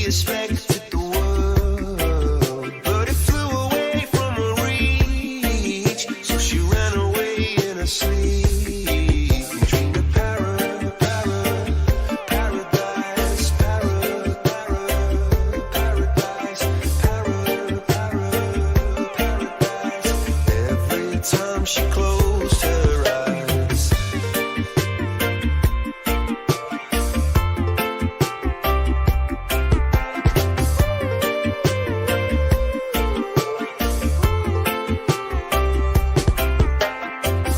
expected the world, but it flew away from her reach. So she ran away in her sleep. Dreamed of paradise, paradise, paradise. Every time she closed her eyes.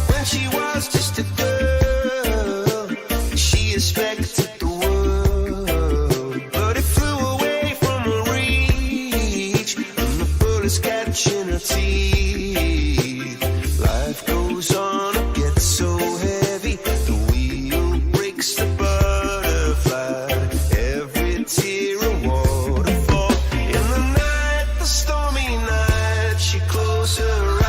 When she was just a girl, she expected the world, but it flew away from her reach, and the bullets catching her teeth. Life goes on, it gets so heavy, the wheel breaks the butterfly, every tear a waterfall. In the night, the stormy night, she closed her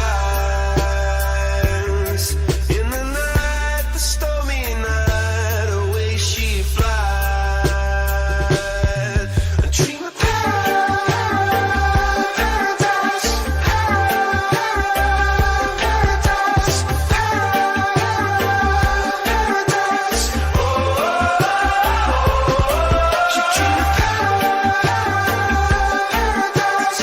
eyes. In the night, the stormy night, away she flies. A dream of paradise, paradise, paradise. Oh, she dreamed of paradise, paradise,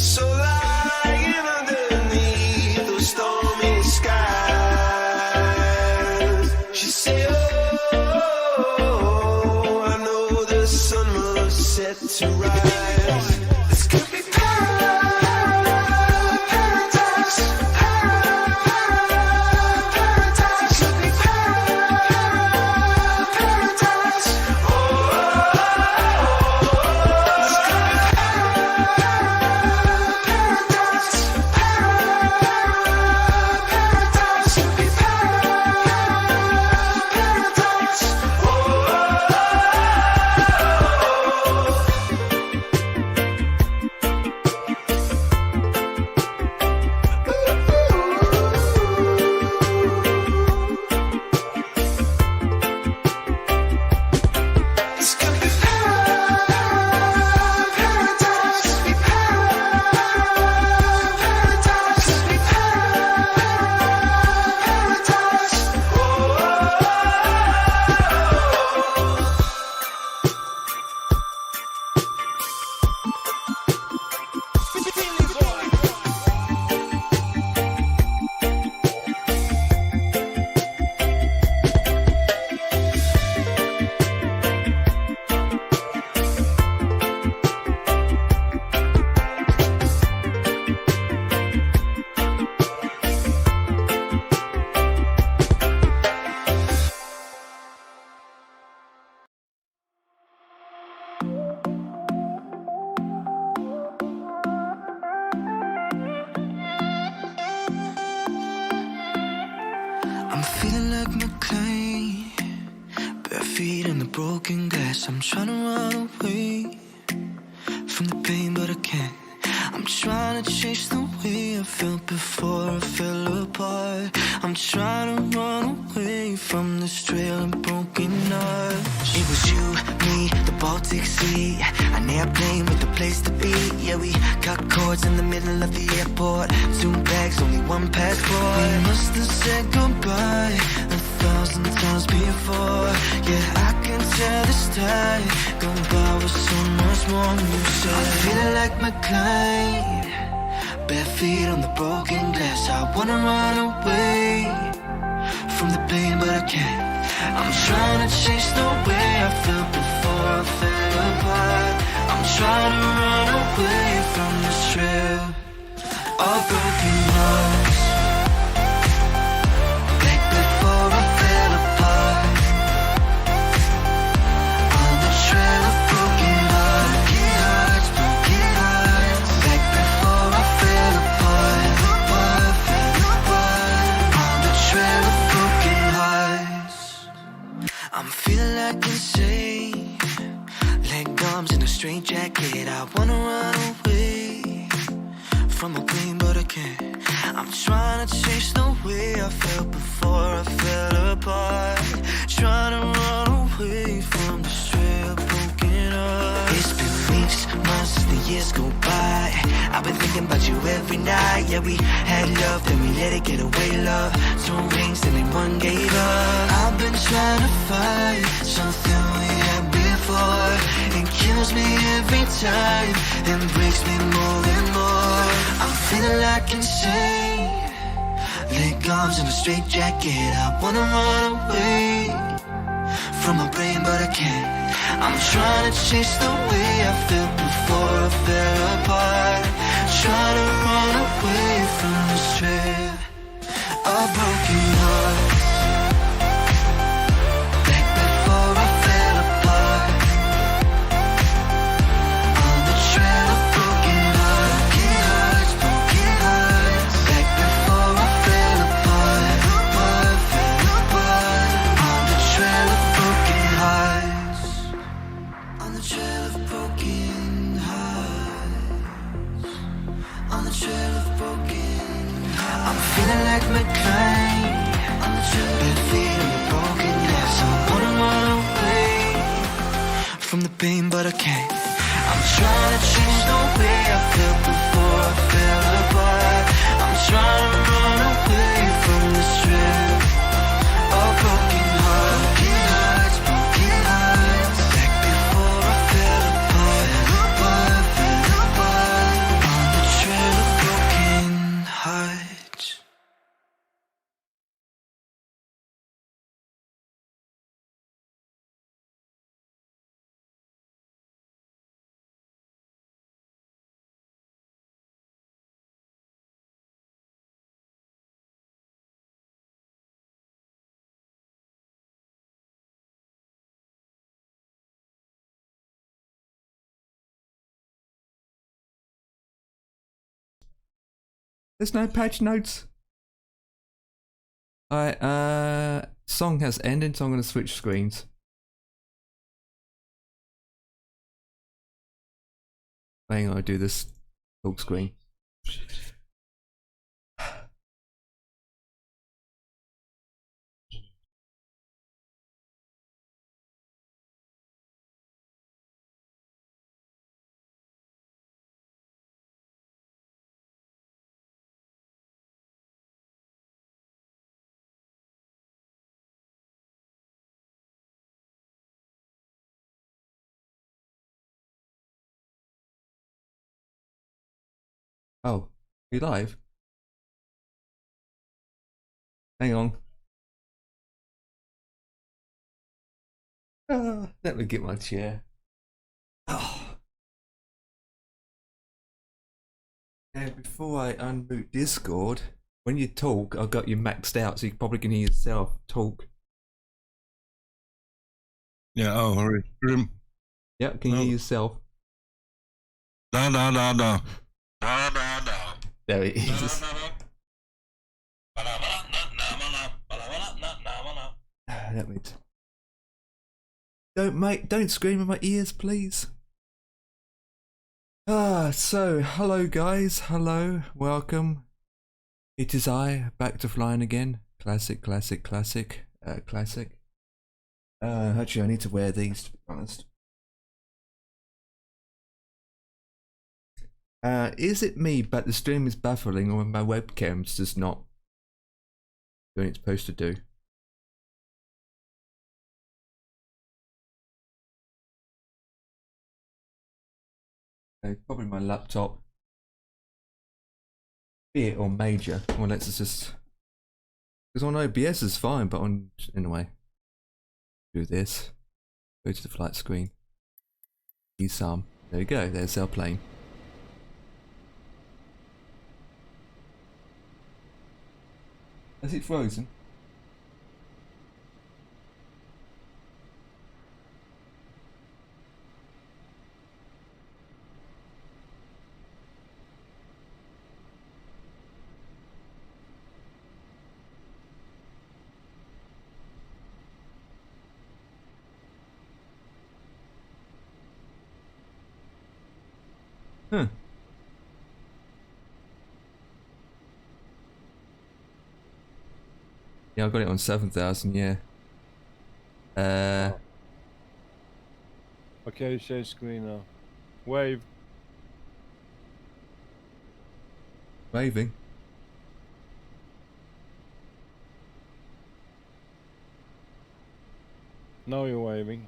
so lying underneath those stormy skies, she said, oh, I know the sun must set to rise. This could be paradise, paradise, could be paradise. Oh, this could be paradise, paradise, could be paradise. This could be paradise, could be paradise, could be paradise. I'm feeling like McLean, bare feet in the broken glass. I'm trying to run away from the pain, but I can't. I'm trying to change the way I felt before I fell apart. I'm trying to run away from this trail of broken hearts. It was you, me, the Baltic Sea, an airplane with a place to be. Yeah, we got cords in the middle of the airport, 2 bags, only 1 passport. We must have said goodbye 1,000 times before. Yeah, I can tell this time goodbye was so much more than you said. I'm feeling like McLean, bare feet on the broken glass. I wanna run away from the pain, but I can't. I'm trying to change the way I felt before I fell apart. I'm trying to run away from this trail of broken hearts. Like before I fell apart, on the trail of broken hearts. gums in a straight jacket. I wanna run away from my pain, but I can't. I'm trying to chase the way I felt before I fell apart. Trying to run away from the trail, broken heart. It's been weeks, months, the years go by. I've been thinking about you every night. Yeah, we had love, then we let it get away, love. 2 rings, and then 1 gave up. I've been trying to find something we had before. It kills me every time and breaks me more and more. I'm feeling like insane. Leg arms in a straight jacket. I wanna run away from my brain, but I can't. I'm trying to chase the way I felt before I fell apart. Trying to run away from this trail of broken hearts. Back before I fell apart. On the trail of broken hearts, broken hearts. Back before I fell apart, fell apart. On the trail of broken hearts. On the trail of broken hearts. On the trail of broken hearts. I'm feeling like McClane. On the trail of feet and the broken glass. I wanna run away from the pain, but I can't. I'm trying to change the way I felt before I fell apart. I'm trying to run away from this trail of broken hearts. Broken hearts, broken hearts. Back before I fell apart, fell apart. On the trail of broken hearts. There's no patch notes. Alright, song has ended, so I'm gonna switch screens. Hang on, I do this talk screen. Oh, you live? Hang on. Let me get my chair. Oh. And before I unboot Discord, when you talk, I've got you maxed out, so you probably can hear yourself talk. Yeah, oh, room. Yeah, can you hear yourself? Da. There it is. Let me. Don't scream in my ears, please. So hello guys, hello, welcome. It is I, back to flying again. Classic. Actually, I need to wear these, to be honest. Is it me, but the stream is baffling, or my webcam's just not doing what it's supposed to do? Probably my laptop. Be it or major. Well, let's just. Because on OBS is fine, but on. Anyway. Do this. Go to the flight screen. Use some. There we go. There's our plane. Has it frozen? Huh. Yeah, I got it on 7,000, yeah. Okay, change screen now. Wave. Waving. Now you're waving.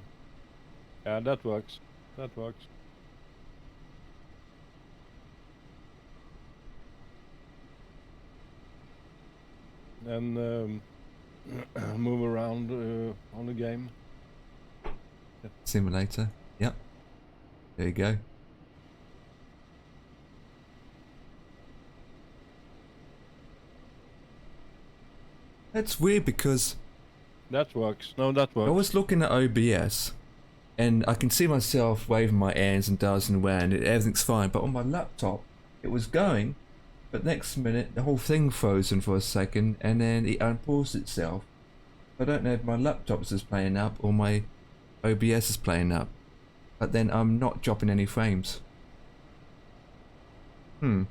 Yeah, that works. That works. And move around on the game. Simulator. Yep. There you go. That's weird because That works. No, that I works. was looking at OBS and I can see myself waving my hands and dancing around and everything's fine, but on my laptop it was going, but next minute the whole thing frozen for a second and then it unpaused itself. I don't know if my laptop is playing up or my OBS is playing up, but then I'm not dropping any frames. I'm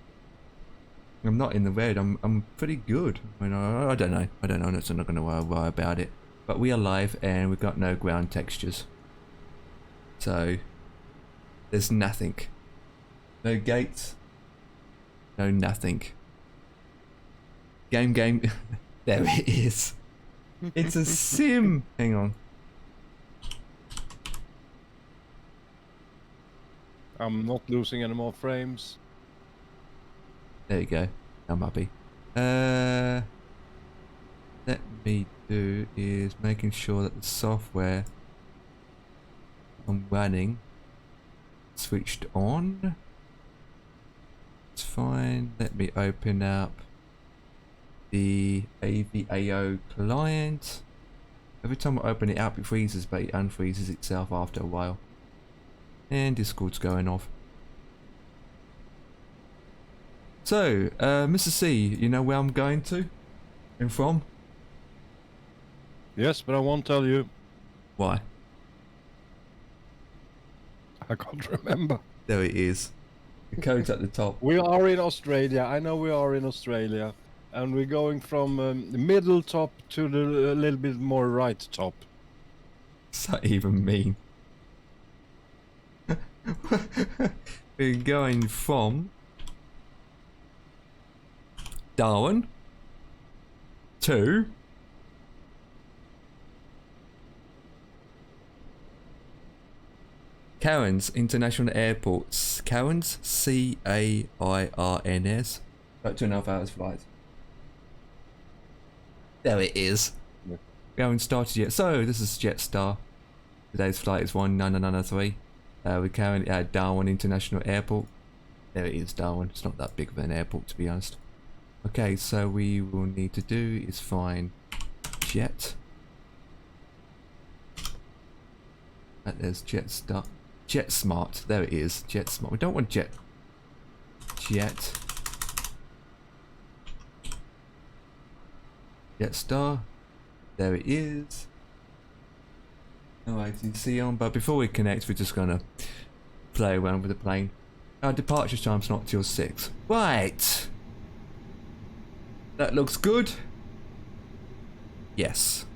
not in the red. I'm pretty good. I mean, I don't know. I'm not going to worry about it. But we are live and we've got no ground textures. So there's nothing. No gates. No nothing. Game. There it is. It's a sim. Hang on. I'm not losing any more frames. There you go. I'm happy. Let me do is making sure that the software I'm running switched on. It's fine. Let me open up the AVAO client. Every time I open it up it freezes, but it unfreezes itself after a while. And Discord's going off. So, Mr. C, you know where I'm going to and from? Yes, but I won't tell you. Why? I can't remember. There it is. The code's at the top. We are in Australia. I know we are in Australia. And we're going from the middle top to the little bit more right top. What's that even mean? We're going from Darwin to Cairns International Airport. Cairns, C-A-I-R-N-S. About 2.5 hours flight. There it is. Yeah. We haven't started yet. So this is Jetstar. Today's flight is 19903. We're currently at Darwin International Airport. There it is, Darwin. It's not that big of an airport, to be honest. Okay, so we will need to do is find Jet. There's Jetstar. JetSmart. There it is. JetSmart. We don't want Jet. Jetstar. There it is. No ATC on, but before we connect, we're just gonna play around with the plane. Our departure time's not till 6. Right. That looks good. Yes.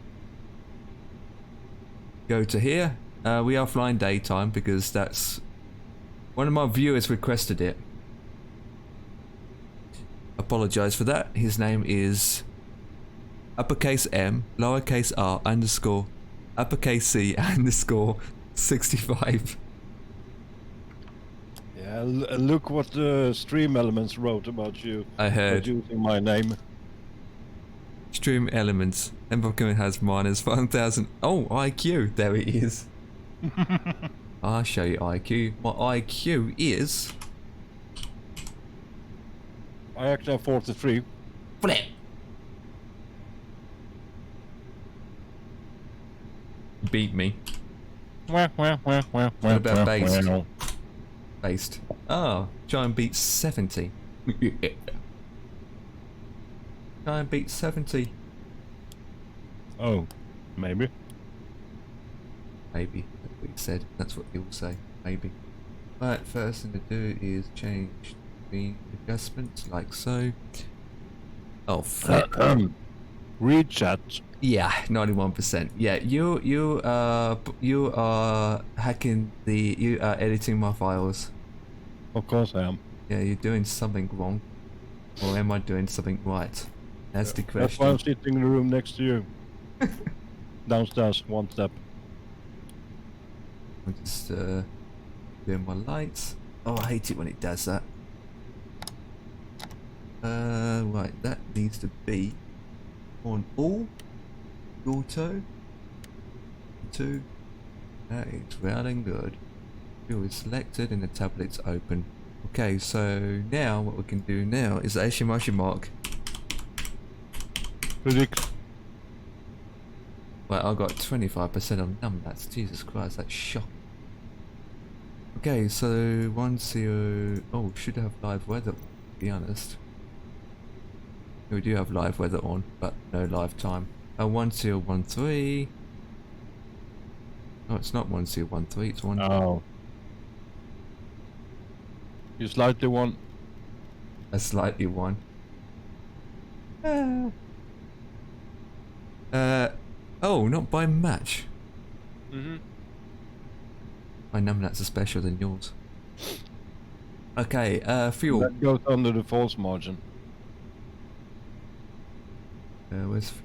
Go to here. We are flying daytime because that's one of my viewers requested it. Apologise for that. His name is uppercase M, lowercase r underscore uppercase C underscore 65. Yeah, look what the Stream Elements wrote about you. I heard. Using my name. Stream Elements. Embarkment has minus 1,000. Oh, IQ. There it is. I'll show you IQ. My IQ is... I actually have 43. Flip. Beat me. What What about based? Based. Oh, try and beat 70. Try and beat 70. Oh, maybe. Maybe. That's what he said. That's what he'll say. Maybe. Right, first thing to do is change the adjustments like so. Oh, flip. Read chat. Yeah, 91%. Yeah, you are hacking you are editing my files. Of course I am. Yeah, you're doing something wrong. Or am I doing something right? That's the That's why I'm question. sitting in the room next to you. Downstairs, one step. I'm just doing my lights. Oh, I hate it when it does that. Right, that needs to be on all. Auto. 2. That is well and good. Fuel is selected and the tablet's open. Okay, so now what we can do now is Ashimashi mark. Predict. Well, I got 25% on numbnuts. Jesus Christ, that's shocking. Okay, so 10. Oh, should have live weather, to be honest. We do have live weather on, but no live time. 1013. No, it's not 1013, it's 1. Oh. You slightly one. A slightly 1. Oh, not by match. Mm-hmm. My numbnuts are special than yours. Okay, fuel. That goes under the false margin. Where's fuel?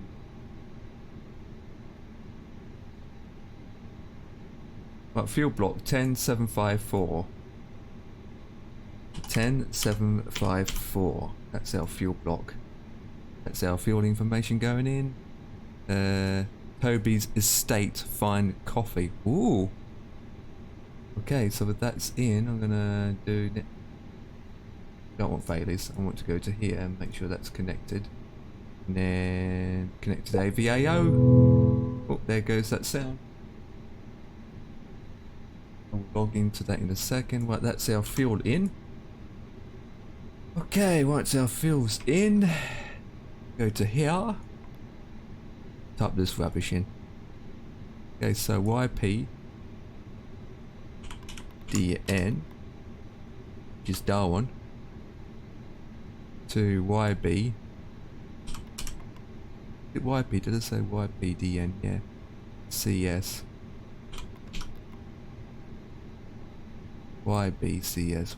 Right, fuel block 10754. 10754. That's our fuel block. That's our fuel information going in. Toby's Estate Fine Coffee. Ooh. Okay, so with that's in, I'm gonna do. Don't want failures. I want to go to here and make sure that's connected. And then connect to the AVAO. Oh, there goes that sound. I'll log into that in a second. Right, that's our fuel in. Okay, once our fuel's in, go to here. Type this rubbish in. Okay, so YPDN, which is Darwin, to YB. Is it YP? Did it say YPDN? Yeah. CS. YBCS.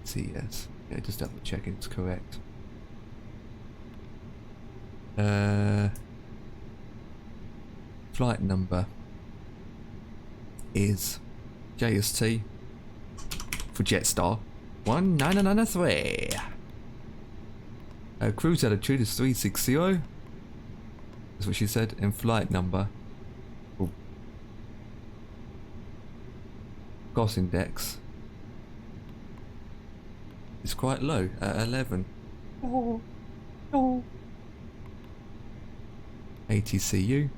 YCS. Yeah, just double checking it's correct. Flight number is JST for Jetstar 1993. Cruise altitude is 360. That's what she said. And flight number. Oh. Cost index is quite low at 11. Oh. 80CU.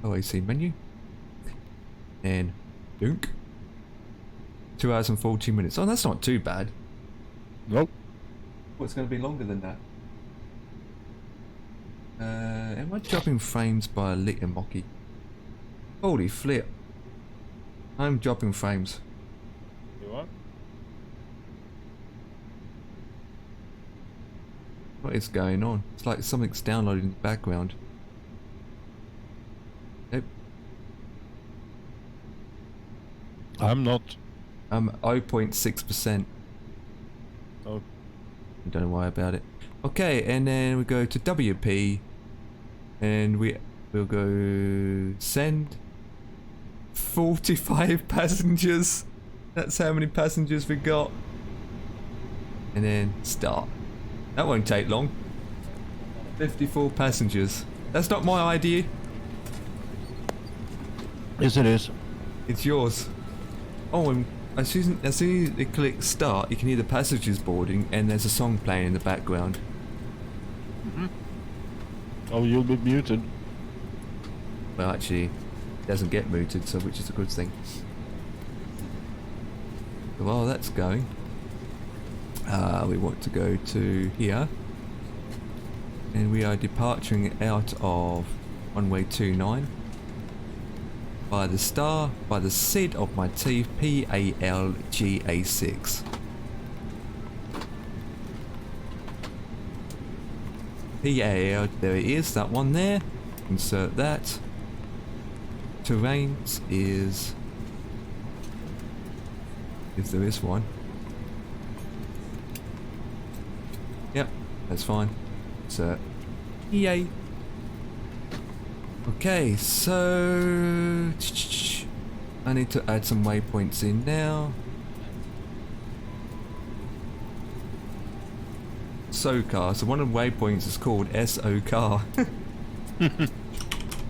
OAC menu. And dunk. 2 hours and 40 minutes. Oh, that's not too bad. Nope. What's going to be longer than that? Am I dropping frames by a litre, Mocky? Holy flip. I'm dropping frames. You what? What is going on? It's like something's downloading in the background. Nope. I'm not. I'm 0.6%. Oh. I don't know why about it. Okay, and then we go to WP, and we'll go send 45 passengers. That's how many passengers we got. And then start. That won't take long. 54 passengers. That's not my idea. Yes, it is. It's yours. Oh, and as soon as you click start, you can hear the passengers boarding, and there's a song playing in the background. Oh, you'll be muted. Well, actually, it doesn't get muted, so which is a good thing. So while that's going, we want to go to here, and we are departing out of runway 29, by the star, by the seat of my teeth, PALGA6. PAL, there it is, that one there. Insert that. Terrains is, if there is one. Yep, that's fine. Insert EA. Okay, so I need to add some waypoints in now. SOCAR, so one of the waypoints is called SOCAR.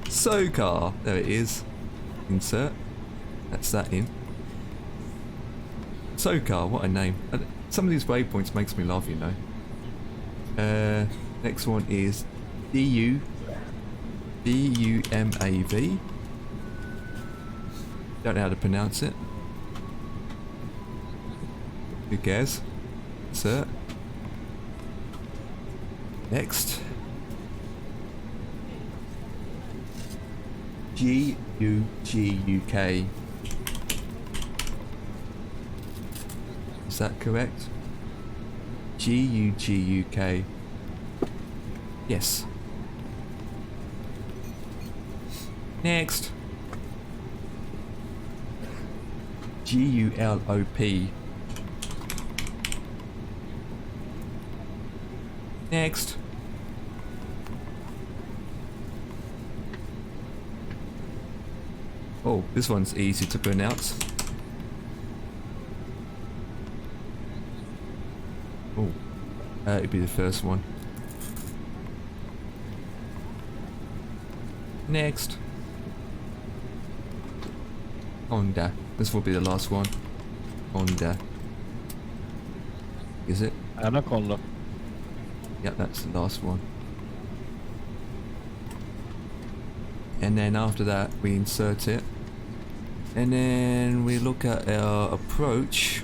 SOCAR, there it is. Insert. That's that in. SOCAR, what a name. Some of these waypoints makes me laugh, you know. Next one is DUMAV. Don't know how to pronounce it. Who cares? Insert. Next. GUGUK. Is that correct? GUGUK. Yes. Next. GULOP. Next. Oh, this one's easy to pronounce. Oh, it'd be the first one. Next. Honda. This will be the last one. Honda. Is it? Anaconda. Yep, that's the last one. And then after that, we insert it. And then we look at our approach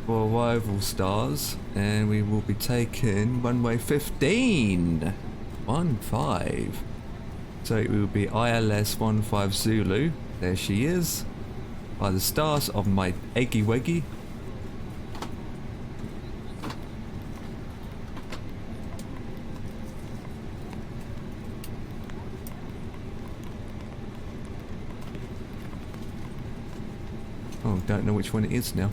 for arrival stars. And we will be taking runway 15. 15. So it will be ILS 15 Zulu. There she is. By the stars of my Eggy Weggy. Oh, don't know which one it is now.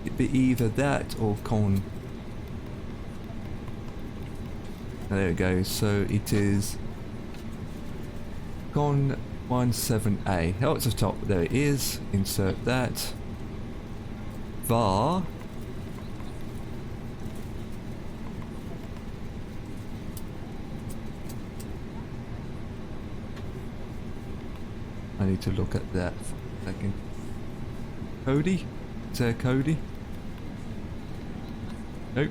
It'd be either that or con. Oh, there we go. So it is con 17A. Oh, it's the top. There it is. Insert that. VAR. I need to look at that for a second. Cody? Is there Cody? Nope.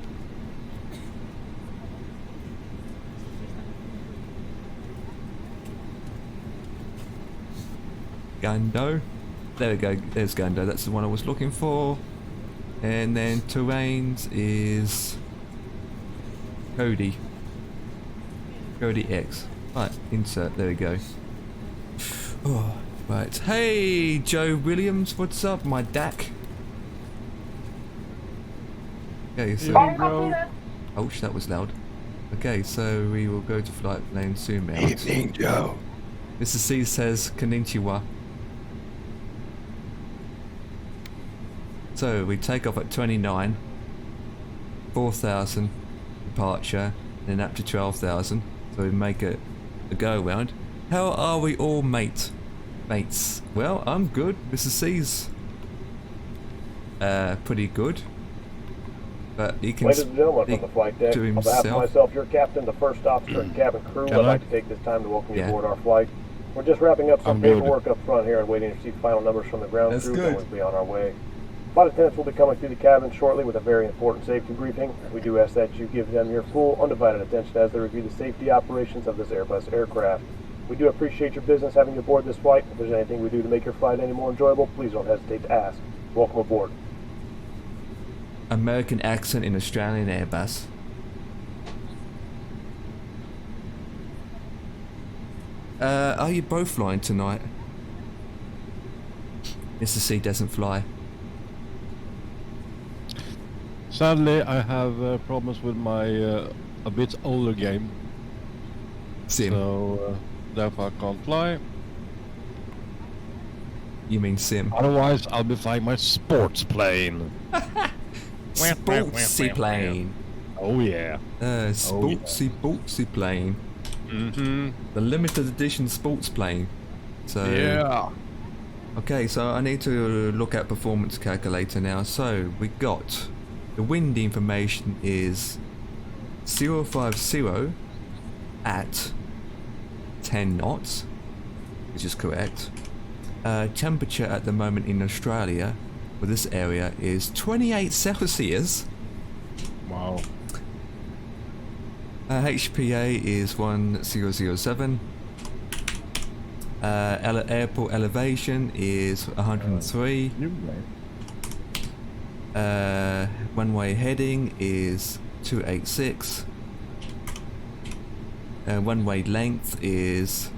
Gando. There we go. There's Gando. That's the one I was looking for. And then terrains is Cody. Cody X. Right, insert. There we go. Oh, right. Hey, Joe Williams. What's up, my DAC? Okay, so... Ouch, that was loud. Okay, so we will go to flight lane soon, mount. Evening, Joe. Mr. C says konnichiwa. So we take off at 29, 4,000 departure, then up to 12,000. So we make it a go around. How are we all, mates? Well, I'm good. Mr. C's pretty good. But he can Ladies and gentlemen from the flight deck, to on behalf of himself. myself, your captain, the first officer, and cabin crew, Can I'd I? like to take this time to welcome you Yeah. aboard our flight. We're just wrapping up some I'm good. paperwork up front here and waiting to receive final numbers from the ground That's crew, good. and we'll be on our way. Flight attendants will be coming through the cabin shortly with a very important safety briefing. We do ask that you give them your full, undivided attention as they review the safety operations of this Airbus aircraft. We do appreciate your business having you aboard this flight. If there's anything we do to make your flight any more enjoyable, please don't hesitate to ask. Welcome aboard. American accent in Australian Airbus. Are you both flying tonight? Mr. C doesn't fly. Sadly, I have problems with my a bit older game, Sim. so therefore I can't fly. You mean Sim? Otherwise, I'll be flying my sports plane. Sportsy plane. Oh yeah. Sportsy plane. Mm-hmm. The limited edition sports plane. So Yeah. okay, so I need to look at performance calculator now. So we got the wind information is 050 at 10 knots, which is correct. Temperature at the moment in Australia for this area is 28 Celsius. Wow. HPA is 1007. Airport elevation is 103. One-way heading is 286. One-way length is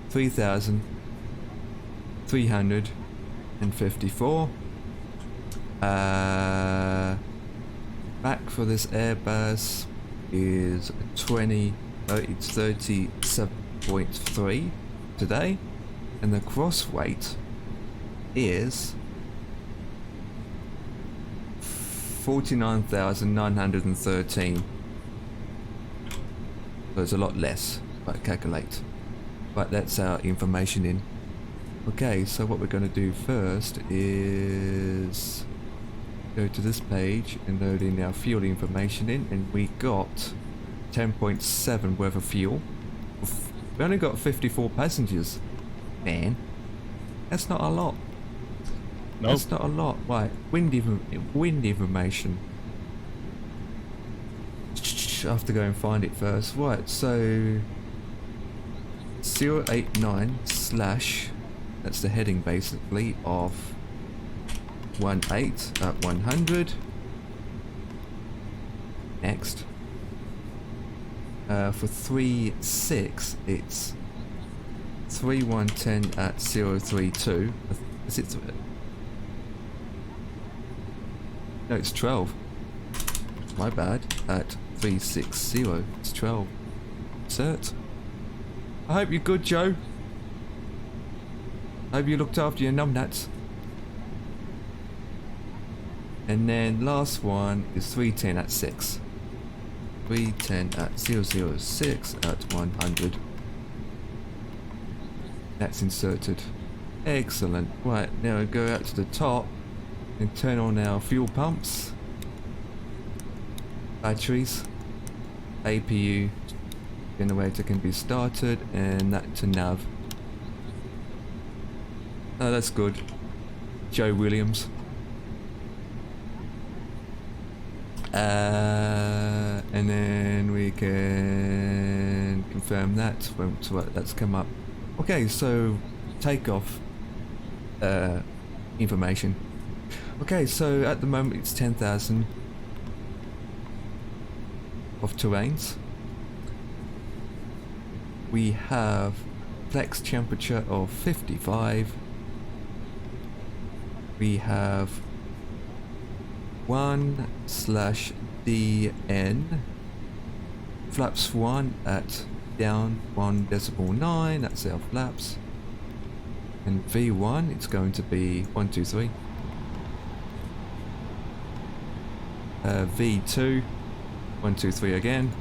3,354. Back for this Airbus is 37.3 today, and the cross weight is 49,913. So it's a lot less, but calculate. But that's our information in. Okay, so what we're going to do first is go to this page and load in our fuel information in, and we got 10.7 worth of fuel. We only got 54 passengers. Man, that's not a lot. No. That's not a lot. Right, wind information. I have to go and find it first. Right, so 089 slash, that's the heading basically, of 18 at 100. Next. For 36, it's 3110 at 032. Is it? No, it's 12. My bad. At 360, it's 12. Cert. I hope you're good, Joe. I hope you looked after your numbnuts. And then last one is 310 at 6. 310 at 006 at 100. That's inserted. Excellent. Right, now we go out to the top and turn on our fuel pumps, batteries, APU generator can be started, and that to nav. Oh, that's good. Joe Williams. And then we can confirm that when that's come up. Okay, so takeoff information. Okay, so at the moment it's 10,000 of terrains. We have flex temperature of 55. We have 1/DN flaps 1 at down 1.9, that's our flaps. And V1, it's going to be 1, 2, 3. V2, 1, 2, 3 again.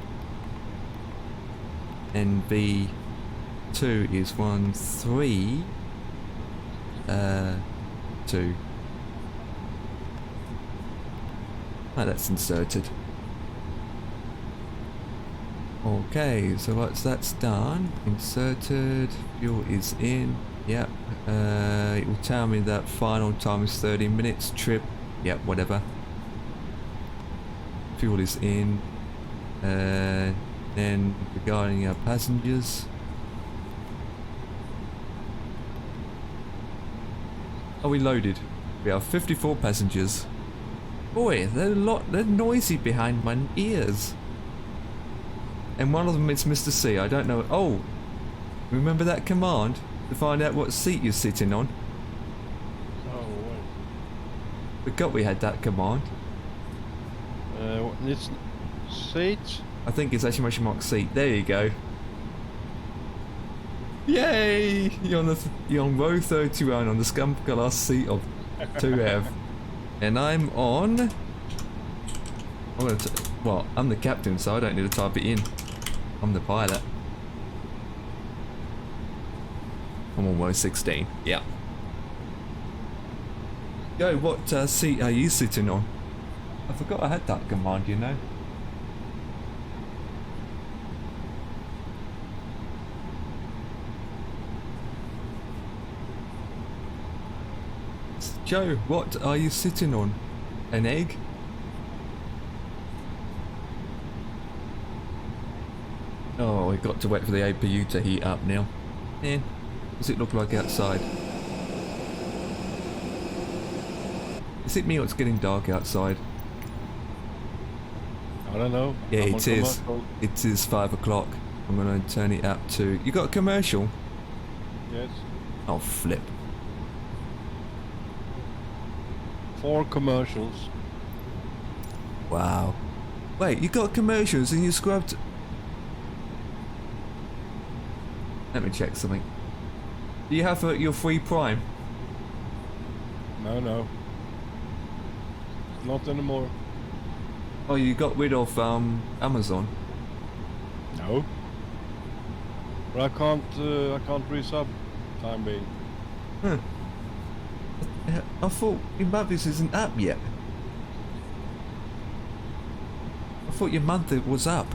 And V2 is 1, 3, 2. Oh, that's inserted. Okay, so once that's done, inserted, fuel is in, yep, it will tell me that final time is 30 minutes, trip, yep, whatever. Fuel is in, then regarding our passengers. Oh, we loaded. We have 54 passengers. Boy, they're noisy behind my ears. And one of them is Mr. C. I don't know. Oh, Remember that command to find out what seat you're sitting on? Oh, wait. Forgot we had that command. It's seat. I think it's exclamation mark seat. There you go. Yay! You're on row 31 on the scum glass seat of 2F. And I'm on... well, I'm the captain, so I don't need to type it in. I'm the pilot. I'm on row 16. Yeah. Yo, what seat are you sitting on? I forgot I had that command, you know. Joe, what are you sitting on? An egg? Oh, we got to wait for the APU to heat up now. What does it look like outside? Is it me or it's getting dark outside? I don't know. Yeah, I'm it on is. commercial. It is 5 o'clock. I'm gonna turn it up to... You got a commercial? Yes. Oh, flip. 4 commercials. Wow. Wait, you got commercials and you scrubbed... Let me check something. Do you have your free Prime? No. Not anymore. Oh, you got rid of Amazon? No. But I can't resub. Time being. Huh. I thought your month isn't up yet. I thought your month was up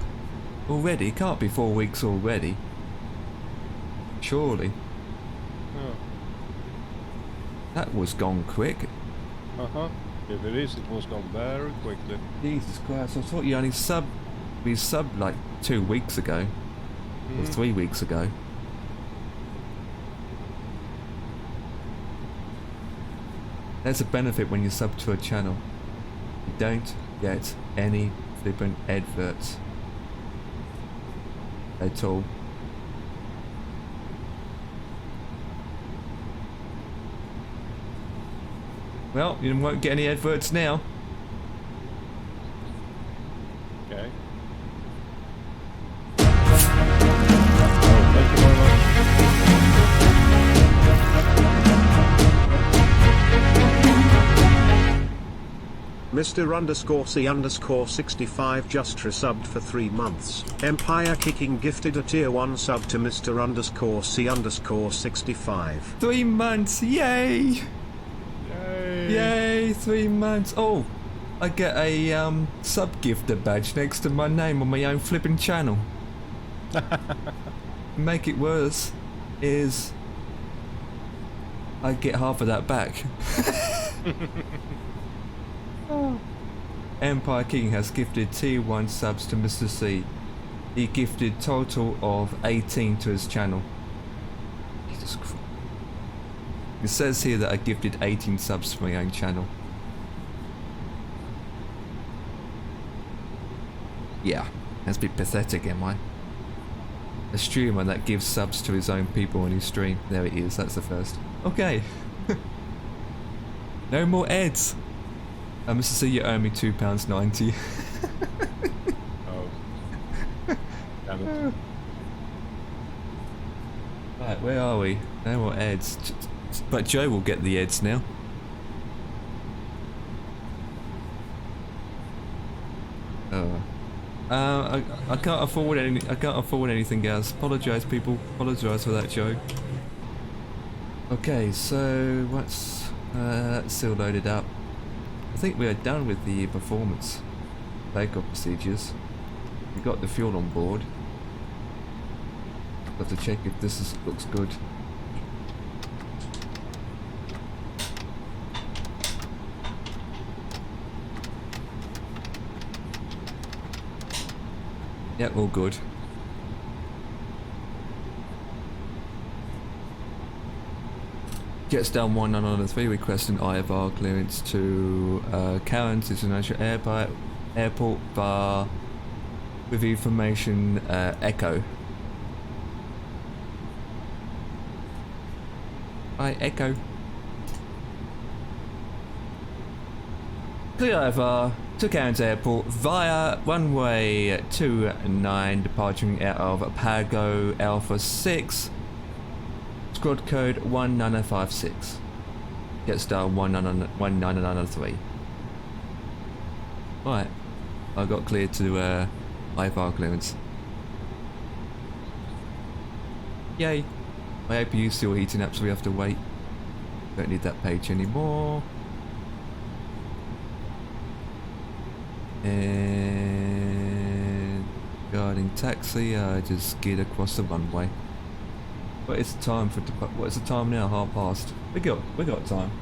already. It can't be 4 weeks already. Surely. Yeah. That was gone quick. If it is, it was done very quickly. Jesus Christ, I thought you only we subbed like 2 weeks ago. Or 3 weeks ago. There's a benefit when you sub to a channel. You don't get any flippant adverts at all. Well, you won't get any adverts now. Okay. Oh, thank you very much. Mr_C_65 just resubbed for 3 months. Empire Kicking gifted a tier 1 sub to Mr_C_65. 3 months, yay! Yay, 3 months. Oh, I get a sub-gifter badge next to my name on my own flipping channel. Make it worse is I get half of that back. Empire King has gifted tier 1 subs to Mr. C. He gifted total of 18 to his channel. Jesus Christ. It says here that I gifted 18 subs to my own channel. Yeah, that's a bit pathetic, am I? A streamer that gives subs to his own people on his stream. There it is, that's the first. Okay. No more ads. Mr. C, you owe me £2.90. Oh. Damn it. Right, where are we? No more ads. But Joe will get the ads now. I can't afford any. I can't afford anything else. Apologise, people. Apologise for that, Joe. Okay, so what's that's still loaded up. I think we are done with the performance takeoff procedures. We got the fuel on board. Have to check if this looks good. Yeah, all good. Jets down 1993 requesting IFR clearance to Cairns International Airport bar with information Echo. Right, Echo. Clear over to Cairns Airport via runway 29, departing out of Pago Alpha 6. Squad code 1956. Get star 1993. Right, I got cleared to IFR clearance. Yay! My APU's still heating up, so we have to wait. Don't need that page anymore. And regarding taxi, I just skid across the runway. But it's time for what is the time now? past. We got time.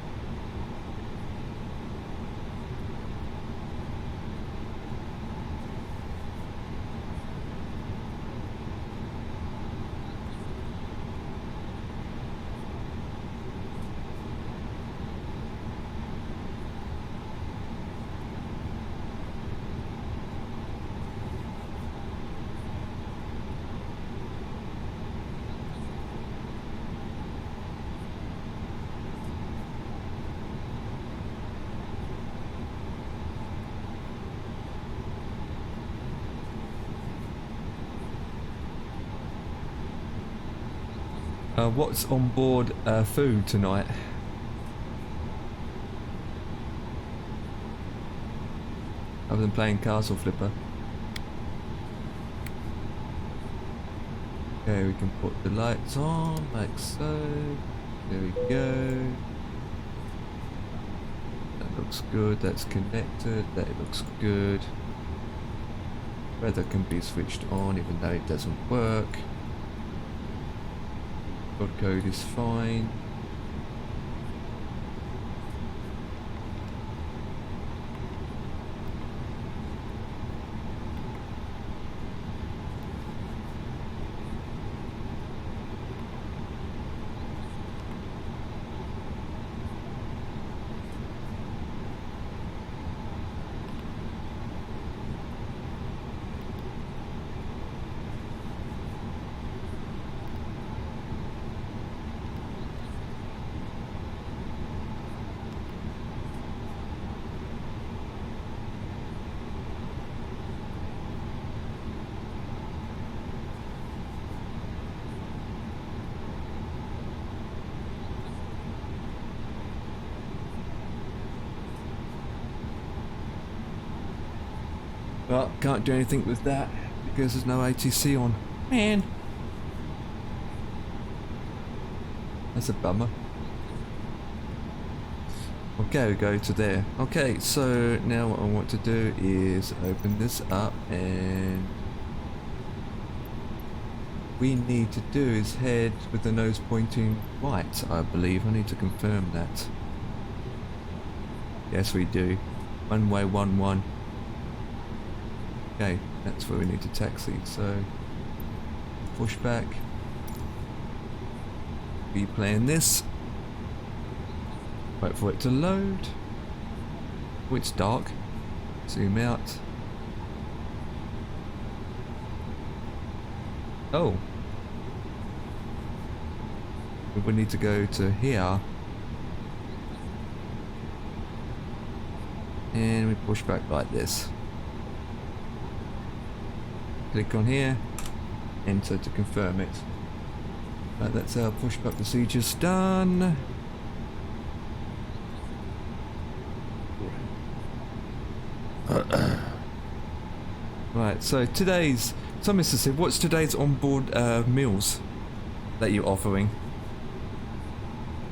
What's on board food tonight? Other than playing Castle Flipper. Okay, we can put the lights on like so. There we go. That looks good. That's connected. That looks good. Weather can be switched on even though it doesn't work. Code is fine. Well, can't do anything with that because there's no ATC on. Man, that's a bummer. Okay, we go to there. Okay, so now what I want to do is open this up, and we need to do is head with the nose pointing right, I believe. I need to confirm that. Yes, we do. Runway 11. Okay, that's where we need to taxi, so push back. Be playing this. Wait for it to load. Oh, it's dark. Zoom out. Oh. We would need to go to here. And we push back like this. Click on here, enter to confirm it. Right, that's our pushback procedures done. Right, so today's, so Mr. Sid, what's today's onboard meals that you're offering?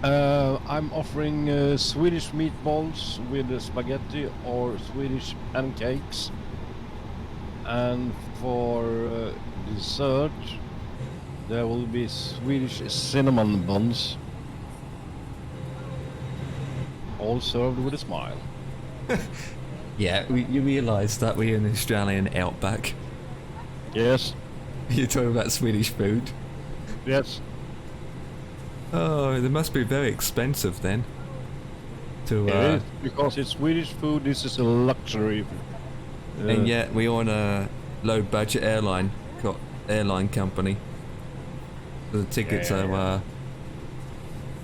I'm offering Swedish meatballs with spaghetti or Swedish pancakes. And for dessert, there will be Swedish cinnamon buns, all served with a smile. Yeah, you realise that we're in the Australian outback. Yes. You're talking about Swedish food. Yes. Oh, they must be very expensive then. To It is, because it's Swedish food. This is a luxury. And yet we on a low budget airline company. So the tickets are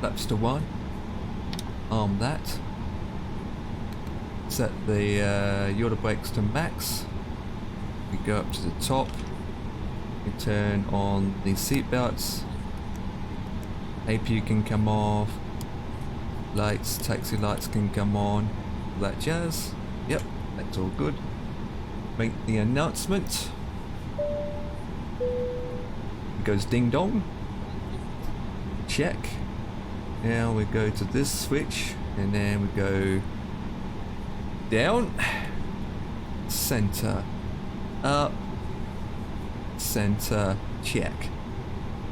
Flaps to 1. Arm that. Set the yaw brakes to max. We go up to the top. We turn on the seat belts. APU can come off. Lights, taxi lights can come on. All that jazz. Yep, that's all good. Make the announcement. It goes ding dong. Check. Now we go to this switch and then we go down, center, up, center, check,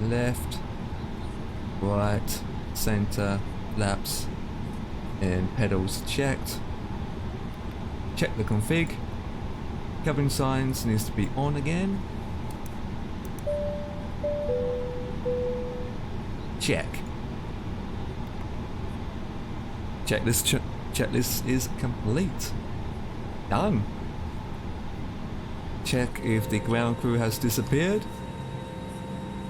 left, right, center, flaps, and pedals checked. Check the config. Cabin signs needs to be on again. Check. Checklist is complete. Done. Check if the ground crew has disappeared.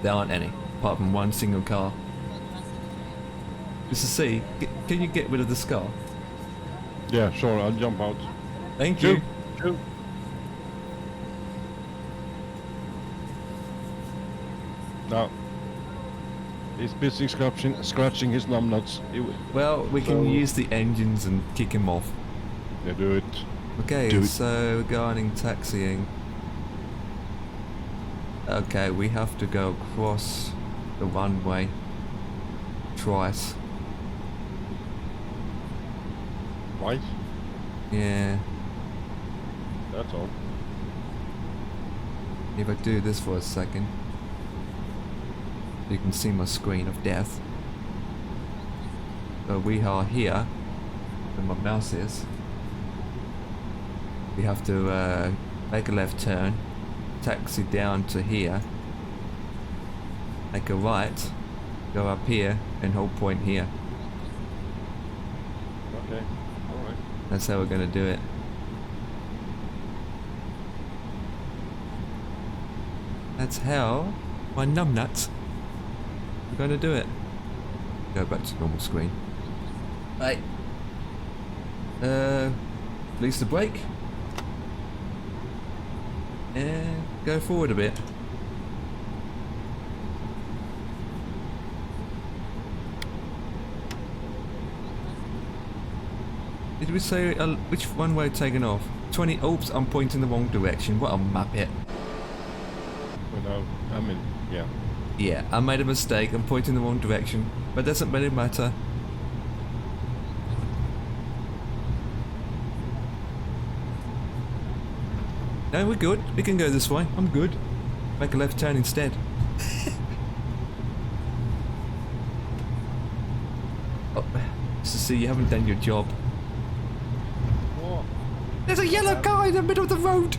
There aren't any, apart from one single car. Mr. C, can you get rid of the scar? Yeah, sure, I'll jump out. Thank you. Shoot. Now, he's busy scratching his numbnuts. Well, we can use the engines and kick him off. Yeah, do it. Okay, Do it. so regarding taxiing. Okay, we have to go across the runway twice. Right? Yeah, That's all. if I do this for a second, you can see my screen of death. So we are here, where my mouse is. We have to make a left turn, taxi down to here, make a right, go up here, and hold point here. Okay, alright. That's how we're gonna do it. That's how my numbnuts are gonna do it. Go back to normal screen. Right. Release the brake. And go forward a bit. Did we say which one we're taking off? 20. Oops, I'm pointing the wrong direction. What a muppet. Well, I mean, yeah. Yeah, I made a mistake. I'm pointing the wrong direction, but doesn't really matter. No, we're good. We can go this way. I'm good. Make a left turn instead. Oh, so see, you haven't done your job. What? There's a yellow car in the middle of the road.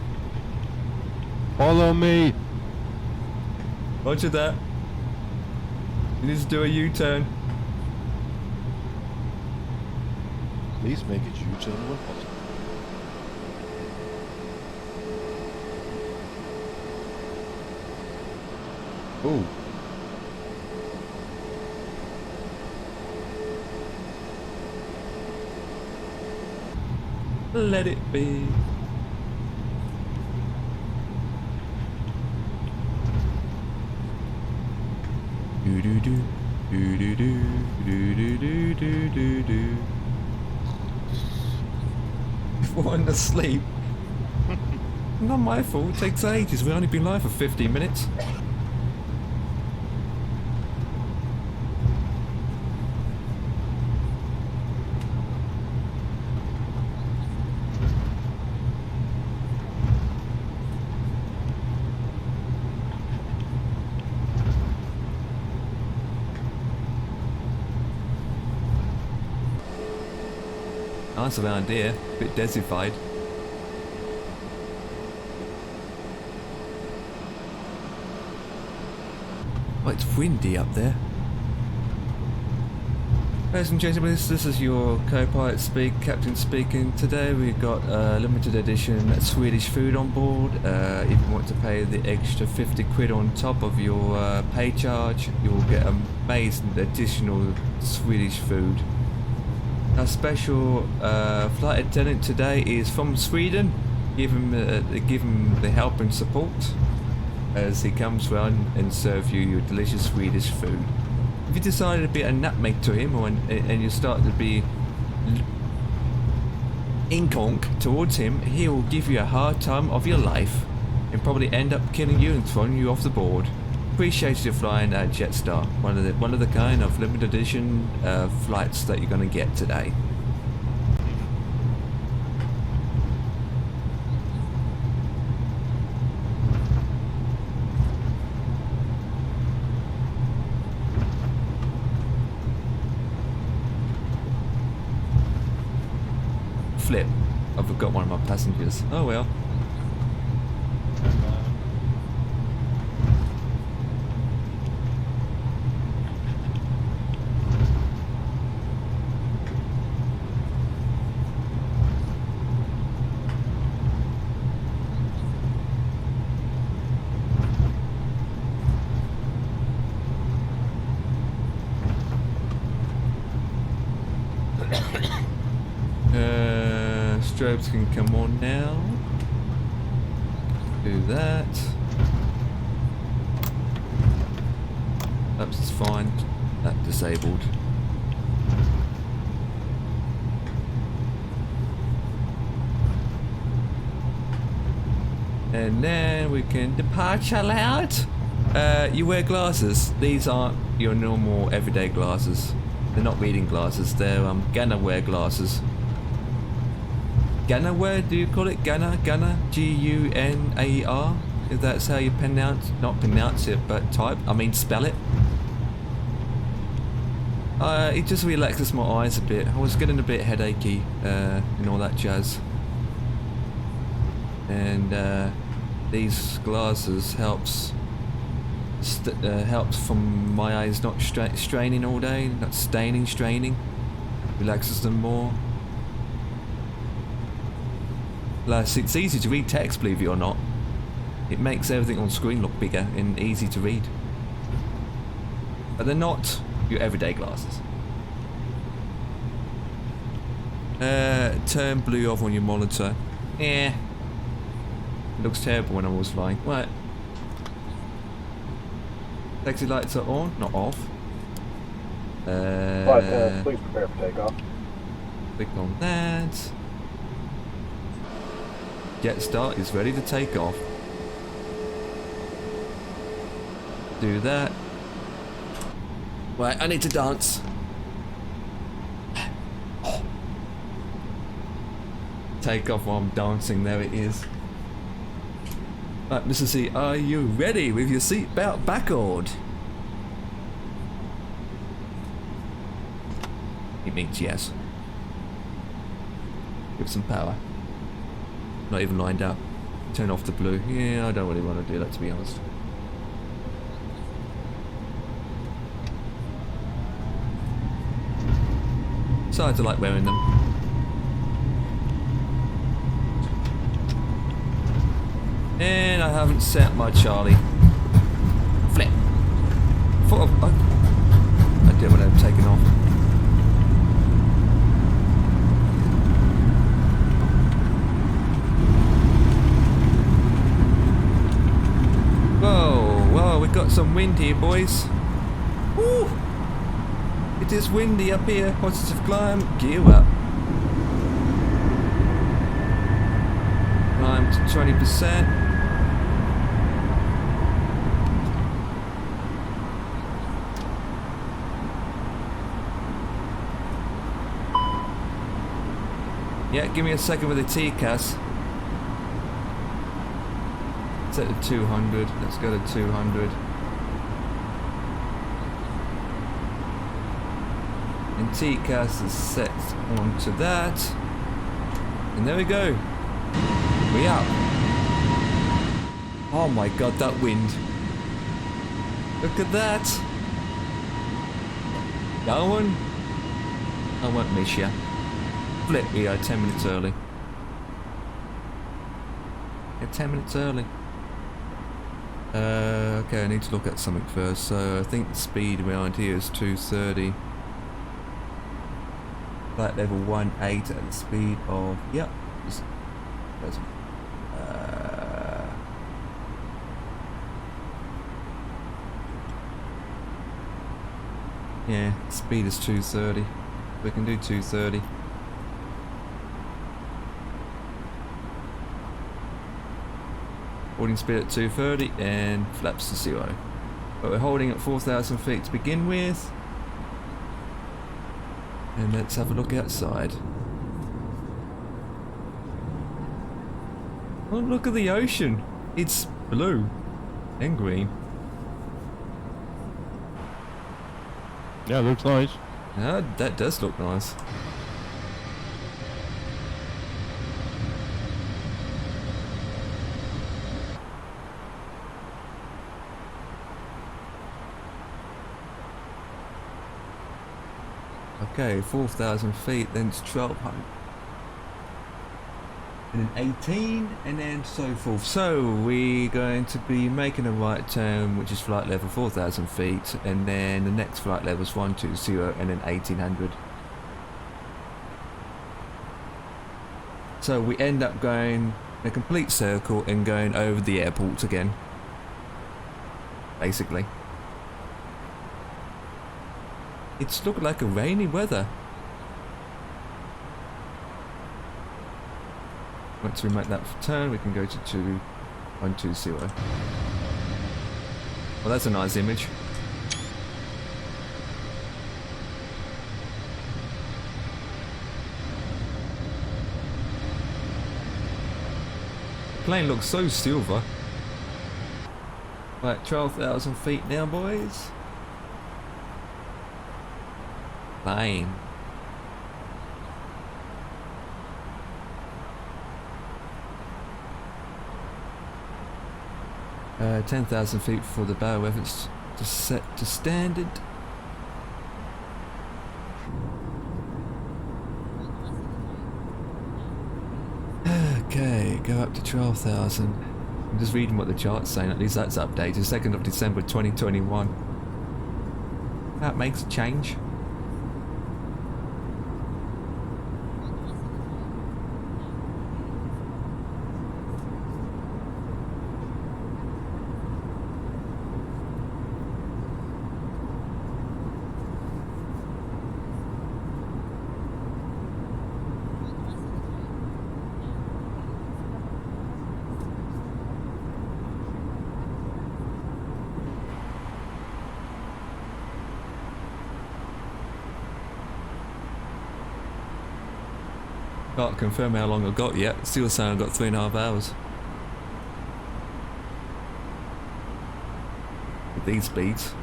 Follow me! Roger that. You need to do a U-turn. Please make a U-turn when possible. Ooh. Let it be. Do do do do do do do do do do do. Falling asleep. Not my fault. It takes ages. We've only been live for 15 minutes. Nice around here, a bit desertified. Oh, it's windy up there. Ladies and gentlemen, this is your co-pilot captain speaking. Today we've got limited edition Swedish food on board. If you want to pay the extra 50 quid on top of your pay charge, you will get amazing additional Swedish food. Our special flight attendant today is from Sweden. Give him the help and support as he comes round and serve you your delicious Swedish food. If you decide to be a nutmeg to him, and you start to be inconk towards him, he will give you a hard time of your life and probably end up killing you and throwing you off the board. Appreciate you flying at Jetstar, one of the kind of limited edition flights that you're going to get today. Flip. I forgot one of my passengers. Oh well. Strobes can come on now. Do that. That's fine. That disabled. And then we can departure loud. You wear glasses. These aren't your normal everyday glasses. They're not reading glasses. They're Gunner wear glasses. Gunner wear, do you call it Gunner? Gunner? G-U-N-A-R? If that's how you not pronounce it, but spell it. It just relaxes my eyes a bit. I was getting a bit headachy and all that jazz. And these glasses helps from my eyes not straining all day, not straining. Relaxes them more. Plus, it's easy to read text, believe it or not. It makes everything on screen look bigger and easy to read. But they're not your everyday glasses. Turn blue off on your monitor. It looks terrible when I was flying. Right. Taxi lights are on, not off. Please prepare for takeoff. Click on that. Jetstar is ready to take off. Do that. Right, I need to dance. Take off while I'm dancing, there it is. Right, Mr. C, are you ready with your seatbelt buckled? He means yes. Give some power. Not even lined up. Turn off the blue. Yeah, I don't really want to do that, to be honest. So I do like wearing them. And I haven't set my Charlie. Flip. I did when I'm taking off. Whoa, we got some wind here, boys. Woo! It is windy up here. Positive climb. Gear up. Climb to 20%. Yeah, give me a second with the TCAS. Set to 200. Let's go to 200. And TCAS is set onto that. And there we go. We up. Oh my god, that wind. Look at that. Going. I won't miss you. Flip, we are 10 minutes early. Yeah, 10 minutes early. Okay, I need to look at something first. So I think the speed around here is 230. Flight level 18 at the speed of, yep. Yeah, speed is 230. We can do 230. Holding speed at 230 and flaps to 0. But we're holding at 4,000 feet to begin with. And let's have a look outside. Oh, look at the ocean. It's blue and green. Yeah, looks nice. Yeah, that does look nice. Okay, 4,000 feet, then it's 1,200. And then 18, and then so forth. So we're going to be making a right turn, which is flight level 4,000 feet, and then the next flight level is 120, and then 1,800. So we end up going in a complete circle and going over the airport again, basically. It's looking like a rainy weather. Once we make that turn, we can go to 120. Well, that's a nice image. The plane looks so silver. Right, 12,000 feet now, boys. Plane. 10,000 feet for the bow efforts to set to standard. Okay, go up to 12,000. I'm just reading what the chart's saying, at least that's updated. 2nd of December 2021. That makes a change. Can't confirm how long I got yet. Still saying I've got 3.5 hours. With these speeds.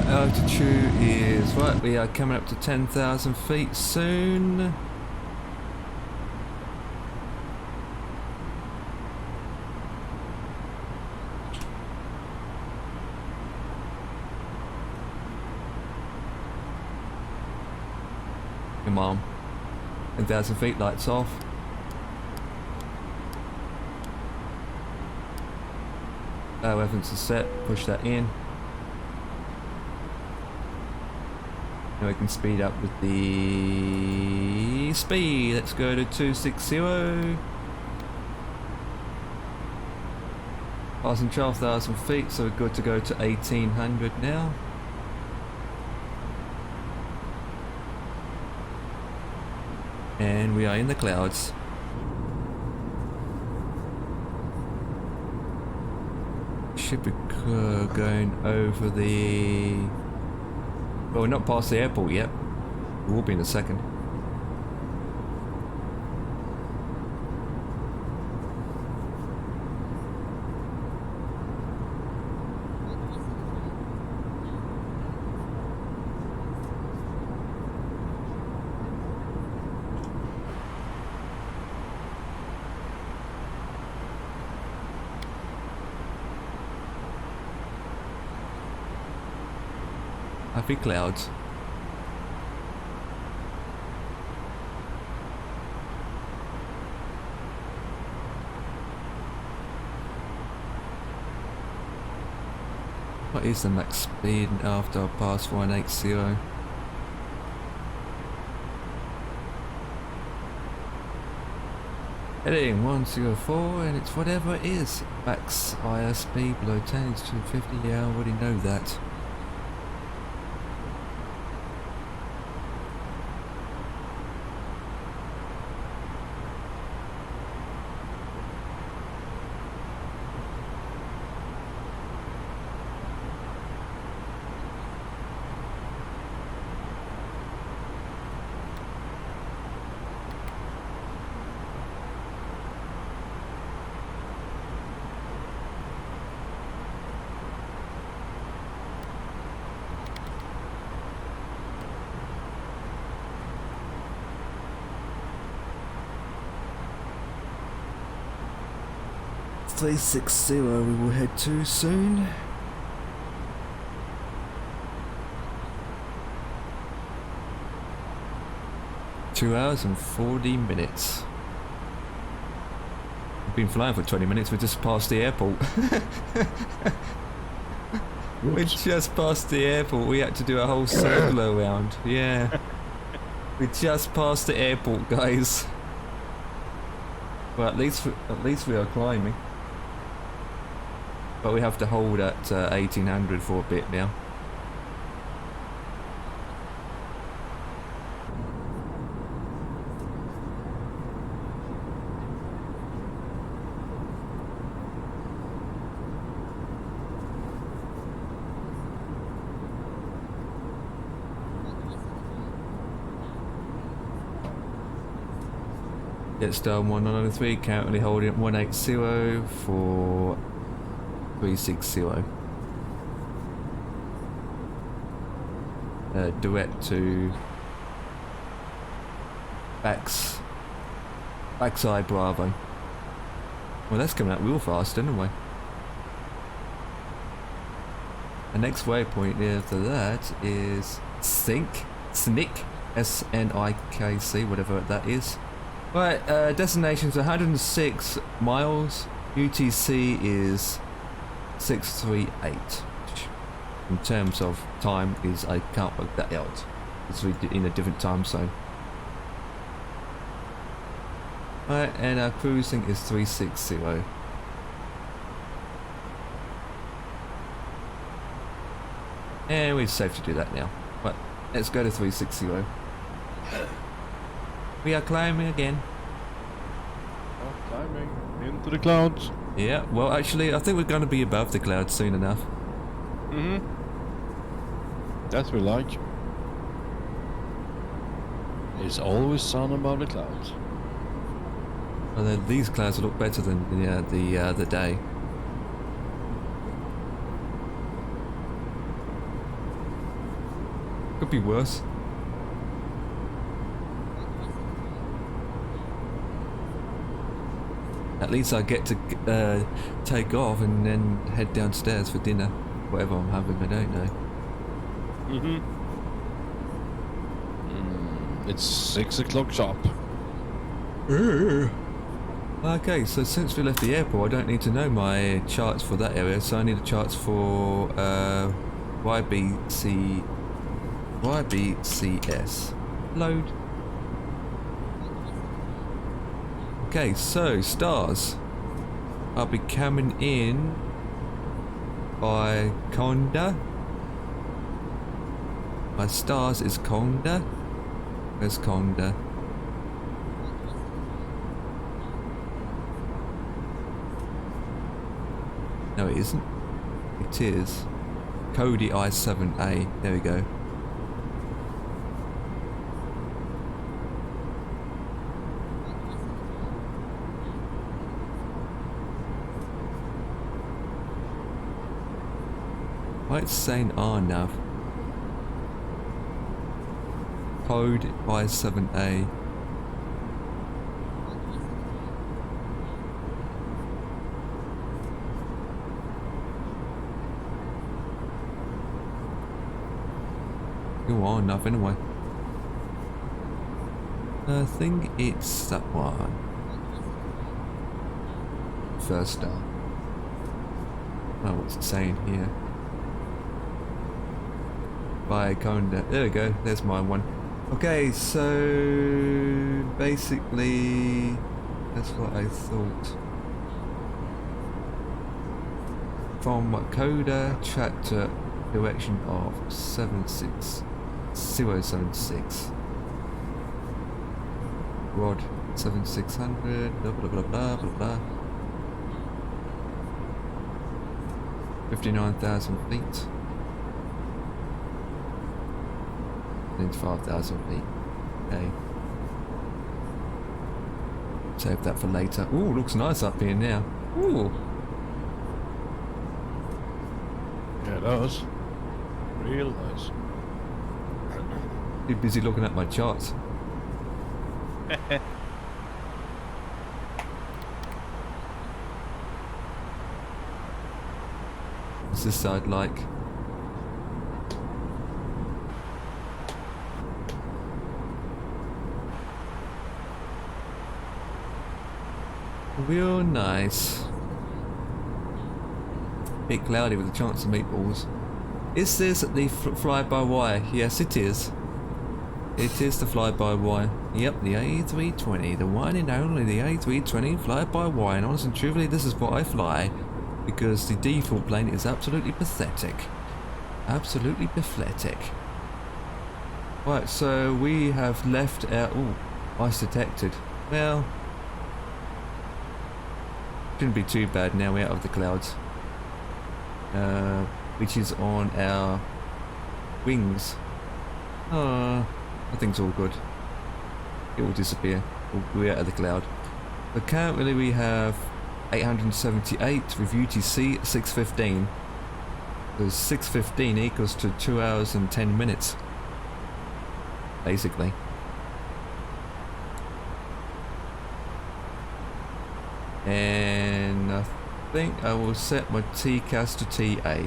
Altitude is right, we are coming up to 10,000 feet soon. Come on, 10,000 feet, lights off. Our weapons are set, push that in. Now we can speed up with the speed. Let's go to 260. Passing 12,000 feet, so we're good to go to 1,800 now. And we are in the clouds. Should be going over the... Well, we're not past the airport yet. We will be in a second. Happy clouds. What is the max speed after I pass 180? Heading 104 and it's whatever it is. Max higher speed below 10 is 250. Yeah, I already know that. .360 we will head to soon. Two hours and 40 minutes. We've been flying for 20 minutes, we just passed the airport. We just passed the airport, we had to do a whole circle around. Yeah. We just passed the airport, guys. Well, at least we are climbing. But we have to hold at 1800 for a bit now. Jetstar 1993 currently holding at 180 for 360. Direct to Bayside Bravo. Well, that's coming out real fast anyway. The next waypoint after that is Snick, S-N-I-K-C, whatever that is. Right, destination's 106 miles. UTC is 638. In terms of time, is I can't work that out. It's in a different time zone. Right, and our cruising is 360. And we're safe to do that now. But let's go to 360. We are climbing again. Oh, climbing into the clouds. Yeah, well actually I think we're going to be above the clouds soon enough. Mm-hmm. That's what we like. It's always sun above the clouds. And then these clouds look better than the other day. Could be worse. At least I get to take off and then head downstairs for dinner. Whatever I'm having, I don't know. It's 6 o'clock sharp. Okay, so since we left the airport, I don't need to know my charts for that area, so I need the charts for YBCS. Load. Okay, so stars. I'll be coming in by Conda. My stars is Conda. Where's Conda? No, it isn't. It is Cody I7A. There we go. Why it's saying Arnav? Code I7A. Go on, nothing anyway. I think it's that one. First star. Oh, what's it saying here? By Conda. There we go, there's my one. Okay, so basically that's what I thought. From Coda chapter direction of 76076. Rod 7600, blah blah blah blah blah blah. 59,000 feet. Then 5,000 feet. Okay. Save that for later. Ooh, looks nice up here now. Ooh. Yeah, it does. Real nice. Too busy looking at my charts. What's this side like? Real nice. Bit cloudy with a chance of meatballs. Is this the fly-by-wire? Yes, it is. It is the fly-by-wire. Yep, the A320, the one and only the A320 fly-by-wire. And honestly and truthfully, this is what I fly, because the default plane is absolutely pathetic. Absolutely pathetic. Right, so we have left our... Ooh, ice detected. Well, shouldn't be too bad now we're out of the clouds. Which is on our wings. I think it's all good. It will disappear. We're out of the cloud. But currently we have 878 with UTC 615. Because 615 equals to 2 hours and 10 minutes. Basically. And I think I will set my TCAS to TA.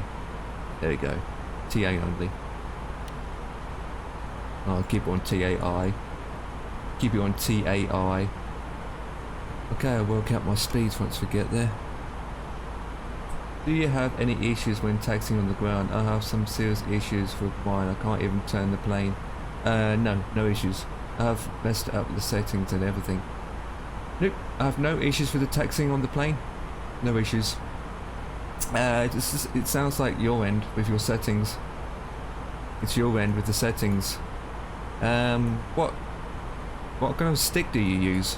There we go. TA only. I'll keep it on TAI. Keep it on TAI. Okay, I'll work out my speeds once we get there. Do you have any issues when taxiing on the ground? I have some serious issues with mine. I can't even turn the plane. No issues. I have messed up the settings and everything. Nope, I have no issues with the taxiing on the plane. No issues. It sounds like your end with your settings. It's your end with the settings. What kind of stick do you use?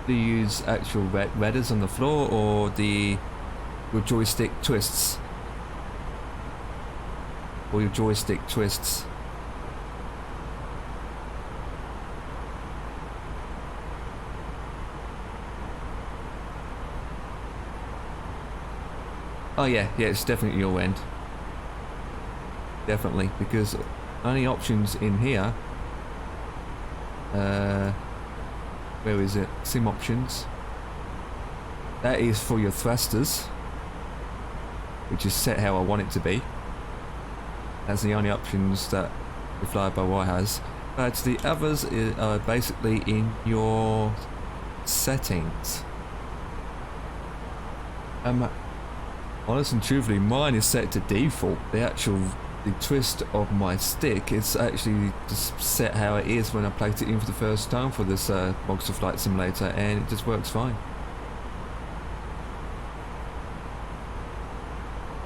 Do you use actual redders on the floor or your joystick twists? Or your joystick twists? Oh yeah, it's definitely your end. Definitely, because only options in here. Where is it? Sim options. That is for your thrusters, which is set how I want it to be. That's the only options that the fly-by-wire has. But the others are basically in your settings. Honest and truthfully, mine is set to default. The twist of my stick is actually just set how it is when I plugged it in for the first time for this Monster Flight Simulator, and it just works fine.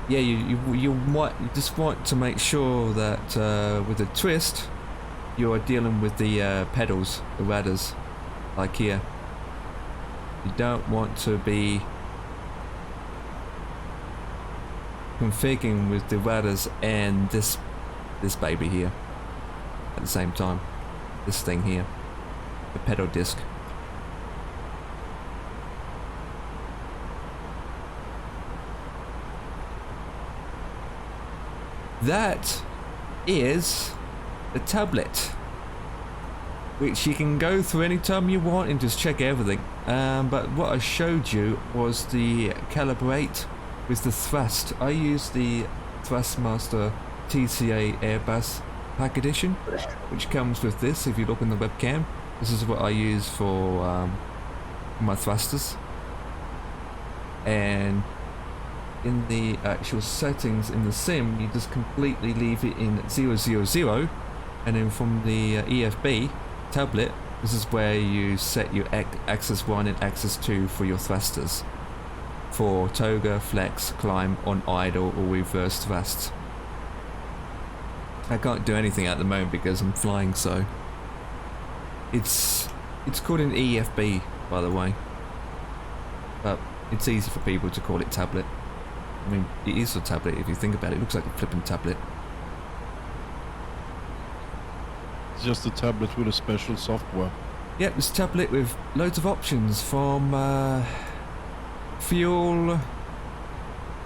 Yeah, you just want to make sure that with the twist, you are dealing with the pedals, the rudders, like here. You don't want to be configuring with the rudders and this baby here at the same time. This thing here, the pedal disc. That is the tablet, which you can go through anytime you want and just check everything. But what I showed you was the calibrate with the thrust. I use the Thrustmaster TCA Airbus Pack Edition, which comes with this. If you look in the webcam, this is what I use for my thrusters. And in the actual settings in the sim, you just completely leave it in 000, and then from the EFB tablet, this is where you set your axis 1 and axis 2 for your thrusters. For toga, flex, climb, on idle or reverse thrust. I can't do anything at the moment because I'm flying, so it's called an EFB, by the way, but it's easy for people to call it tablet. I mean, it is a tablet if you think about it. It looks like a flipping tablet. It's just a tablet with a special software. Yep, it's a tablet with loads of options from fuel.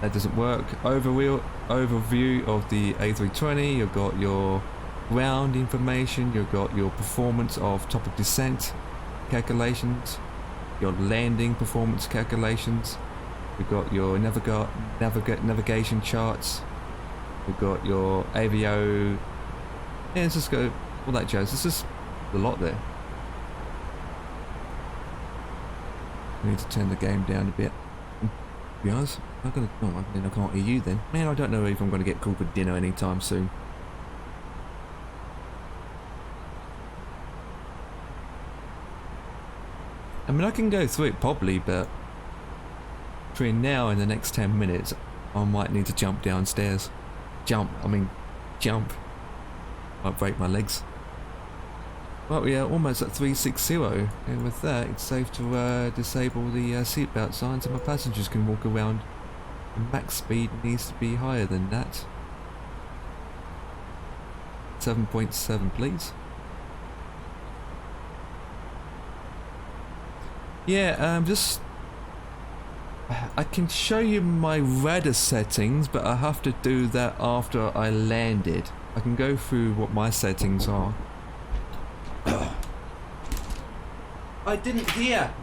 That doesn't work. Overview of the A320. You've got your ground information. You've got your performance of topic descent calculations. Your landing performance calculations. You've got your navigation charts. You've got your avio. Yeah, let's just go all that jazz. It's just a lot there. I need to turn the game down a bit. To be honest, I'm gonna. Oh, then I can't hear you then. Man, I don't know if I'm gonna get called for dinner anytime soon. I mean, I can go through it probably, but between now and the next 10 minutes, I might need to jump downstairs. Jump. Might break my legs. Well, we are almost at 360, and with that, it's safe to disable the seatbelt signs, so my passengers can walk around. The max speed needs to be higher than that. 7.7, please. Yeah, I can show you my radar settings, but I have to do that after I landed. I can go through what my settings are. I didn't hear.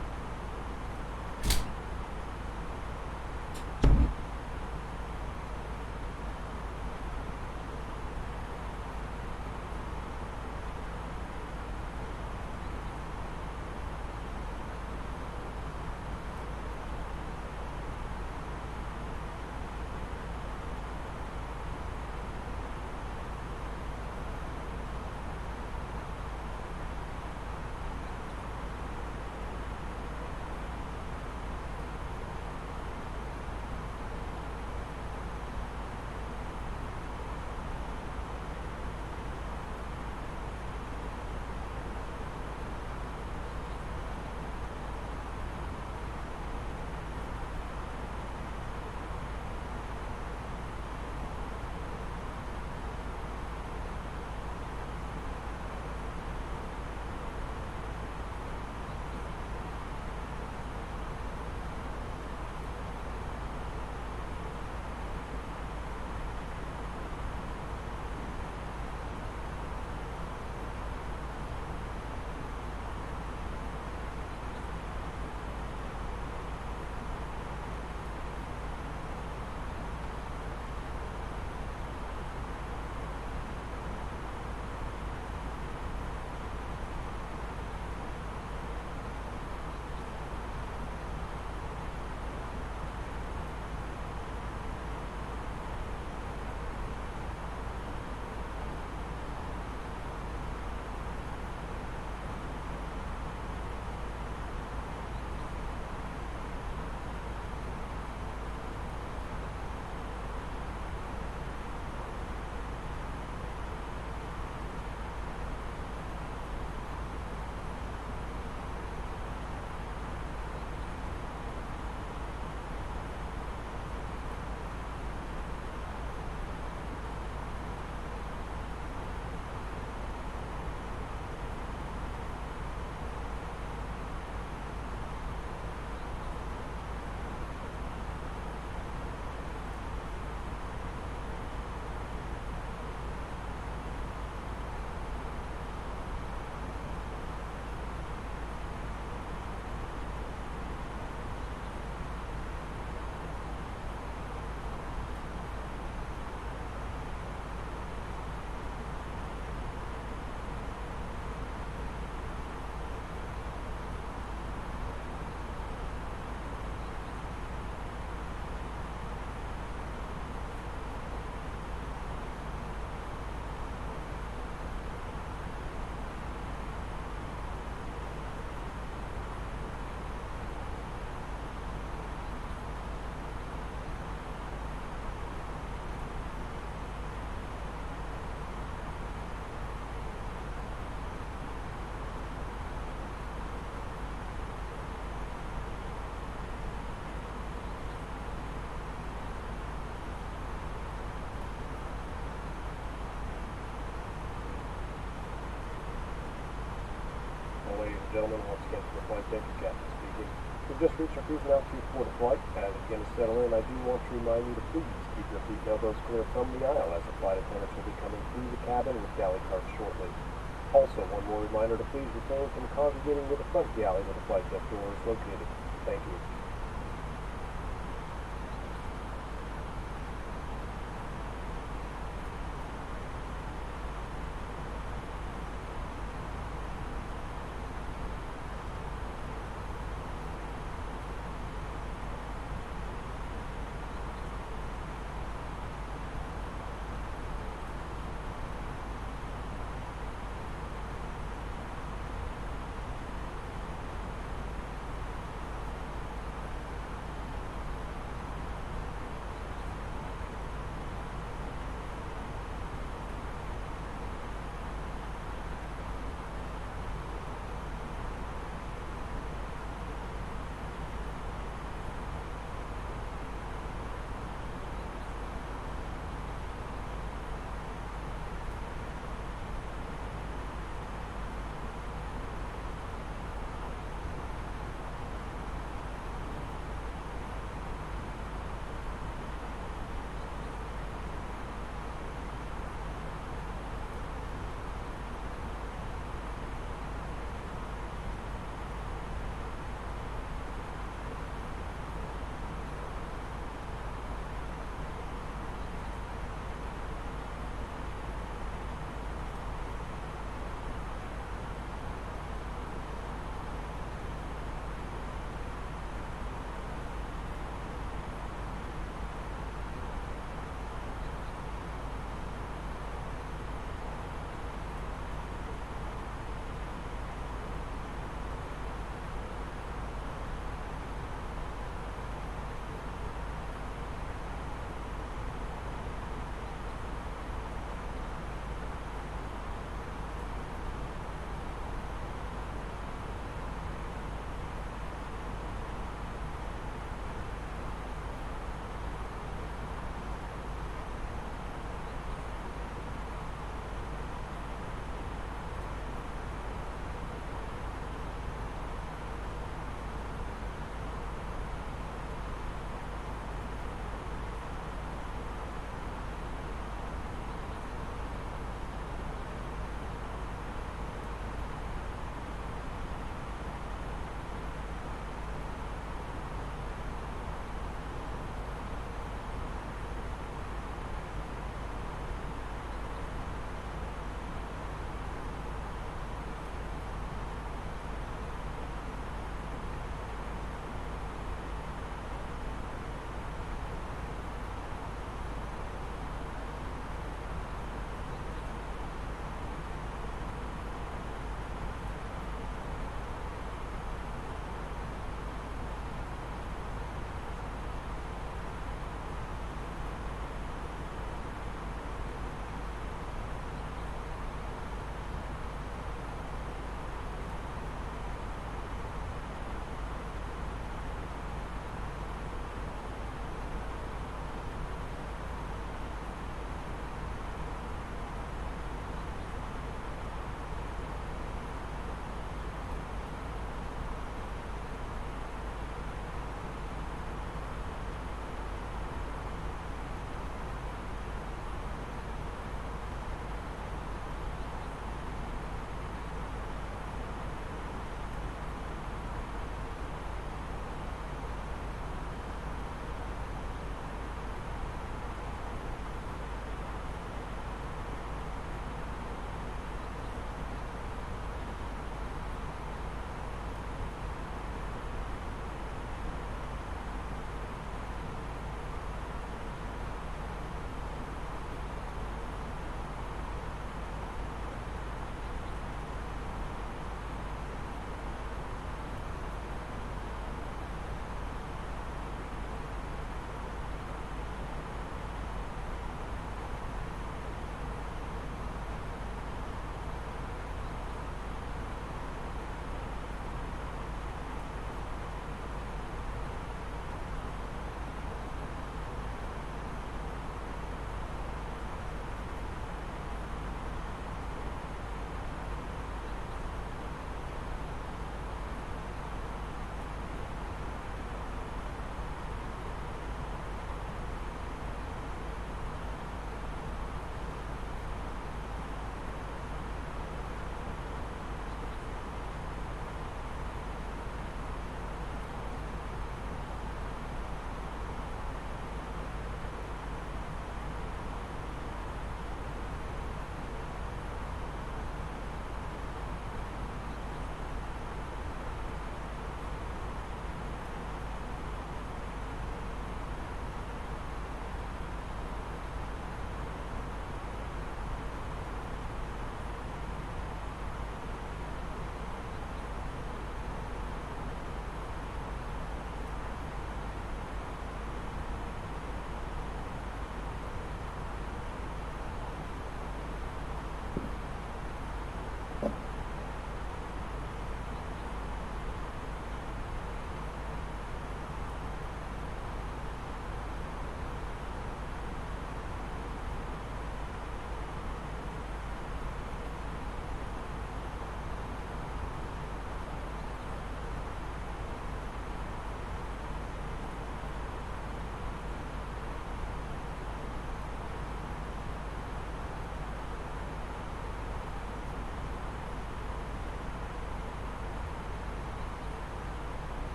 gentlemen, once again for the flight deck, Captain speaking. We've just reached our cruising altitude for the flight. As it begins to settle in, I do want to remind you to please keep your seat elbows clear from the aisle as the flight attendants will be coming through the cabin with galley carts shortly. Also, one more reminder to please refrain from congregating near the front galley where the flight deck door is located. Thank you.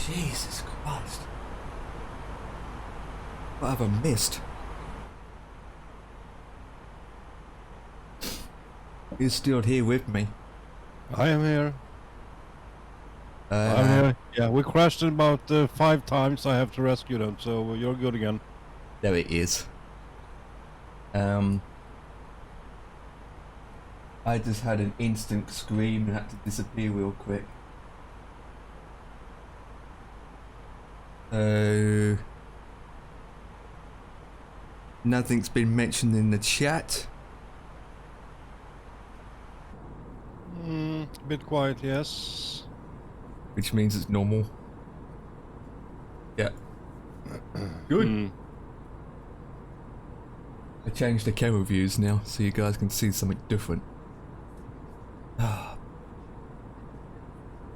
Jesus Christ. What have I missed? You're still here with me. I am here. I'm here. Yeah, we crashed about 5 times. I have to rescue them, so you're good again. There it is. I just had an instant scream and had to disappear real quick. So nothing's been mentioned in the chat. A bit quiet, yes. Which means it's normal. Yeah. Good. I changed the camera views now so you guys can see something different.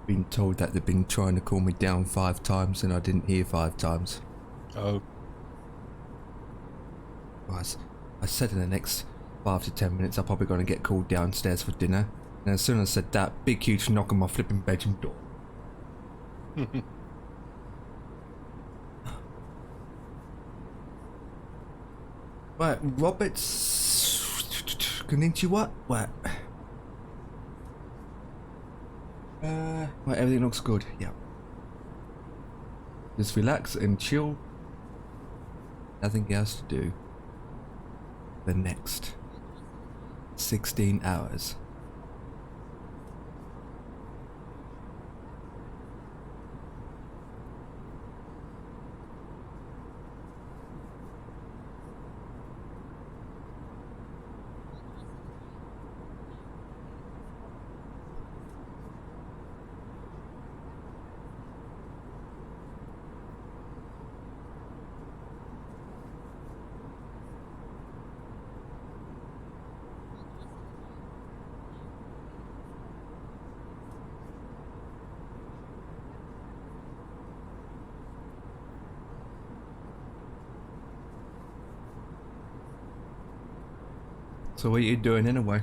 Been told that they've been trying to call me down 5 times and I didn't hear 5 times. Oh. I said in the next 5 to 10 minutes I'm probably going to get called downstairs for dinner. And as soon as I said that, big huge knock on my flipping bedroom door. Right, Roberts... Konnichiwa? What? Right, everything looks good, yeah. Just relax and chill. Nothing else to do. The next 16 hours. So what are you doing anyway?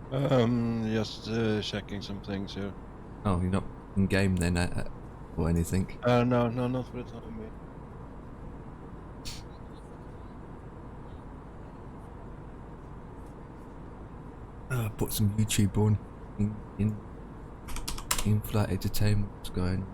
Just checking some things here. Oh, you're not in game then, or anything? No, not for the time being. Put some YouTube on in flight entertainment. What's going on?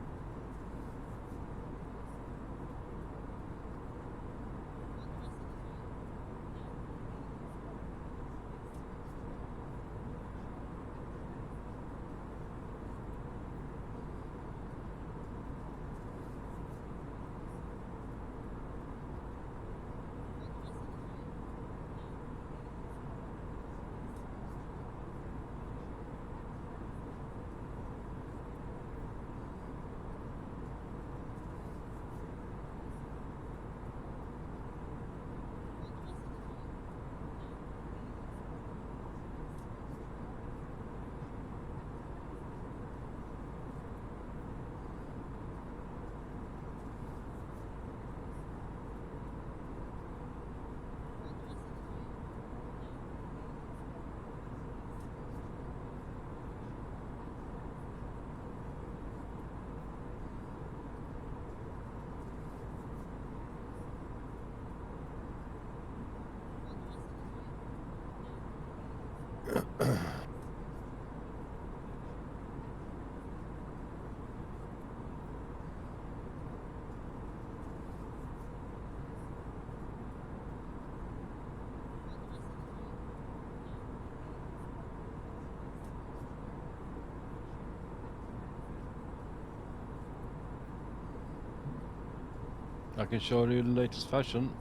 I can show you the latest fashion.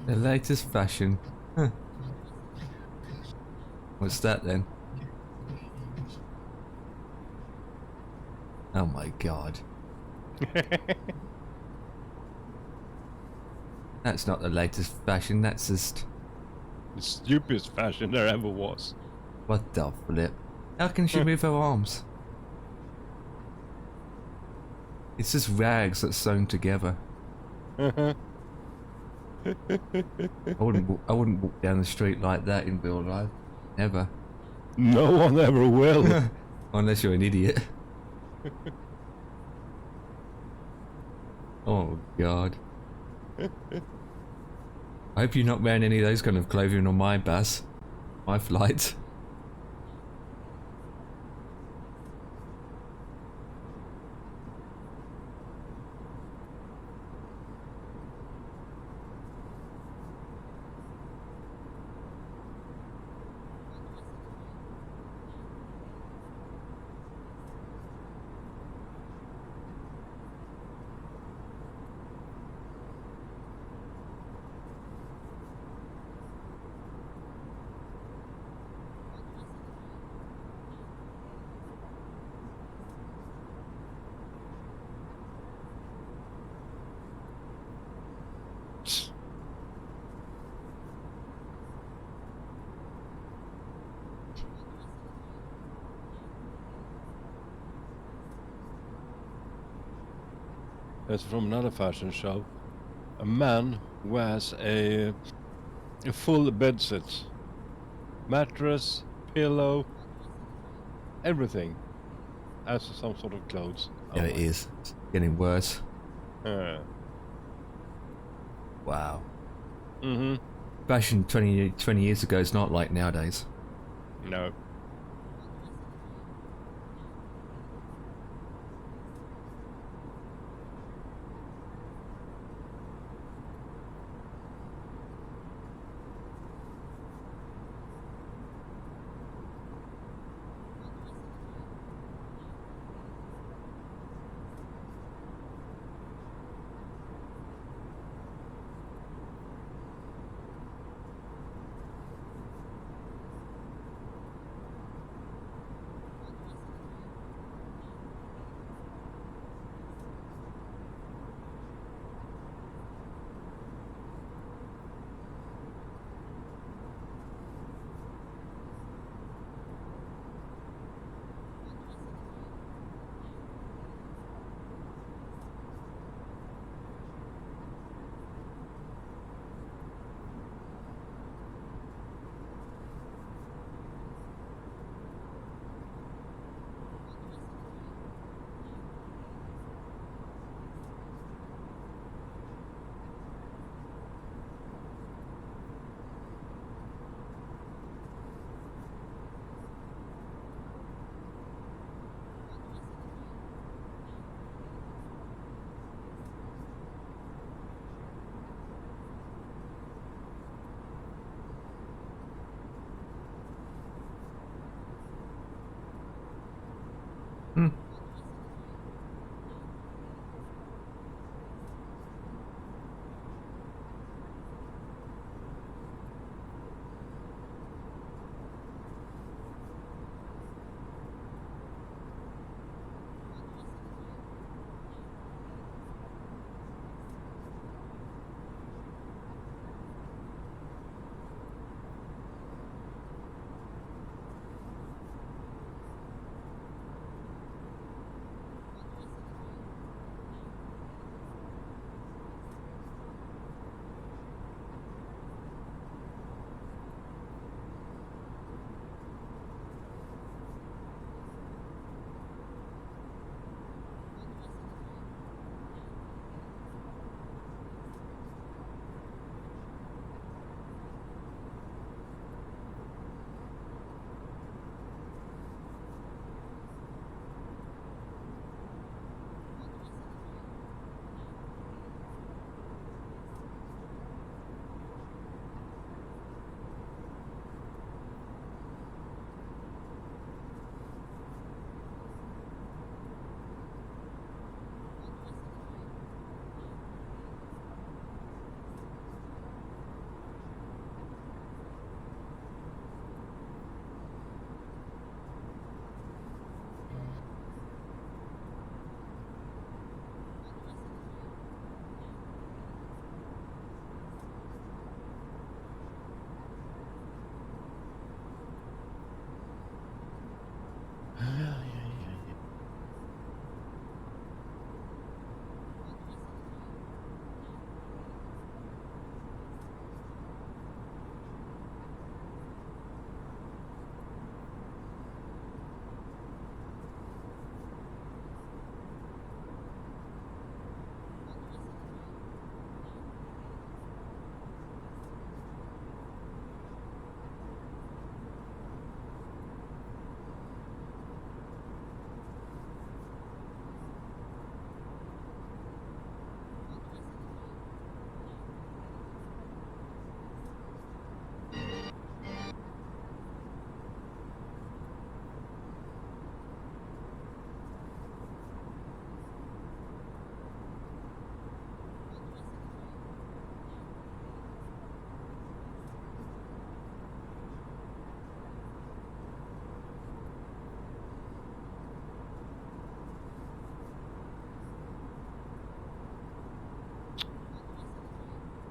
The latest fashion? Huh. What's that then? Oh my god. That's not the latest fashion, that's just... The stupidest fashion there ever was. What the flip? How can she move her arms? It's just rags that's sewn together. I wouldn't walk down the street like that in real life. Never. No one ever will. Unless you're an idiot. Oh god. I hope you're not wearing any of those kind of clothing on my bus. My flight. That's from another fashion show. A man wears a full bed set. Mattress, pillow, everything. As some sort of clothes. Yeah, it is. It's getting worse. Wow. Mm-hmm. Fashion 20 years ago is not like nowadays. No.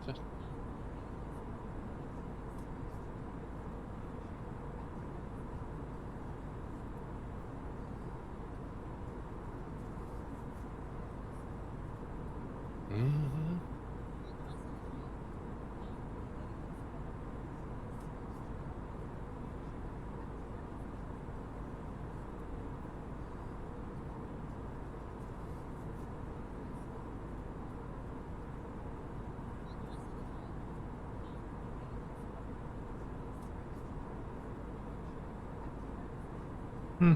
Mhm. Hmm.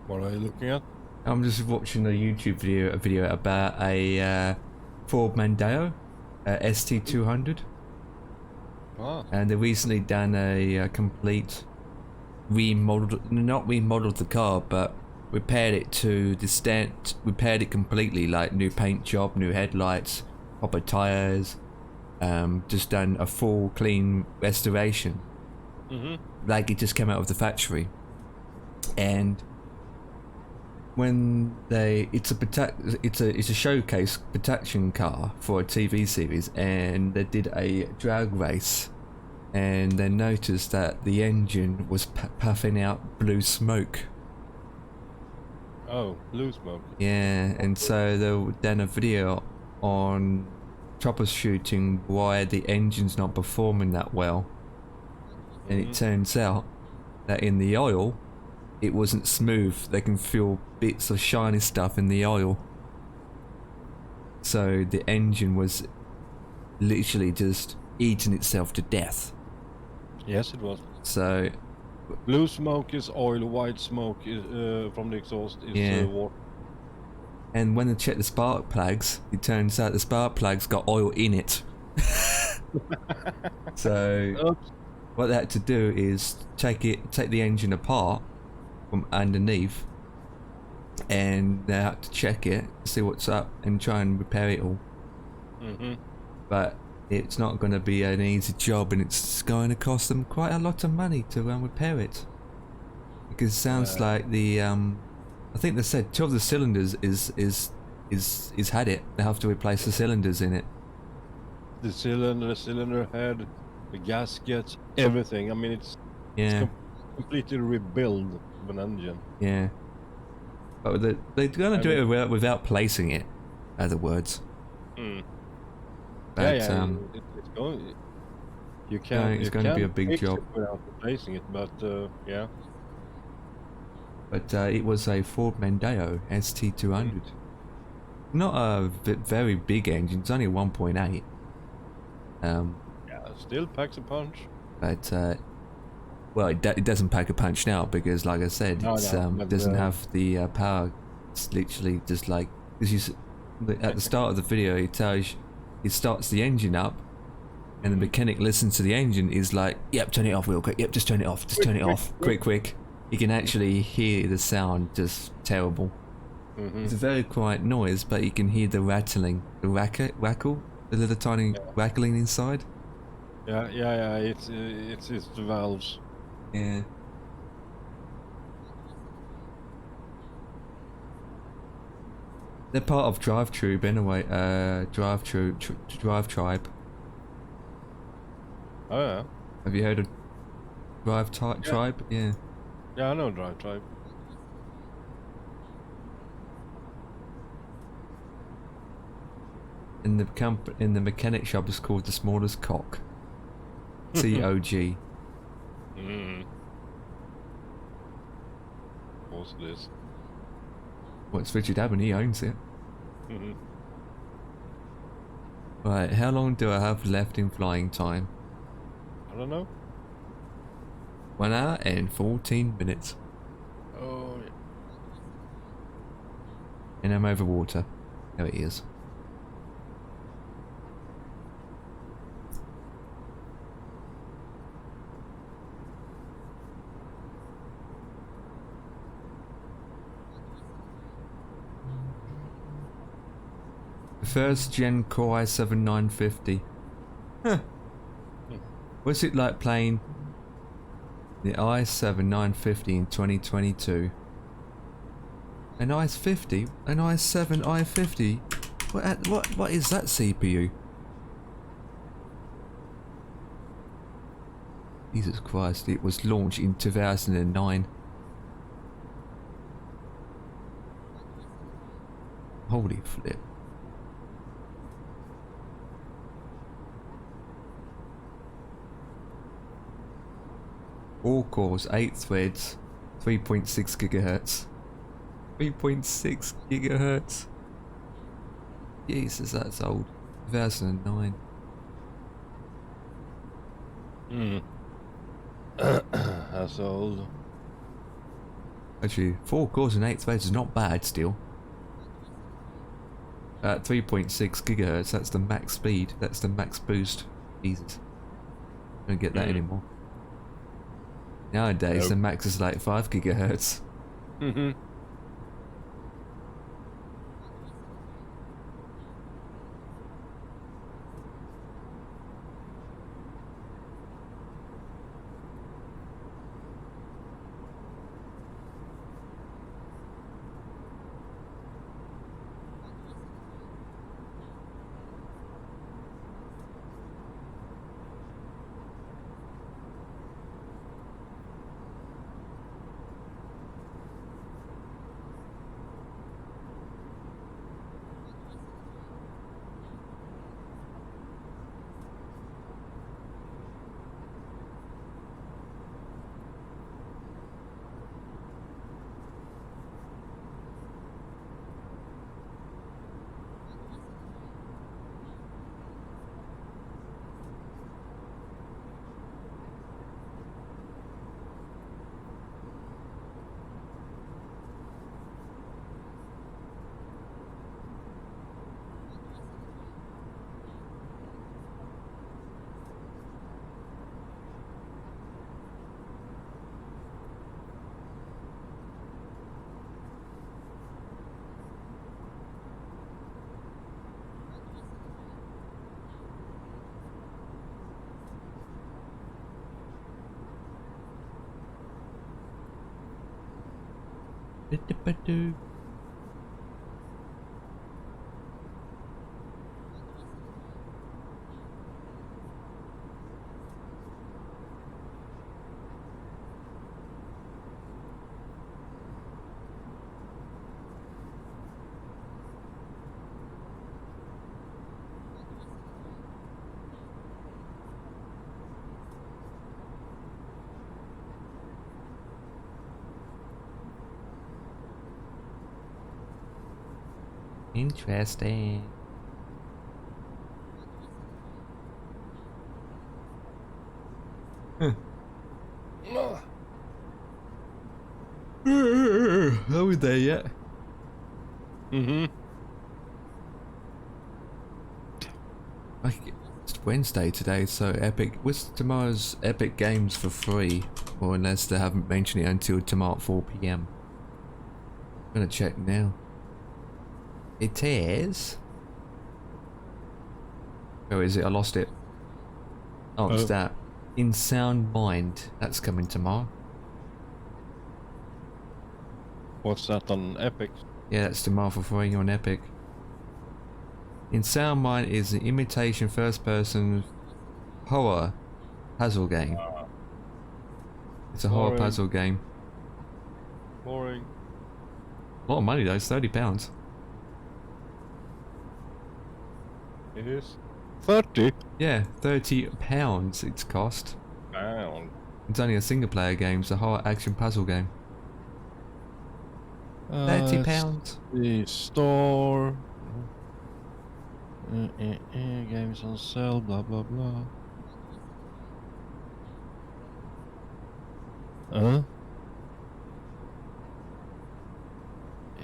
What are you looking at? I'm just watching a YouTube video about a Ford Mondeo ST200, Ah, and they recently done a complete not remodeled the car, but repaired it to the extent, repaired it completely, like new paint job, new headlights, proper tires, just done a full clean restoration, like it just came out of the factory. And when it's a showcase protection car for a TV series, and they did a drag race, and they noticed that the engine was puffing out blue smoke. oh, blue smoke. Yeah, and so they done a video on troubleshooting why the engine's not performing that well, and it turns out that in the oil it wasn't smooth. They can feel bits of shiny stuff in the oil, so the engine was literally just eating itself to death. Yes, it was. So Blue smoke is oil, white smoke is from the exhaust is Yeah. water. and when they checked the spark plugs, it turns out the spark plugs got oil in it. So Oops. what they had to do is take the engine apart from underneath, and they had to check it, see what's up, and try and repair it all. But it's not going to be an easy job, and it's going to cost them quite a lot of money to repair it, because it sounds like the I think they said 2 of the cylinders is had it. They have to replace the cylinders in it. The cylinder head, the gaskets, everything. I mean, it's Yeah, completely rebuild of an engine. yeah. But they're going to do it without placing it, in other words. But, yeah, it's going. You can't. it's you going to be a can't big fix it job. without replacing it, but yeah. But it was a Ford Mondeo ST200. Not a very big engine. It's only 1.8. Yeah, still packs a punch. But well, it doesn't pack a punch now, because, like I said, No, it's no, but, doesn't have the power. It's literally just like, because at the start of the video, it starts the engine up, and the mechanic listens to the engine. Is like, "Yep, turn it off real quick. Yep, just turn it off. Just turn it off. Quick." You can actually hear the sound, just terrible. It's a very quiet noise, but you can hear the rattling, the rackle, the little tiny rattling inside. Yeah. It's the valves. Yeah. They're part of Drive Tribe anyway. Drive Tribe. Oh yeah. Have you heard of Tribe? Yeah. Yeah, I know Drive Tribe. In the mechanic shop is called the smallest cock. COG. Mm. Of course it is. Well, it's Richard Abbott, he owns it. Mhm. Right, how long do I have left in flying time? I don't know. 1 hour and 14 minutes. Oh yeah. And I'm over water. There it is. The first gen Core i7 950. Huh. What's it like playing the i7 950 in 2022? An i50? An i7 i50? What is that CPU? Jesus Christ, it was launched in 2009. Holy flip. All cores, 8 threads, 3.6 gigahertz. 3.6 gigahertz. Jesus, that's old. 2009. Mm. That's old. Actually, 4 cores and 8 threads is not bad still. At 3.6 gigahertz, that's the max speed. That's the max boost. Jesus. Don't get that anymore. Nowadays, the max is like 5 gigahertz. Mm-hmm. Interesting. Huh. Are we there yet? Mm-hmm. It's Wednesday today, so Epic. What's tomorrow's Epic Games for free? Or unless they haven't mentioned it until tomorrow at 4 PM. I'm gonna check now. It is. Oh, is it? I lost it. Oh, it's that. In Sound Mind. That's coming tomorrow. What's that on Epic? Yeah, that's tomorrow for free on Epic. In Sound Mind is an imitation first-person horror puzzle game. It's a horror Boring. puzzle game. Boring. A lot of money though, it's £30. It is 30 Yeah, £30 it's cost. pound. It's only a single player game, it's a horror action puzzle game. £30. The store. Games on sale. Blah blah blah.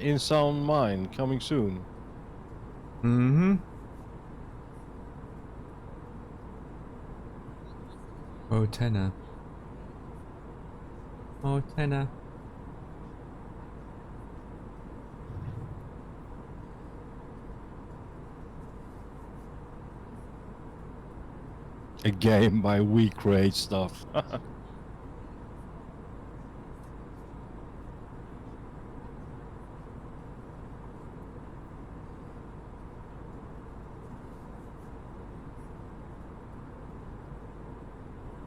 In Sound Mind coming soon. Mm-hmm. Oh, tenner. Oh, tenner. A game by We Create Stuff.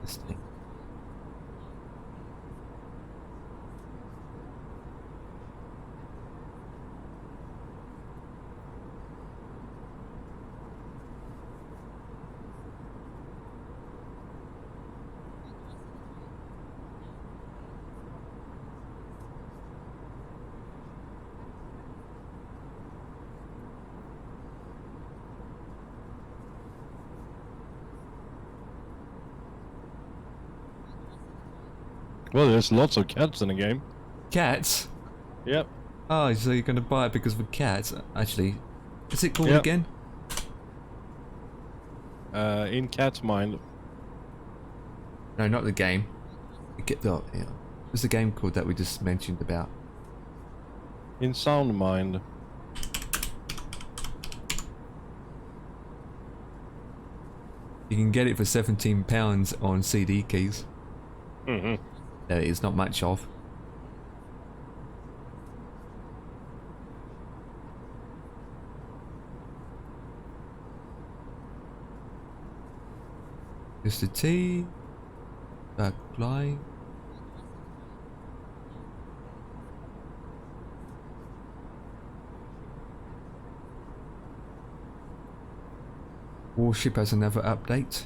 This thing. Well, there's lots of cats in the game. Cats? Yep. Oh, so you're gonna buy it because of the cats? Actually, what's it called Yep. again? In Cat's Mind. No, not the game. What's the game called that we just mentioned about? In Sound Mind. You can get it for £17 on CD keys. Mm-hmm. There it is, not much of. Mr. T. Back flying. Warship has another update.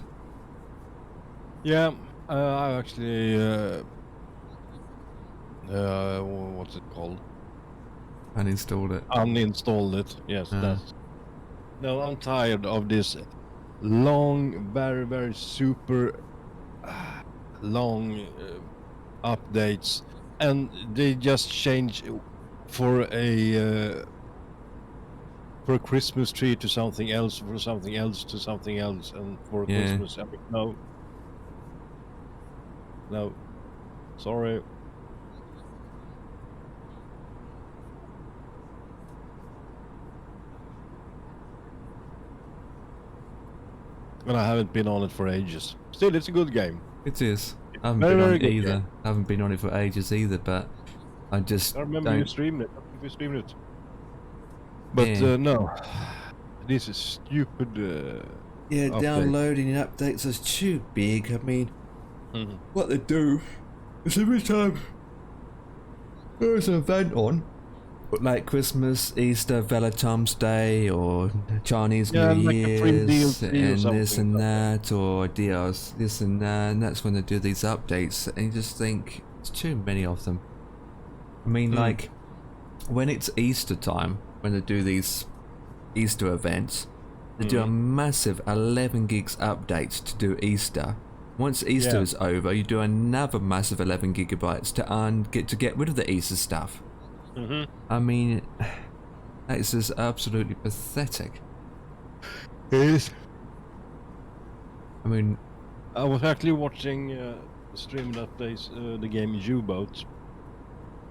Yeah, I actually what's it called? Uninstalled it. Uninstalled it. Yes, that's. No, I'm tired of this long, very, very super long updates, and they just change for a Christmas tree to something else, for something else to something else, and for Yeah. Christmas. I mean, no, sorry. And I haven't been on it for ages. Still, it's a good game. It is. I haven't Very, been on very it good either. game. I haven't been on it for ages either, but I just I remember you don't. streamed it. I think you streamed it. But Yeah. no, this is stupid. Yeah, update. downloading updates is too big. I mean, Mhm. what they do is every time there's an event on, like Christmas, Easter, Valentine's Day, or Chinese Yeah, New like a free Year's, DLC or and this something and like that, or deals, this and that, and that's when they do these updates, and you just think it's too many of them. I mean, like, when it's Easter time, when they do these Easter events, they do a massive 11 gigs updates to do Easter. Once Easter is over, you do another massive 11 gigabytes to get rid of the Easter stuff. I mean, that is just absolutely pathetic. It is. I mean, I was actually watching a stream that plays the game U-Boat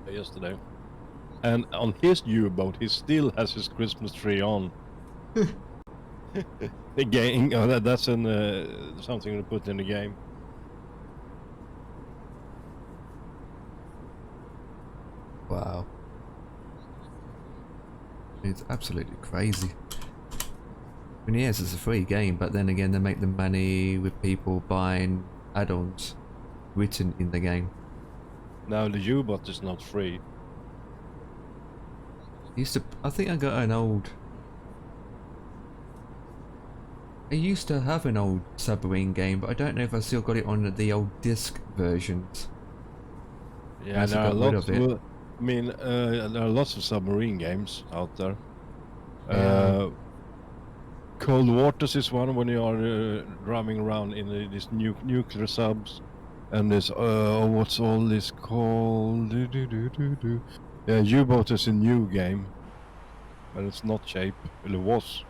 yesterday, and on his U-Boat, he still has his Christmas tree on. The game, that's something to put in the game. wow. It's absolutely crazy. I mean, yes, it's a free game, but then again, they make the money with people buying add-ons written in the game. Now the U-bot is not free. I think I got an old. I used to have an old submarine game, but I don't know if I still got it on the old disc versions. Yeah, there are lots. I mean, there are lots of submarine games out there. Yeah. Cold Waters is one when you are driving around in these nuclear subs, and there's what's all this called? Yeah, U-boat is a new game, but it's not shape. Well, it was.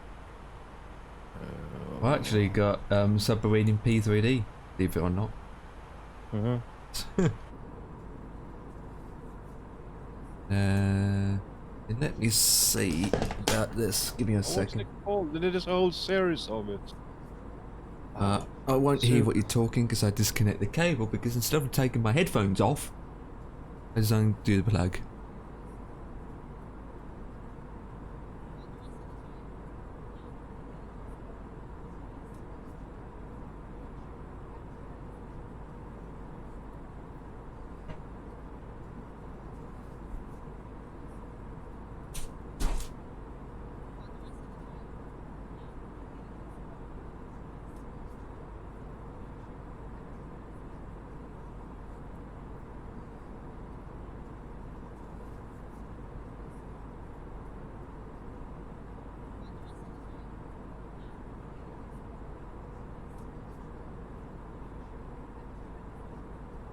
I actually got submarine in P3D, believe it or not. Let me see about this. Give me a second. What's it called? They did this whole series of it. I won't hear what you're talking because I disconnect the cable, because instead of taking my headphones off, I just undo the plug.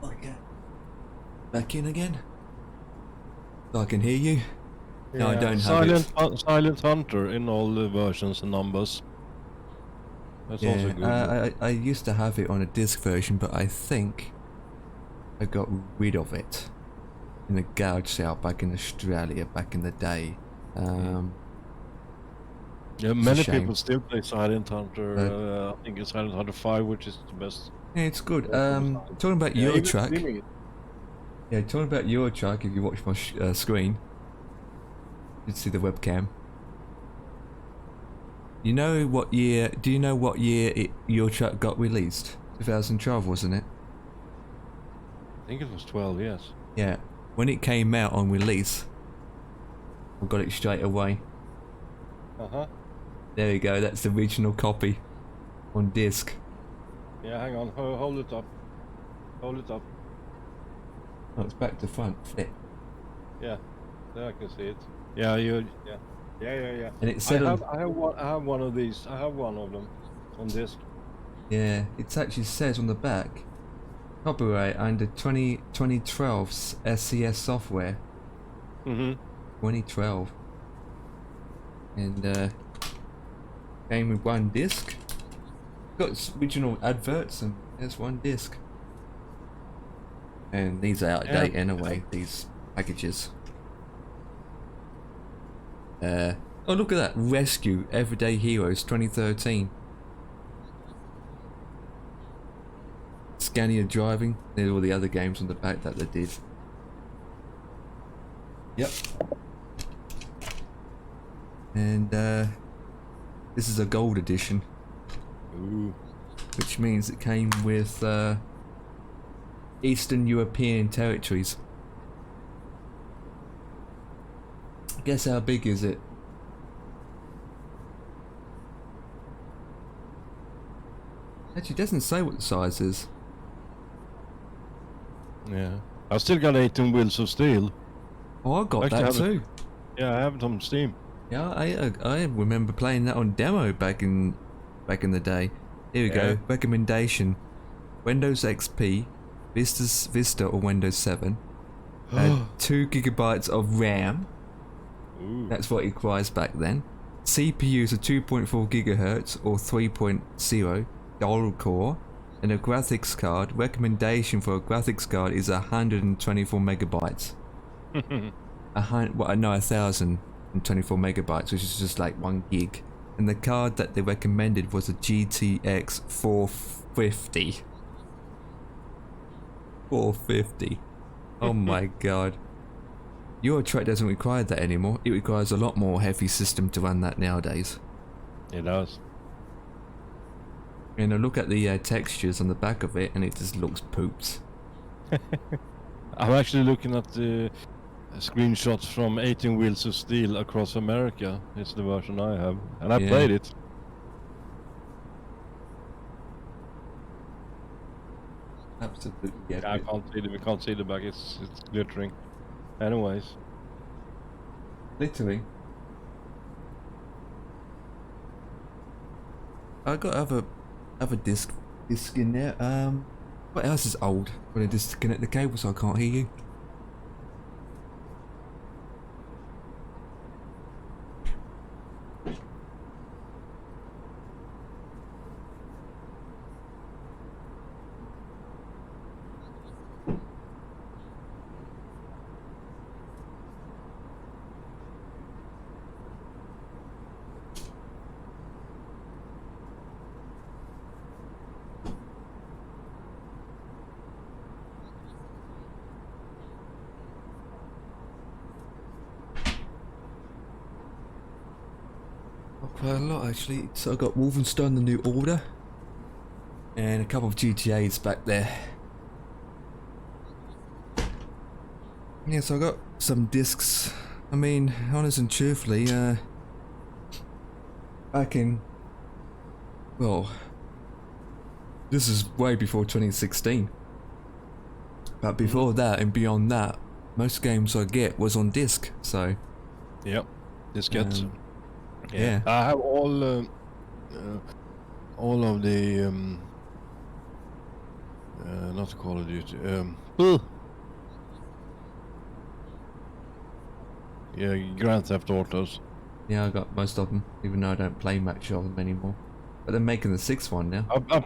Okay. Back in again. So I can hear you. No, I don't have it. Silent Hunter in all the versions and numbers. That's also good. I used to have it on a disc version, but I think I got rid of it in a garage sale back in Australia back in the day. Yeah, many people still play Silent Hunter. I think it's Silent Hunter 5, which is the best. Yeah, it's good. Talking about your track. Yeah, talking about your track. If you watch my screen, you can see the webcam. You know what year? Do you know what year your track got released? 2012, wasn't it? I think it was 12. Yes. Yeah. When it came out on release, I got it straight away. There you go. That's the original copy on disc. Yeah, hang on. Hold it up. Hold it up. Oh, it's back to front. Flip. Yeah, there I can see it. Yeah, yeah. And it said I have one of these. I have one of them on disc. Yeah, it actually says on the back, copyright under 2012 SCS software. 2012. And came with one disc. Got its original adverts, and there's one disc. And these are out of date anyway, these packages. Oh, look at that. Rescue Everyday Heroes 2013. Scania Driving. There's all the other games on the back that they did. Yep. And this is a gold edition. Ooh. Which means it came with Eastern European territories. Guess how big is it? Actually, it doesn't say what the size is. Yeah. I still got 18 Wheels of Steel. Oh, I got that too. Yeah, I have it on Steam. Yeah, I remember playing that on demo back in the day. Here we go. Recommendation: Windows XP, Vista or Windows 7. 2 GB of RAM. Ooh. That's what it requires back then. CPUs are 2.4 GHz or 3.0 dual core, and a graphics card. Recommendation for a graphics card is 124 megabytes. 1024 megabytes, which is just like 1 gig. And the card that they recommended was a GTX 450. 450. Oh my god. Your track doesn't require that anymore. It requires a lot more heavy system to run that nowadays. It does. And I look at the textures on the back of it, and it just looks poops. I'm actually looking at the screenshots from 18 Wheels of Steel Across America. It's the version I have, and I Yeah. played it. Absolutely. Yeah, I can't see we can't see the back. It's glittering. Anyways, Literally. I got other disc in there. What else is old? When I disconnect the cable so I can't hear you. Quite a lot actually. So I got Wolfenstein: The New Order, and a couple of GTAs back there. Yeah, so I got some discs. I mean, honest and truthfully, back in, well, this is way before 2016. But before that and beyond that, most games I get was on disc. So yep, diskettes. Yeah. I have all of the not Call of Duty. Yeah, Grand Theft Autos. yeah, I got most of them, even though I don't play much of them anymore. But they're making the 6th one now. I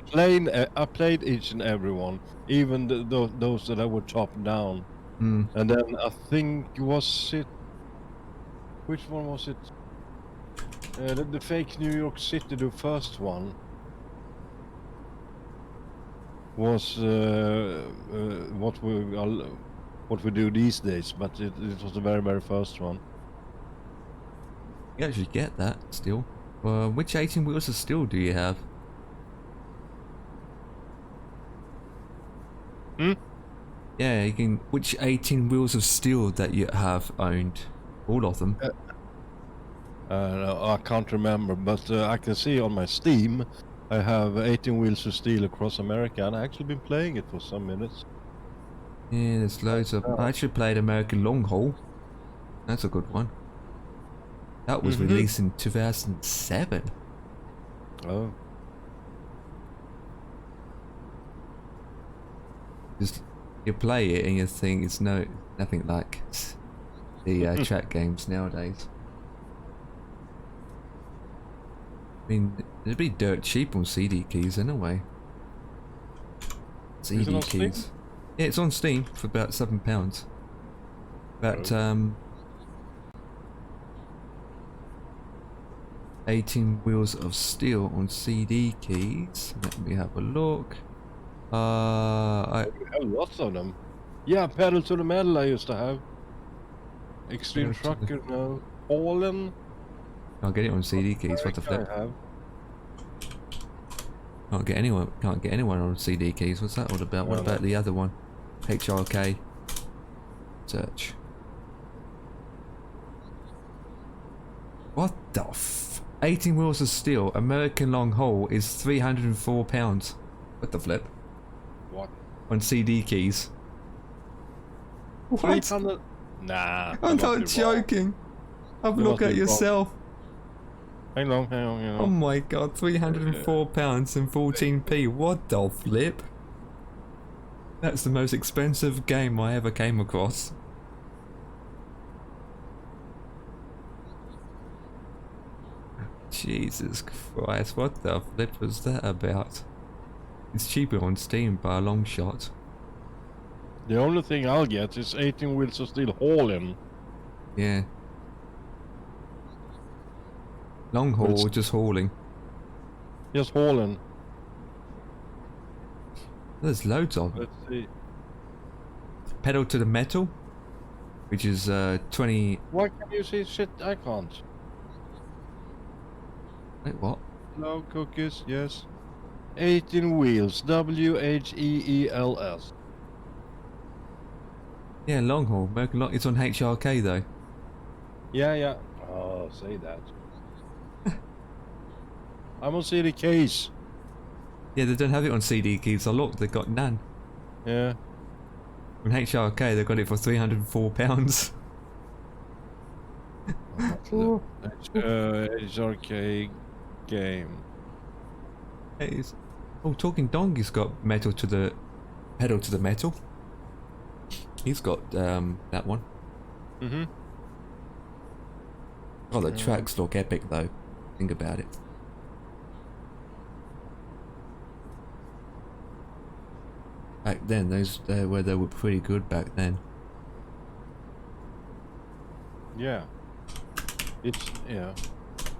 played each and every one, even those that I would top down. Hmm. And then I think which one was it? The fake New York City, the first one, was what we do these days, but it was the very first one. You actually get that still. Which 18 wheels of steel do you have? Hmm? Yeah, you can. Which 18 wheels of steel that you have owned? All of them. No, I can't remember, but I can see on my Steam I have 18 Wheels of Steel Across America, and I actually been playing it for some minutes. Yeah, there's loads of. I actually played American Long Haul. That's a good one. That was released in 2007. Oh. Just you play it and you think it's nothing like the track games nowadays. I mean, it'd be dirt cheap on CD keys anyway. Is it CD on keys. Steam? Yeah, it's on Steam for about £7. But 18 Wheels of Steel on CD keys. Let me have a look. I We have lots of them. Yeah, Pedal to the Metal I used to have. Extreme Pedal to the- Trucker, no. Fallen. can't get it on CD keys. What the I flip? have. Can't get anyone on CD keys. What's that all about? What about the other one? HRK. Search. What the 18 Wheels of Steel American Long Haul is £304. What the flip? What? On CD keys. What? 300? Nah. I'm not joking. Have a You look must be at wrong. yourself. Hang on. Oh my god, £304 and 14p. What the flip? That's the most expensive game I ever came across. Jesus Christ, what the flip was that about? It's cheaper on Steam by a long shot. The only thing I'll get is 18 Wheels of Steel hauling. Yeah. Long haul or just hauling? Just hauling. There's loads of them. Let's see. Pedal to the Metal, which is 20... Why can you see shit I can't? Wait, what? No cookies, yes. 18 wheels. WHEELS. Yeah, long haul. American long. It's on HRK though. Yeah, yeah. Oh, say that. I'm on CD case. Yeah, they don't have it on CD keys. I looked. They got none. Yeah. On HRK, they got it for £304. HRK game. It's, oh, talking Donkey's got metal to the pedal to the metal. He's got that one. Mm-hmm. Oh, the tracks look epic though. Think about it. Back then, those where they were pretty good back then. Yeah. It's yeah.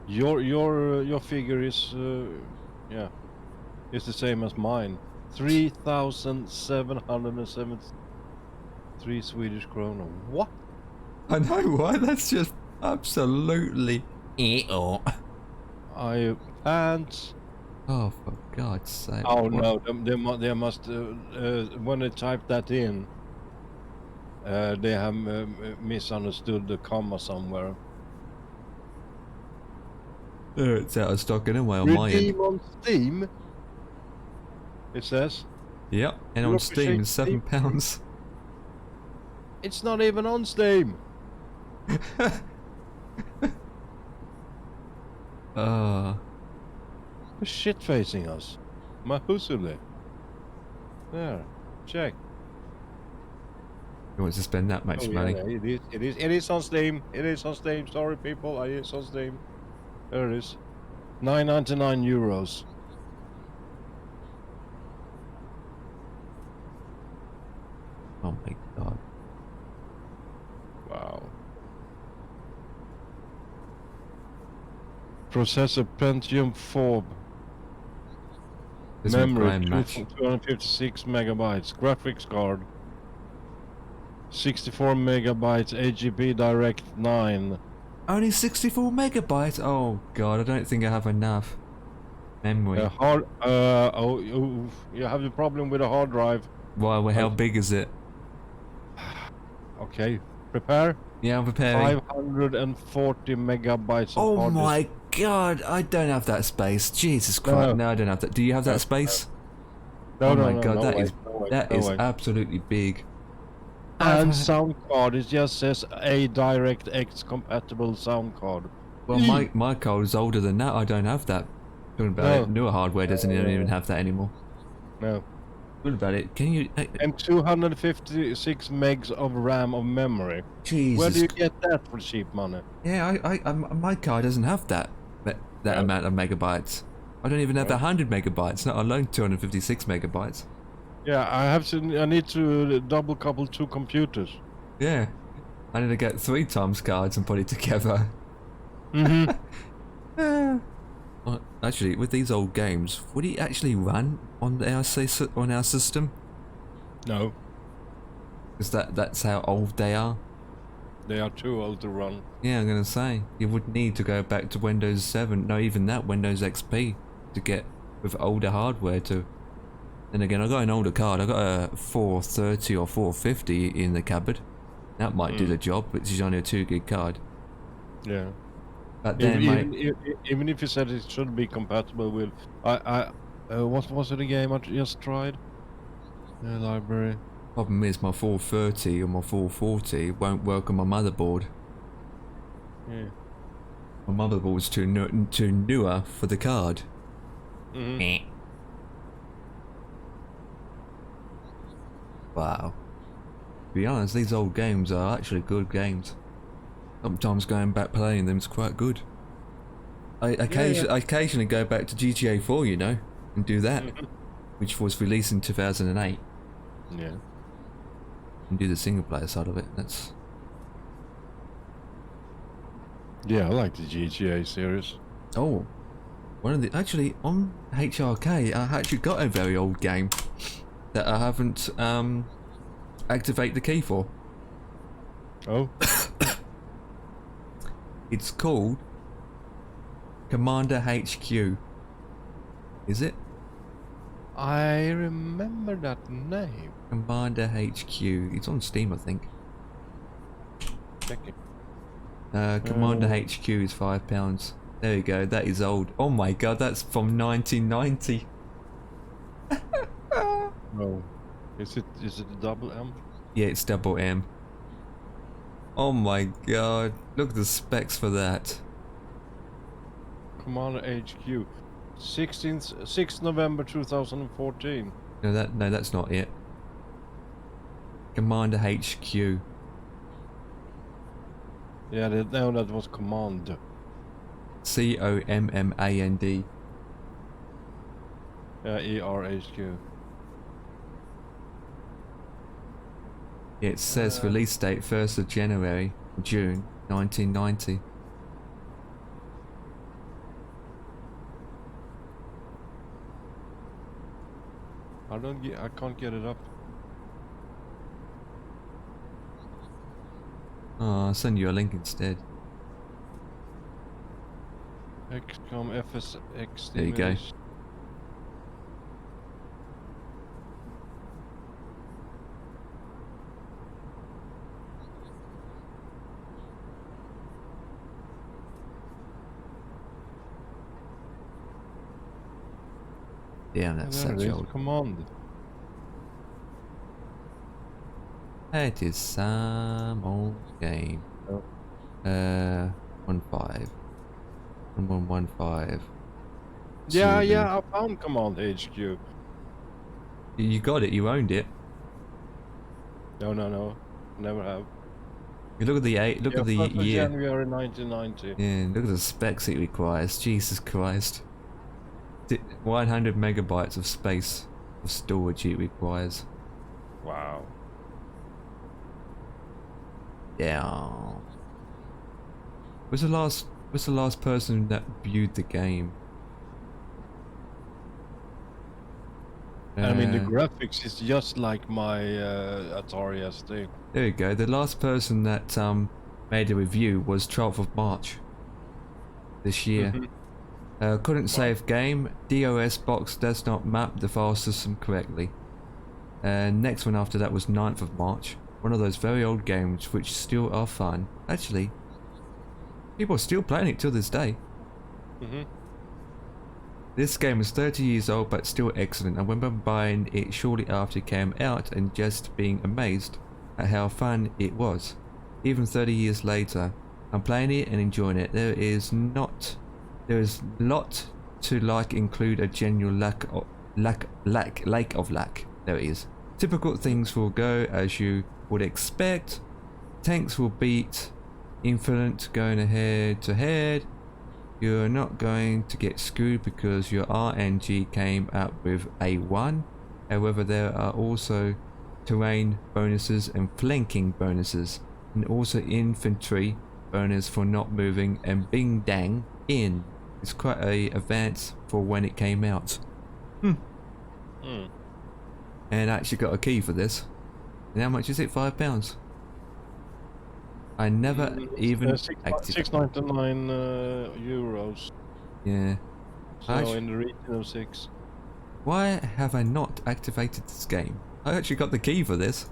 Your figure is yeah. It's the same as mine. 3,773 Swedish kronor. What? I know, right? That's just absolutely. I pants. Oh, for God's sake! Oh What? no, they must when they type that in, they have misunderstood the comma somewhere. It's out of stock anyway on my end. Redeem on Steam. It says Yep, and on Steam it's £7. it's not even on Steam. They're shit facing us. Mahusule. There, check. You want to spend that much money? Yeah, it is on Steam. It is on Steam. Sorry, people. It is on Steam. There it is. €9.99. Oh my God! Wow. Processor Pentium 4. This one Memory Graham match. 256 megabytes. Graphics card 64 megabytes. AGB Direct 9. Only 64 megabytes. Oh God! I don't think I have enough memory. You have the problem with a hard drive. Why? Well, how big is it? Okay, prepare. Yeah, I'm preparing. 540 megabytes of Oh hard my disk. God! I don't have that space. Jesus Christ! No, I don't have that. Do you have that space? No, Oh no, my no, God! no That way, is no way, that no is way. absolutely big. And sound card, it just says a DirectX compatible sound card. Well, my card is older than that. I don't have that. Talking about it, newer hardware doesn't even have that anymore. No. Talking about it, can you? And 256 megs of RAM of memory. Jesus. Where do you get that for cheap money? Yeah, my card doesn't have that amount of megabytes. I don't even have 100 megabytes, not alone 256 megabytes. Yeah, I need to double couple 2 computers. Yeah, I need to get 3 times cards and put it together. Mm-hmm. Well, actually, with these old games, would it actually run on our system? No, Because that's how old they are. they are too old to run. Yeah, I'm gonna say you would need to go back to Windows 7. No, even that Windows XP to get with older hardware to. Then again, I got an older card. I got a 430 or 450 in the cupboard. That might do the job, which is only a 2 gig card. Yeah. But then, Even if you said it should be compatible with, what was it a game I just tried? The library. problem is my 430 or my 440 won't work on my motherboard. Yeah. My motherboard's too newer for the card. Mm-hmm. Wow. To be honest, these old games are actually good games. Sometimes going back playing them is quite good. I occasionally go back to GTA 4, you know, and do that, which was released in 2008. Yeah. And do the single player side of it. That's. Yeah, I like the GTA series. Oh, one of the actually on HRK, I actually got a very old game that I haven't activate the key for. Oh. It's called Commander HQ. Is it? I remember that name. Commander HQ. It's on Steam, I think. Checking. Commander HQ is £5. There you go. That is old. Oh my god, that's from 1990. No. Is it a double M? Yeah, it's double M. Oh my god. Look at the specs for that. Commander HQ. 6th November 2014. No, that's not it. Commander HQ. Yeah, that was Command. COMMAND. Yeah, ERHQ. It says release date 1st of January, June 1990. I can't get it up. Oh, I'll send you a link instead. XCOM FSX. There you go. Damn, that's There it such is, old. Command. It is some old game. Oh. 1115. Yeah, Zulu. I found Command HQ. You got it. You owned it. No, never have. You look at the look at the 1st of year. January 1990. Yeah, look at the specs it requires. Jesus Christ. 100 megabytes of space of storage it requires. Wow. Yeah. What's the last person that viewed the game? I mean, the graphics is just like my Atari ST. There you go. The last person that made a review was 12th of March this year. Couldn't save game. DOS box does not map the file system correctly. Next one after that was 9th of March. One of those very old games which still are fun. Actually, people are still playing it till this day. This game is 30 years old but still excellent. I remember buying it shortly after it came out and just being amazed at how fun it was. Even 30 years later, I'm playing it and enjoying it. There is lot to like, include a genuine lack of lack. There it is. Typical things will go as you would expect. Tanks will beat Infinite going head to head. You're not going to get screwed because your RNG came up with a 1. However, there are also terrain bonuses and flanking bonuses, and also infantry bonus for not moving, and bing dang in. It's quite a advance for when it came out. And I actually got a key for this. And how much is it? £5. I never even activated. 6.99 euros. Yeah. So Actually, in the region of 6. why have I not activated this game? I actually got the key for this.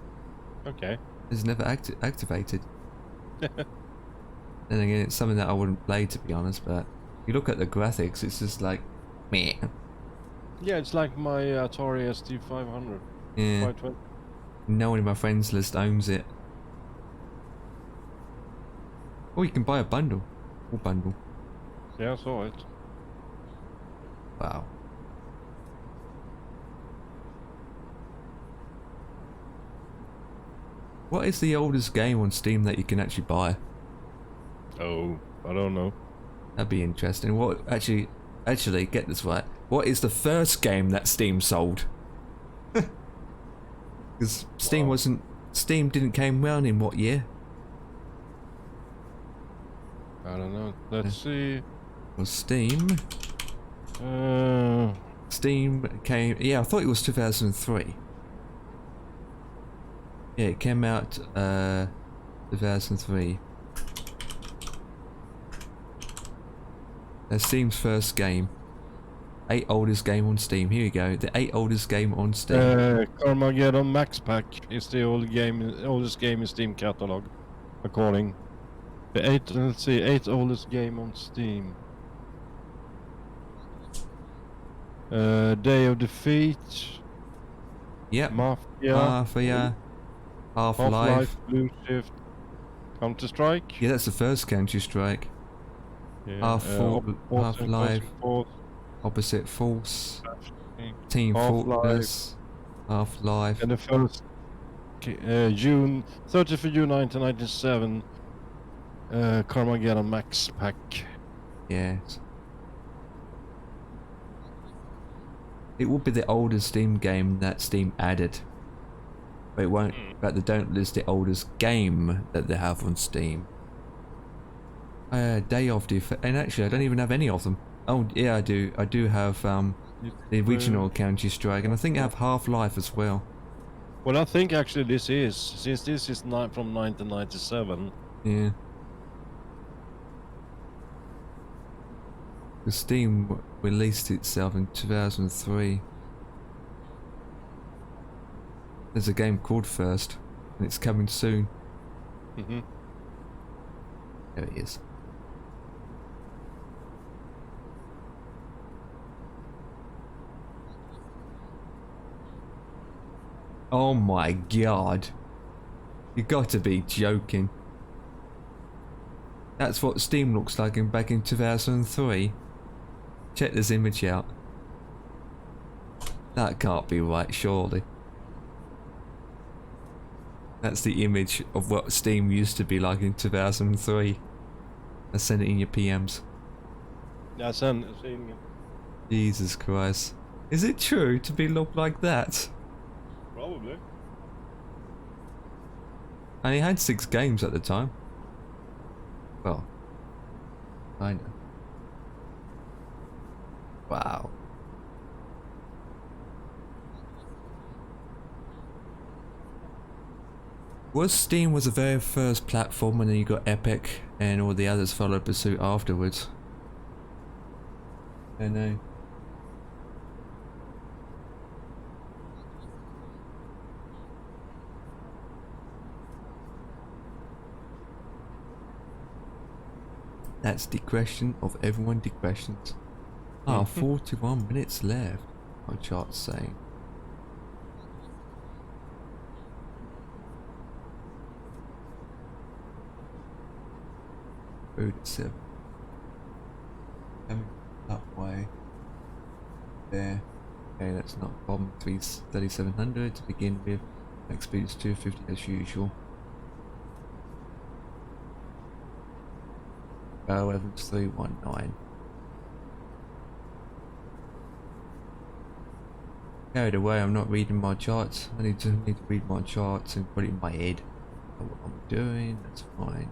Okay. It's never activated. Then again, it's something that I wouldn't play, to be honest, but you look at the graphics, it's just like meh. Yeah, it's like my Atari ST 500. Yeah. 520. No one in my friends list owns it. Oh, you can buy a bundle. Full bundle. Yeah, I saw it. Wow. What is the oldest game on Steam that you can actually buy? Oh, I don't know. That'd be interesting. What actually get this right. What is the first game that Steam sold? Because Steam didn't came round in what year? I don't know. Let's see. Well, Steam came. Yeah, I thought it was 2003. Yeah, it came out 2003. That's Steam's first game. 8 oldest game on Steam. Here you go. The 8 oldest game on Steam. Carmageddon Max Pack is the oldest game in Steam catalog, according. The 8th oldest game on Steam. Day of Defeat. Yep. Mafia. Mafia. Half-Life. Half-Life, Blue Shift, Counter-Strike. Yeah, that's the first Counter-Strike. Yeah, Half-Life. Opposite Force. Team Fortress. Half-Life. And the first June 30th of June 1997. Carmageddon Max Pack. Yes. It would be the oldest Steam game that Steam added. But it won't. But they don't list the oldest game that they have on Steam. Day of Defeat, and actually I don't even have any of them. Oh yeah, I do. I do have the original Counter-Strike, and I think I have Half-Life as well. Well, I think actually this is, since this is from 1997. Yeah. The Steam released itself in 2003. There's a game called First, and it's coming soon. Mhm. There it is. Oh my god. You got to be joking. That's what Steam looks like back in 2003. Check this image out. That can't be right, surely. That's the image of what Steam used to be like in 2003. I sent it in your PMs. Yeah, seen it. Jesus Christ. Is it true to be looked like that? Probably. And he had 6 games at the time. Well, kinda. Wow. Steam was the very first platform, and then you got Epic, and all the others followed suit afterwards. I know. That's the question of everyone the questions. 41 minutes left, my chart's saying. Road at 7. Coming that way. There. Okay, that's not a problem. 3700 to begin with. Max speed is 250 as usual. Evans 319. Carried away, I'm not reading my charts. I need to read my charts and put it in my head. Know what I'm doing, that's fine.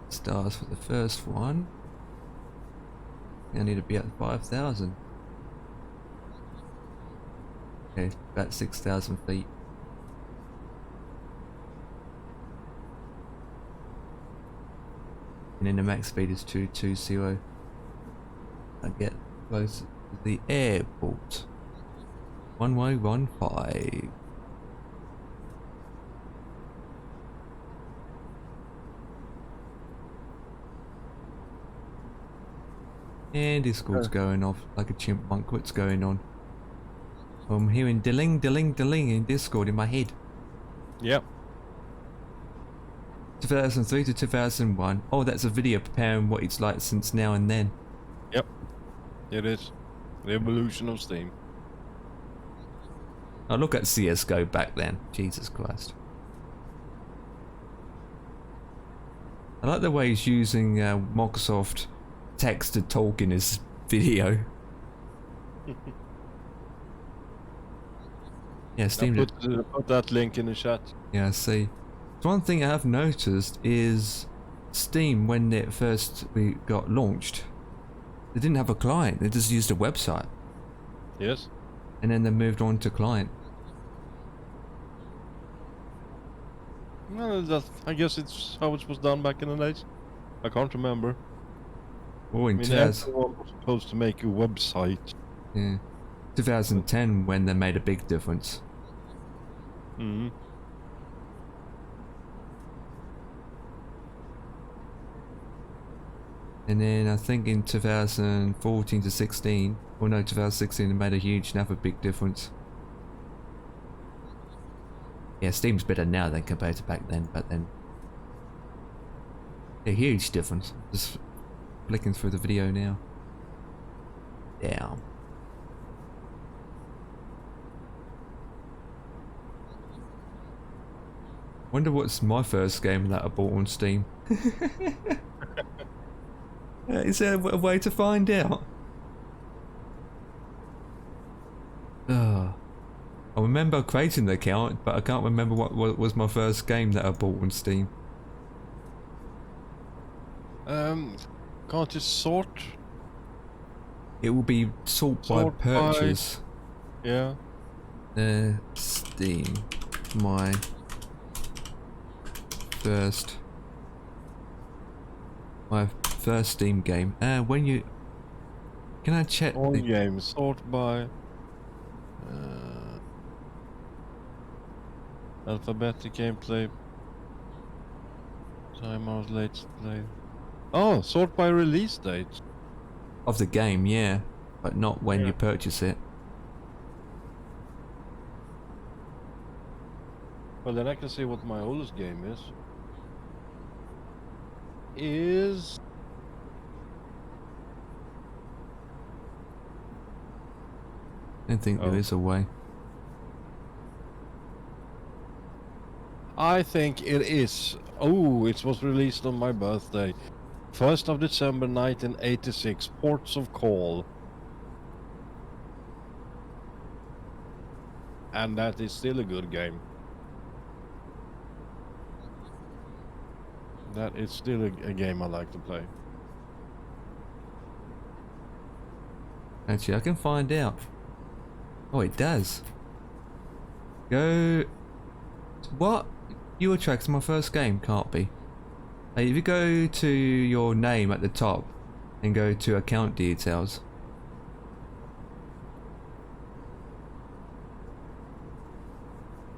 Stars for the first one. I need to be at 5,000. Okay, about 6,000 feet. And then the max speed is 220. I get close to the airport. 1115. And Discord's going off like a chipmunk. What's going on? I'm hearing dilling, dilling, dilling in Discord in my head. Yep. 2003 to 2001. Oh, that's a video preparing what it's like since now and then. Yep. It is. The evolution of Steam. Oh, look at CSGO back then. Jesus Christ. I like the way he's using Microsoft text to talk in his video. Yeah, Steam did. Put that link in the chat. Yeah, I see. One thing I have noticed is Steam, when it first got launched, they didn't have a client. They just used a website. Yes. And then they moved on to client. Well, I guess it's how it was done back in the days. I can't remember. Or I in mean, 2000, everyone was supposed to make a website. yeah, 2010 when they made a big difference. Mm. And then I think in 2014 to 16, or no, 2016, it made a huge, another big difference. Yeah, Steam's better now than compared to back then, but then a huge difference. Just flicking through the video now. Damn. Wonder what's my first game that I bought on Steam. Is there a way to find out? I remember creating the account, but I can't remember what was my first game that I bought on Steam. Can't you sort? It will be sort by Sort by- purchase. Yeah. Steam. My first Steam game. When you... Can I check All the... games sort by alphabetic gameplay. Time I was late to play. Oh, sort by release date. of the game, yeah. But not when Yeah. you purchase it. Well, then I can see what my oldest game is. I don't think there Oh. is a way. I think it is. Oh, it was released on my birthday. 1st of December 1986, Ports of Call. And that is still a good game. That is still a game I like to play. Actually, I can find out. Oh, it does. Go... What? Eurotrack's my first game, can't be. If you go to your name at the top and go to account details.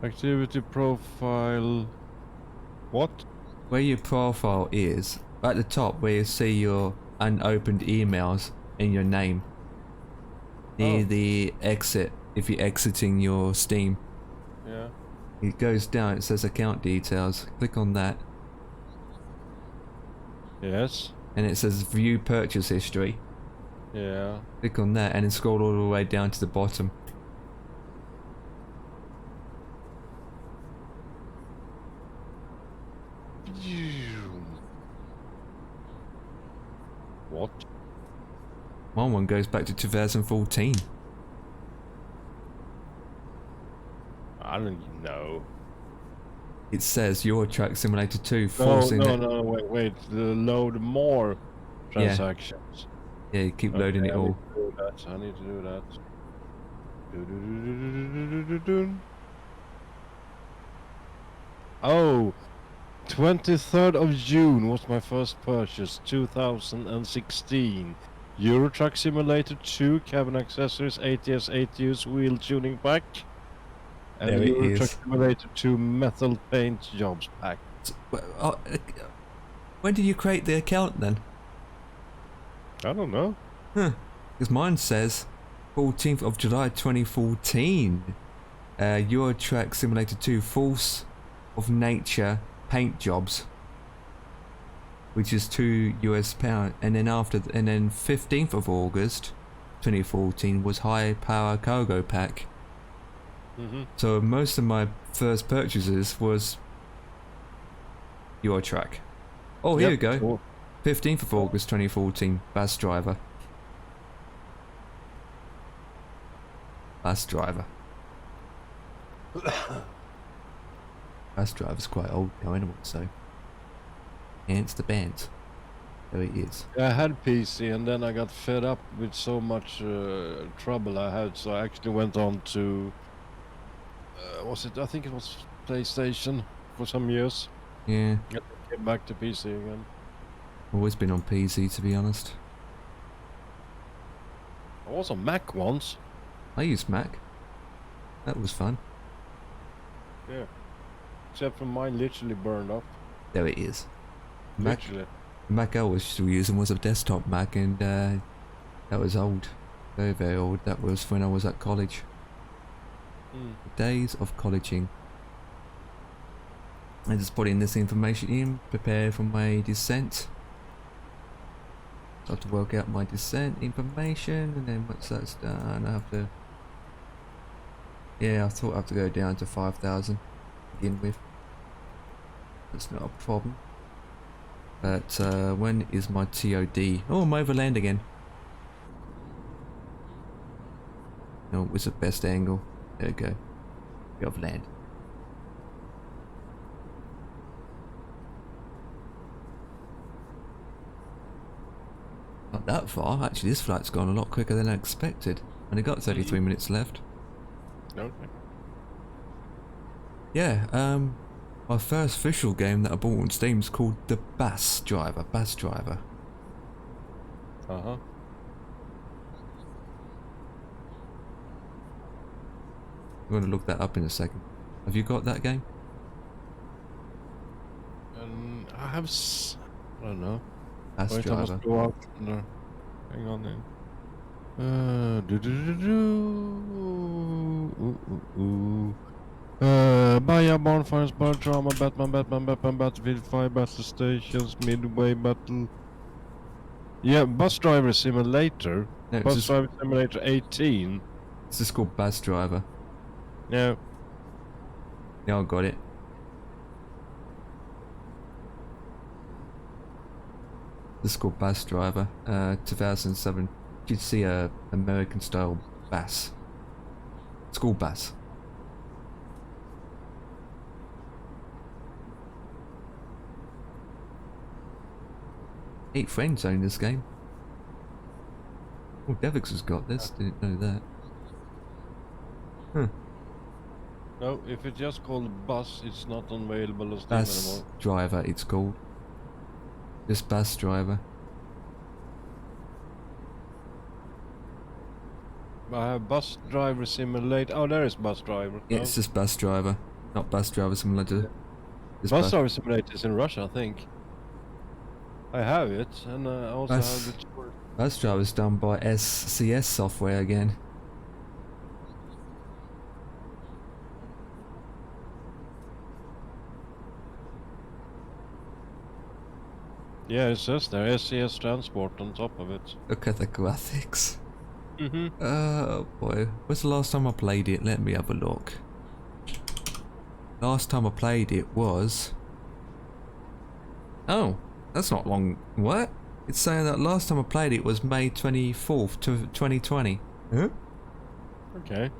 Activity profile. What? Where your profile is, at the top where you see your unopened emails in your name. Near Oh. the exit, if you're exiting your Steam. Yeah. It goes down, it says account details. Click on that. Yes. And it says view purchase history. Yeah. Click on that and then scroll all the way down to the bottom. What? My one goes back to 2014. I don't know. It says Euro Truck Simulator 2 No, forcing no, wait. Load more transactions. Yeah, keep loading it all. I need to do that. Do. Oh, 23rd of June was my first purchase, 2016. Euro Truck Simulator 2, cabin accessories, ATS, ATUs, wheel tuning pack. And There it Euro Truck is. Simulator 2 metal paint jobs pack. When did you create the account then? I don't know. Huh. Because mine says 14th of July 2014. Euro Truck Simulator 2 Force of Nature paint jobs. Which is £2, and then and then 15th of August 2014 was high power cargo pack. So most of my first purchases was Euro Truck. Oh, here we go. Cool. 15th of August 2014, bus driver. Bus driver. Bus driver's quite old now anyway, so. Hence the band. There it is. I had PC and then I got fed up with so much trouble I had, so I actually went on to I think it was PlayStation for some years. Yeah, And then came back to PC again. always been on PC to be honest. I was on Mac once. I used Mac. That was fun. Yeah. Except for mine literally burned up. There it is. Mac, Literally. the Mac I was still using was a desktop Mac, and that was old. Very, very old. That was when I was at college. The days of colleging. I just put in this information in, prepare for my descent. So I have to work out my descent information, and then once that's done, I have to. Yeah, I thought I have to go down to 5,000 to begin with. That's not a problem. But when is my TOD? Oh, I'm over land again. No, it was the best angle. There we go. Get off land. Not that far. Actually, this flight's gone a lot quicker than I expected. Only got 33 minutes left. Okay. Yeah, my first official game that I bought on Steam is called the Bass Driver. Uh-huh. I'm going to look that up in a second. Have you got that game? And I have I don't know. Bass Wait, I must Driver. go out. No. Hang on then. Baja, Bonfires, Bar Drama, Batman, Battlefield 5, Battle Stations, Midway Battle. Yeah, Bus Driver Simulator. No, it's Bus just, Driver Simulator 18. it's just called Bass Driver. No. Yeah, I got it. This is called Bass Driver. 2007. You'd see a American style bass. School bass. Eight friends own this game. Oh, Devix has got this. Didn't know that. Huh. No, if it's just called Bus, it's not available as Steam Bass anymore. Driver, it's called. Just Bass Driver. I have Bus Driver Simulator. Oh, there is Bus Driver. Yeah, No? it's just Bass Driver, not Bass Driver Simulator. Just Bus Driver Simulator is in Russia, I think. I have it, and I also Bus- have it. Bass Driver is done by SCS Software again. Yeah, it says there SCS Transport on top of it. Look at the graphics. Mm-hmm. Oh boy, when's the last time I played it? Let me have a look. Last time I played it was... Oh, that's not long. What? It's saying that last time I played it was May 24th, 2020. Huh? Okay.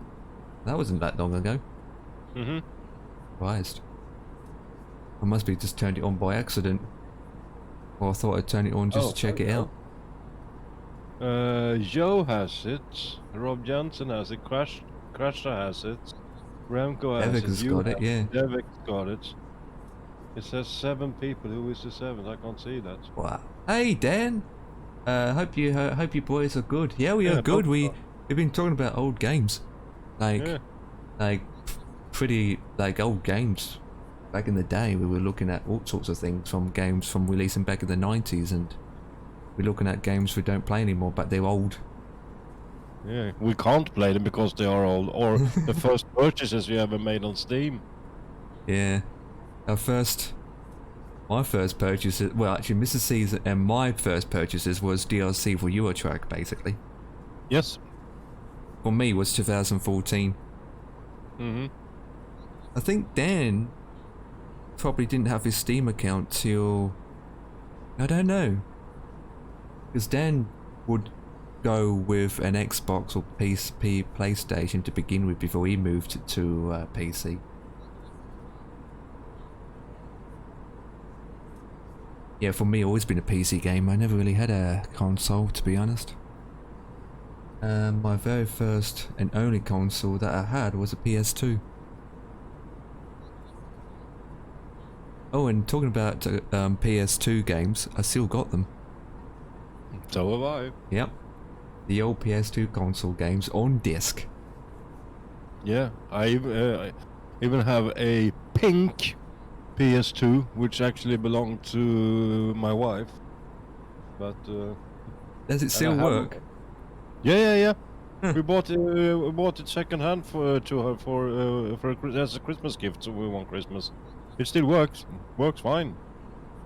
That wasn't that long ago. Mm-hmm. Surprised. I must be just turned it on by accident. Or I thought I'd turn it on just to check it out. Joe has it. Rob Johnson has it. Crasher has it. Remco has Devik it. has You got it, have yeah. Devik got it. It says 7 people. Who is the 7th? I can't see that. Wow. Hey Dan. Hope you boys are good. Yeah, we Yeah, are good. both We've are. been talking about old games, Yeah. like pretty like old games. Back in the day, we were looking at all sorts of things from games from releasing back in the 90s, and we're looking at games we don't play anymore, but they're old. Yeah. We can't play them because they are old, or the first purchases we ever made on Steam. Yeah. My first purchases, well, actually, Mrs. C's and my first purchases was DLC for Eurotrack, basically. Yes. For me, was 2014. Mm-hmm. I think Dan probably didn't have his Steam account till... I don't know. Because Dan would go with an Xbox or PlayStation to begin with before he moved to PC. Yeah, for me, always been a PC game. I never really had a console, to be honest. My very first and only console that I had was a PS2. Oh, and talking about PS2 games, I still got them. So have I. Yep. The old PS2 console games on disc. Yeah, I even have a pink PS2, which actually belonged to my wife. But Does it and I still have- work? Yeah. Huh. We bought it second hand to her as a Christmas gift. So we want Christmas. It still works. Works fine.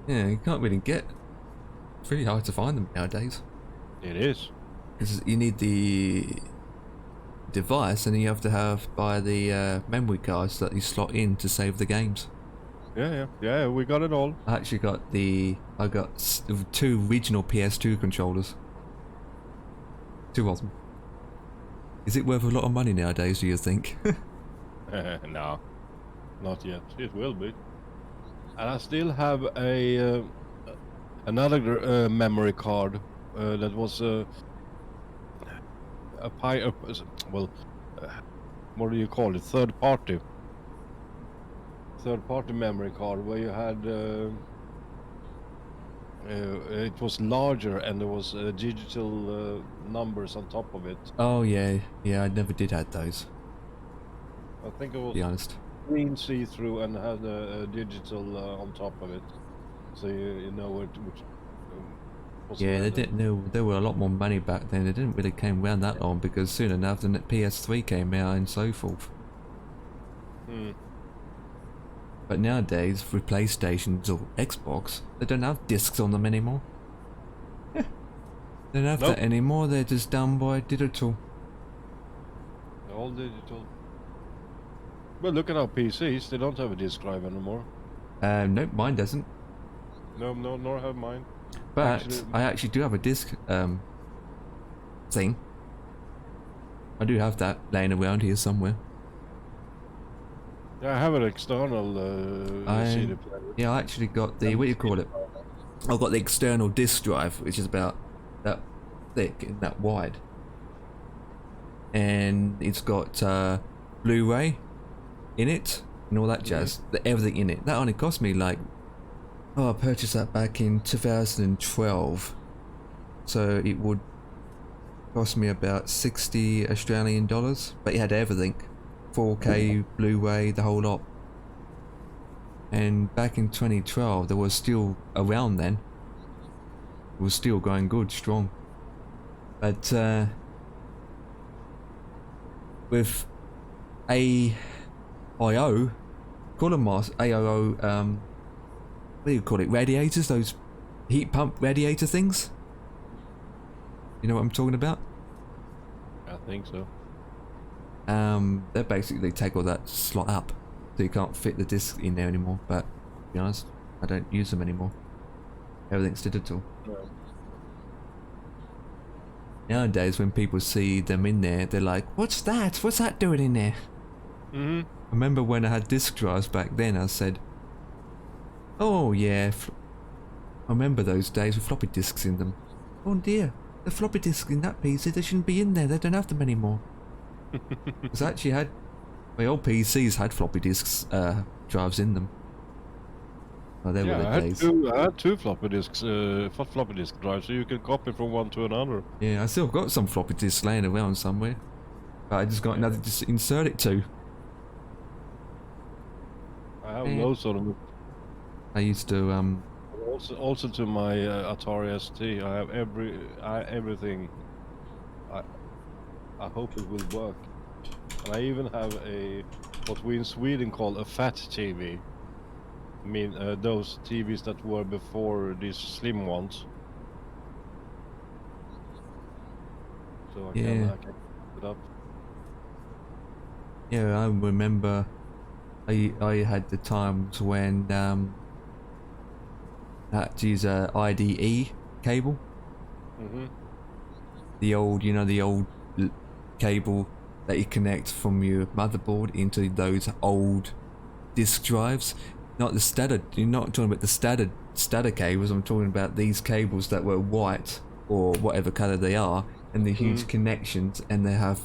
Yeah, you can't really get. It's really hard to find them nowadays. It is. Because you need the device, and then you have to buy the memory cards that you slot in to save the games. Yeah. We got it all. I actually got I got 2 regional PS2 controllers. 2 of them. Is it worth a lot of money nowadays, do you think? No, not yet. It will be. And I still have a another memory card that was what do you call it? Third party memory card, where you had it was larger and there was digital numbers on top of it. Oh yeah, I never did have those, I think it to was be honest. green see-through and had a digital on top of it, so you know which. Yeah, they didn't know there were a lot more money back then. They didn't really came around that long, because soon enough the PS3 came out and so forth. But nowadays, for PlayStations or Xbox, they don't have discs on them anymore. They don't have that anymore. They're just done by digital. All digital. But look at our PCs. They don't have a disk drive anymore. Nope, mine doesn't. No, nor have mine. But I actually do have a disc thing. I do have that laying around here somewhere. Yeah, I have an external CD player. Yeah, I actually got the, what do you call it? I've got the external disc drive, which is about that thick and that wide. And it's got Blu-ray in it and all that jazz, everything in it. That only cost me like, I purchased that back in 2012. So it would cost me about 60 Australian dollars, but it had everything. 4K, Blu-ray, the whole lot. And back in 2012, there was still around then. It was still going good, strong. But with AIO, call them AIO, what do you call it? Radiators, those heat pump radiator things. You know what I'm talking about? I think so. They basically take all that slot up, so you can't fit the disc in there anymore. But to be honest, I don't use them anymore. Everything's digital. No. Nowadays, when people see them in there, they're like, "What's that? What's that doing in there?" I remember when I had disc drives back then, I said, "Oh yeah, I remember those days with floppy disks in them. Oh dear, the floppy disks in that PC, they shouldn't be in there. They don't have them anymore." Because I actually had, my old PCs had floppy disks drives in them. Oh, they were the days. I had two floppy disks, floppy disk drives, so you can copy from one to another. Yeah, I still got some floppy disks laying around somewhere, but I just got another to insert it to. I have loads of them. I used to Also to my Atari ST, I have everything. I hope it will work. And I even have what we in Sweden call a fat TV. I mean, those TVs that were before these slim ones. So I can put it up. Yeah, I remember I had the times when I had to use a IDE cable. The old, the old cable that you connect from your motherboard into those old disk drives. Not the SATA, you're not talking about the SATA cables, I'm talking about these cables that were white or whatever colour they are, and the huge connections, and they have,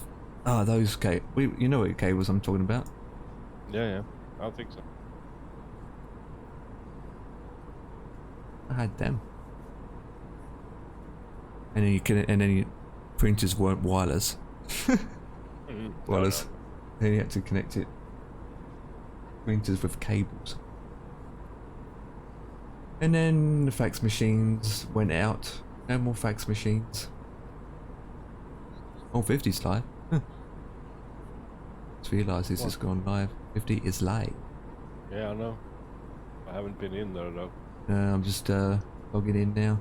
those cables, you know what cables I'm talking about? Yeah, I think so. I had them. And then printers weren't wireless. Wireless. No. Then you had to connect it. Printers with cables. And then the fax machines went out. No more fax machines. Oh, 50's live. Huh. Just realised this has gone live. 50 is live. Yeah, I know. I haven't been in there though. I'm just logging in now.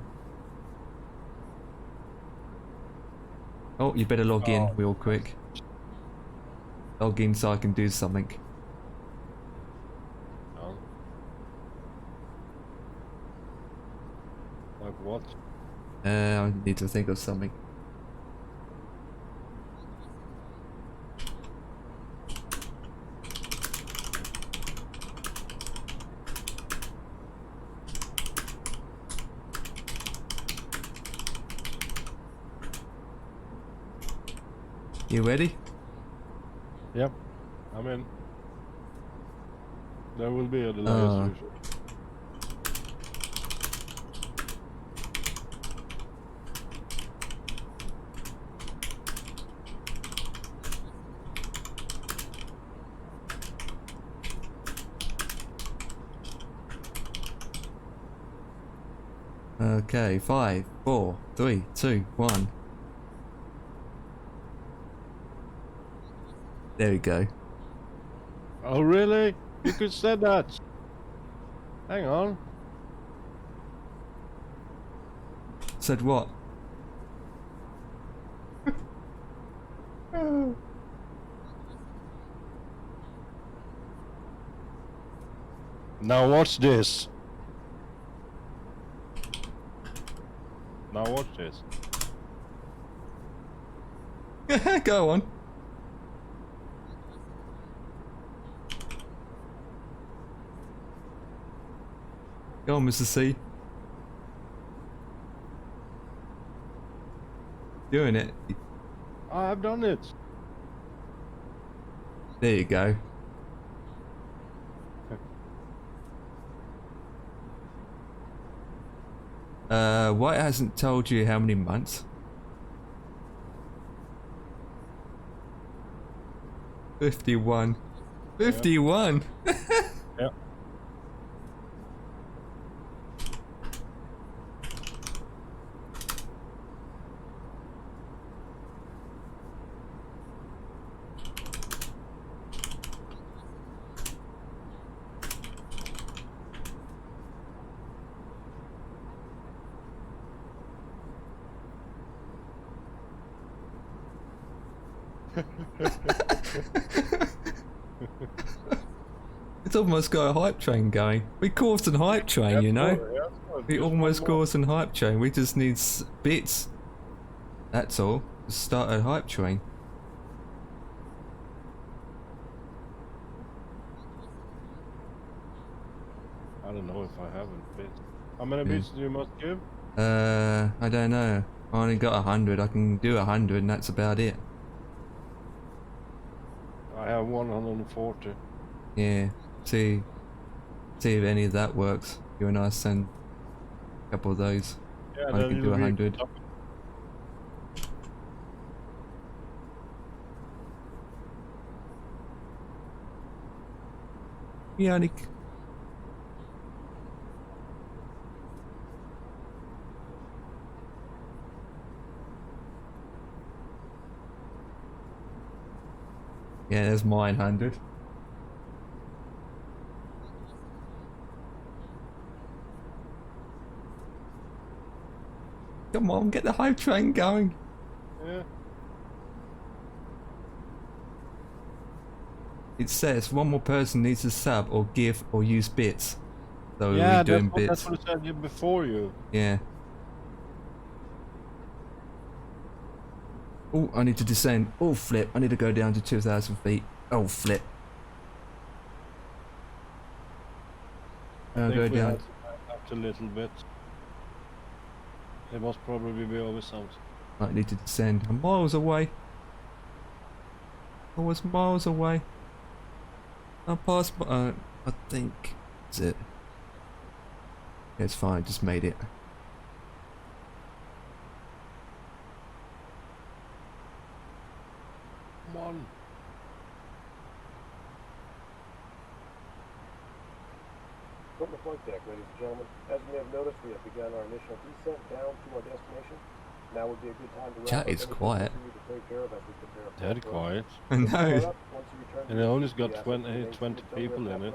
Oh, you better log in real quick. Log in so I can do something. No. Like what? I need to think of something. You ready? Yep, I'm in. There will be a delay as usual. Okay, 5, 4, 3, 2, 1. There we go. Oh really? You could say that. Hang on. Said what? Now watch this. Now watch this. Go on. Go on, Mr. C. Doing it. I've done it. There you go. Why it hasn't told you how many months? 51. 51! Yep. It's almost got a hype train going. We caused a hype train, you know? We almost caused a hype train. We just need bits. That's all. To start a hype train. I don't know if I haven't bit. How many bits do you must give? I don't know. I only got 100. I can do 100 and that's about it. I have 140. Yeah. See if any of that works. You and I send a couple of those. Yeah, I can do 100. Yannick. Yeah, there's mine 100. Come on, get the hype train going. Yeah. It says one more person needs to sub or give or use bits. So Yeah, we're doing that's bits. what I said before you. Yeah. Oh, I need to descend. Oh, flip. I need to go down to 2,000 feet. Oh, flip. I I'll think go we down. have to back up a little bit. It must probably be over something. I need to descend. I'm miles away. I was miles away. I passed my... I think... That's it. Yeah, it's fine. Just made it. Come on. From the flight deck, ladies and gentlemen, as you may have noticed, we have begun our initial descent down to our destination. Now would be a good time to wrap Chat up is anything quiet. we need to take care of as we prepare a Dead full quiet. I know. And it only got 20 people in it.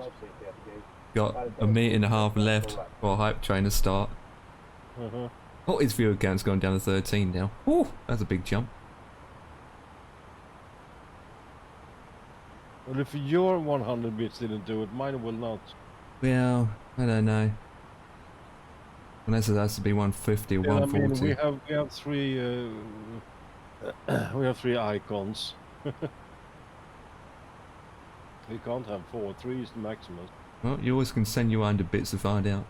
Got a minute and a half left for hype train to start. Uh-huh. Oh, his viewer count's gone down to 13 now. Oh, that's a big jump. Well, if your 100 bits didn't do it, mine will not. Well, I don't know. Unless it has to be 150 or Yeah, I 140. mean, we have three we have three icons. We can't have four. 3 is the maximum. Well, you always can send your 100 bits to find out.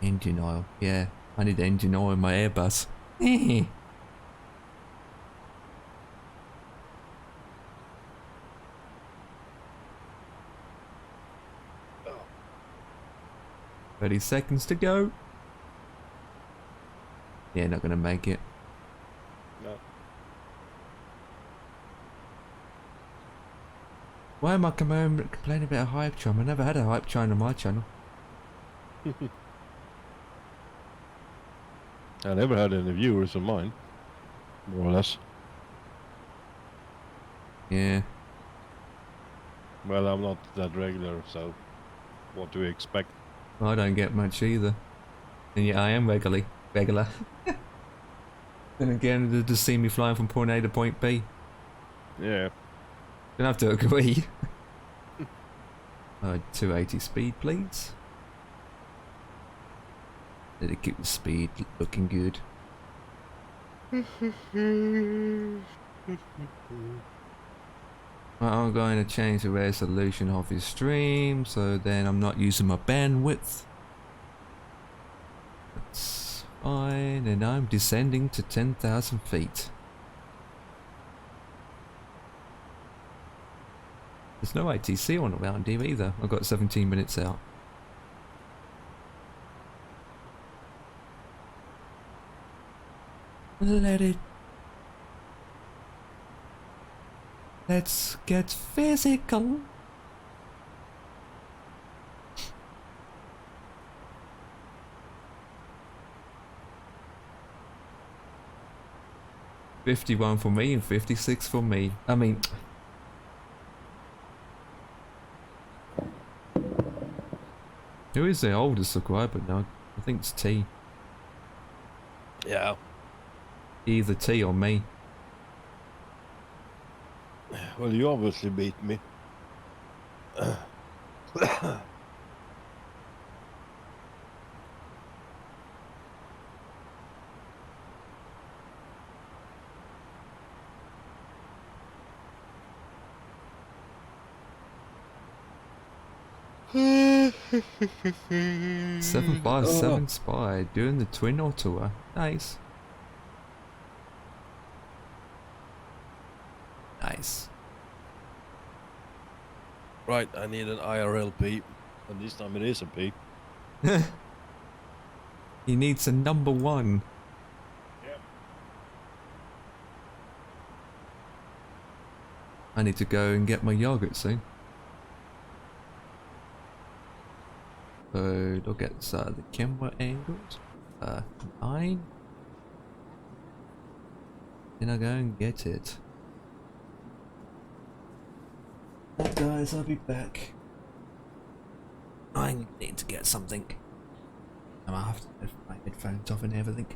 Engine oil. Yeah, I need engine oil in my Airbus. Oh. 30 seconds to go. Yeah, not gonna make it. No. Why am I complaining about a hype train? I never had a hype train on my channel. I never had any viewers of mine, more or less. Yeah. Well, I'm not that regular, so what do we expect? I don't get much either. And yet I am regular. Then again, they just see me flying from point A to point B. Yeah. Don't have to agree. 280 speed, please. Let it keep the speed looking good. I'm going to change the resolution of his stream, so then I'm not using my bandwidth. That's fine, and I'm descending to 10,000 feet. There's no ATC on around here either. I've got 17 minutes out. Let's get physical. $51 for me and $56 for me. I mean, who is the oldest subscriber now? I think it's T. Yeah. Either T or me. Well, you obviously beat me. $757 Spy doing the Twin or tour. Nice. Nice. Right, I need an IRL P. And this time it is a P. He needs a number 1. Yep. I need to go and get my yogurt soon. So look at the camera angles. 9. Then I go and get it. Guys, I'll be back. I need to get something. I might have to have my headphones off and everything.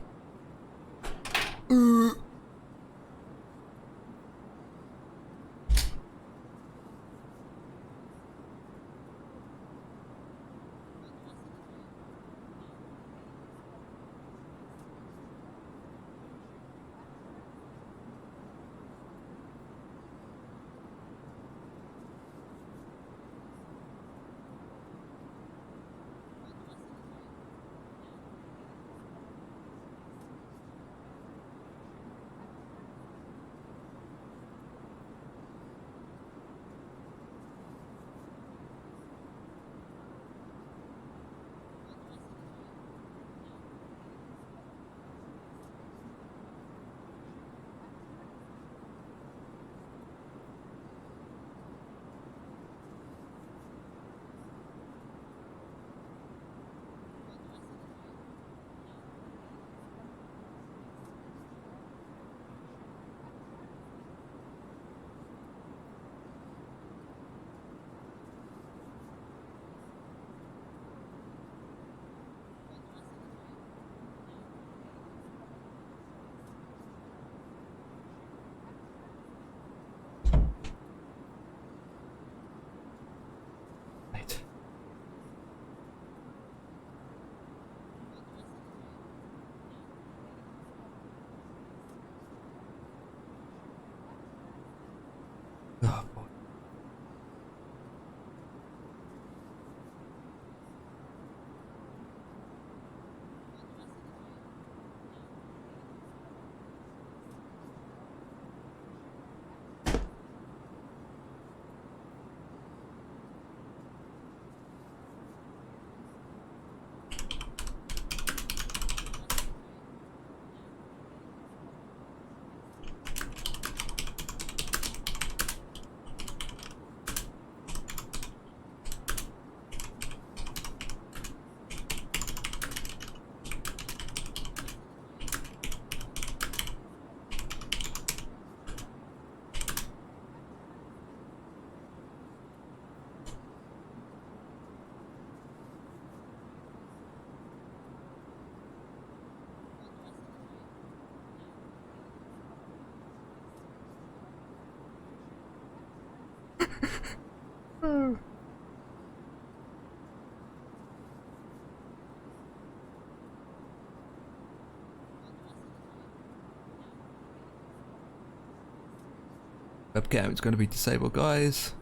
Webcam, it's going to be disabled, guys.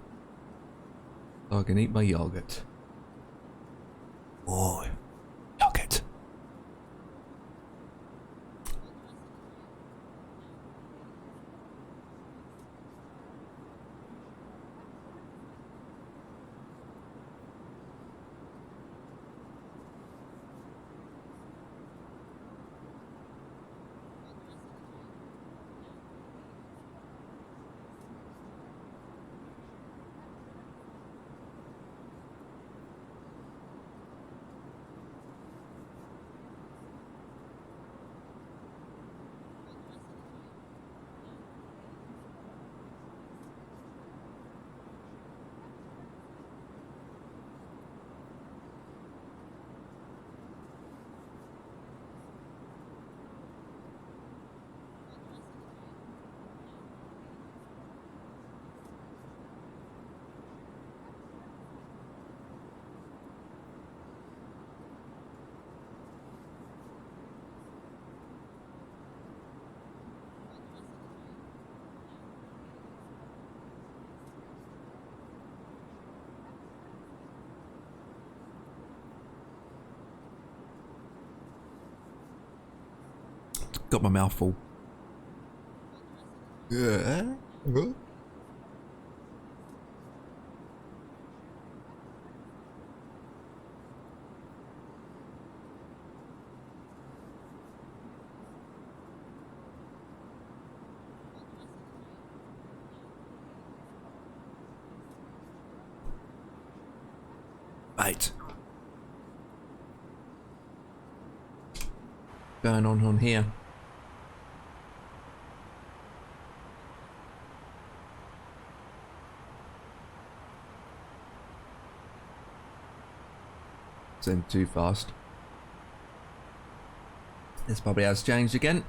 So I can eat my yogurt. Oh, yogurt. Got my mouth full. Yeah. Right. Going on here. Send too fast. This probably has changed again.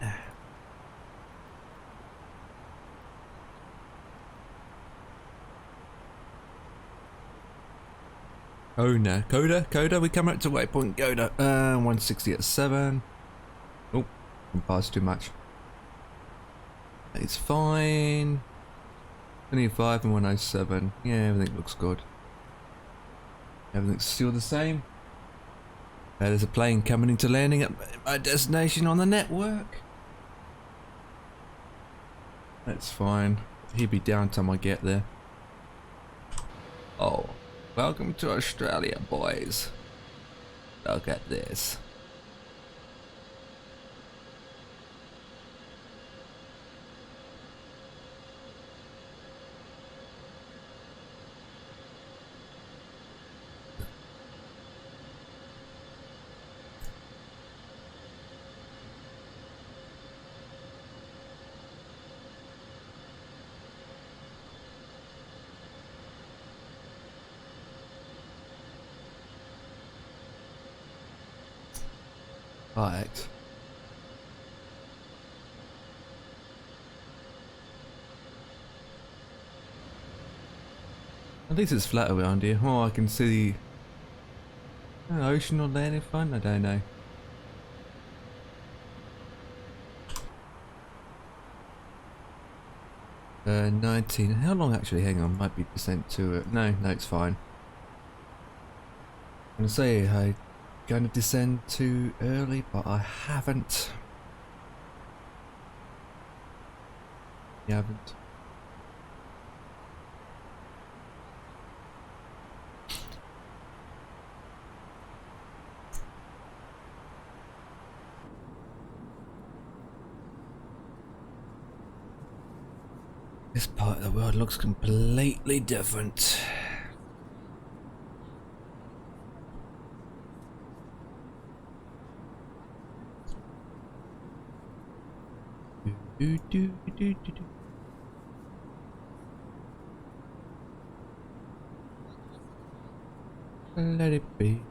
Oh no, Coda, we come out to waypoint Coda. 160 at 7. Oh, I'm past too much. It's fine. 25 and 107. Yeah, everything looks good. Everything's still the same. There's a plane coming into landing at my destination on the network. That's fine. He'll be down time I get there. Oh, welcome to Australia, boys. Look at this. Right. At least it's flat around here. Oh, I can see the ocean or land in front. I don't know. Uh, 19. How long actually? Hang on, might be percent to it. No, it's fine. I'm gonna say I gonna descend too early, but I haven't. You haven't. This part of the world looks completely different. Do. Let it be.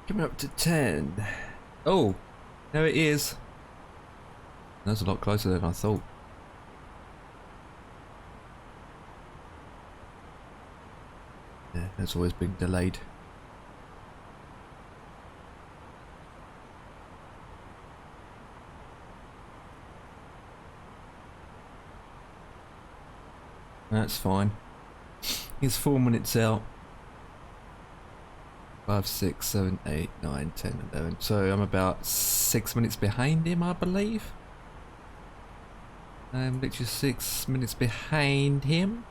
Coming up to 10. Oh, there it is. That's a lot closer than I thought. Yeah, that's always been delayed. That's fine. He's 4 minutes out. 5, 6, 7, 8, 9, 10, 11. So I'm about 6 minutes behind him, I believe. I'm literally 6 minutes behind him.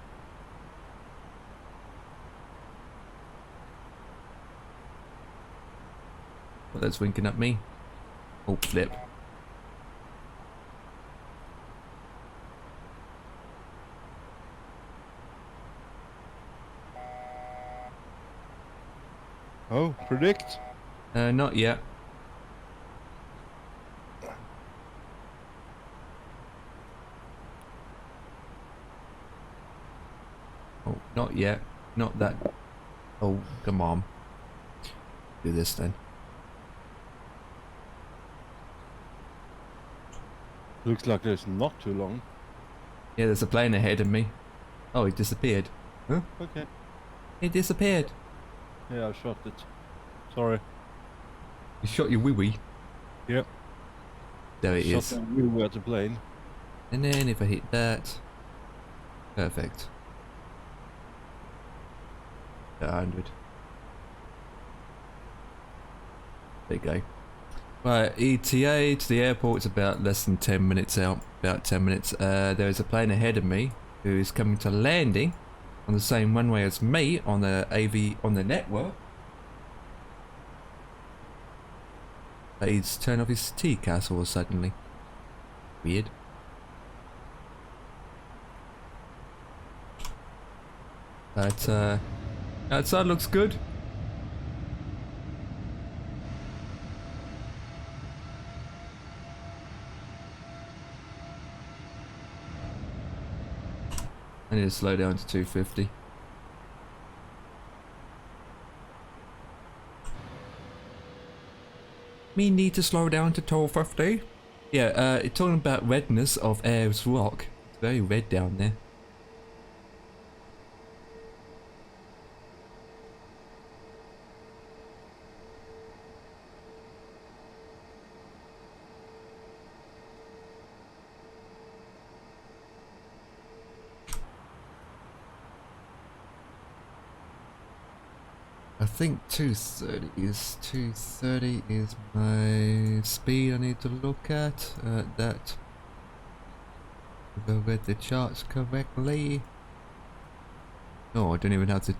Well, that's winking at me. Oh, flip. Oh, predict? Not yet. Oh, not yet. Not that. Oh, come on. Do this then. Looks like there's not too long. Yeah, there's a plane ahead of me. Oh, he disappeared. Huh? Okay. He disappeared. Yeah, I shot it. Sorry. You shot your wee-wee. Yep. There it Shot is. the wheel at the plane. And then if I hit that. Perfect. 100. There you go. Right, ETA to the airport is about less than 10 minutes out. About 10 minutes. There is a plane ahead of me who is coming to landing on the same runway as me on the on the network. But he's turned off his tea castle suddenly. Weird. But outside looks good. I need to slow down to 250. Me need to slow down to 1250. Yeah, it's talking about redness of Ayers Rock. It's very red down there. I think 230 is my speed I need to look at. That if I read the charts correctly. No, I don't even have the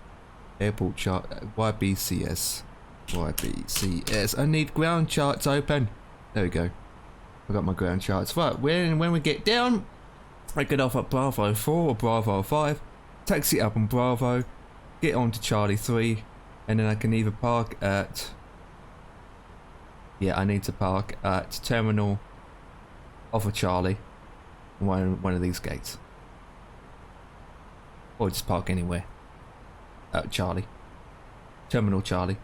airport chart. YBCS. YBCS. I need ground charts open. There we go. I got my ground charts. Right, when we get down, I get off at Bravo 4 or Bravo 5, taxi up on Bravo, get on to Charlie 3. And then I can either park at... Yeah, I need to park at Terminal off of Charlie. One of these gates. Or just park anywhere. At Charlie. Terminal Charlie.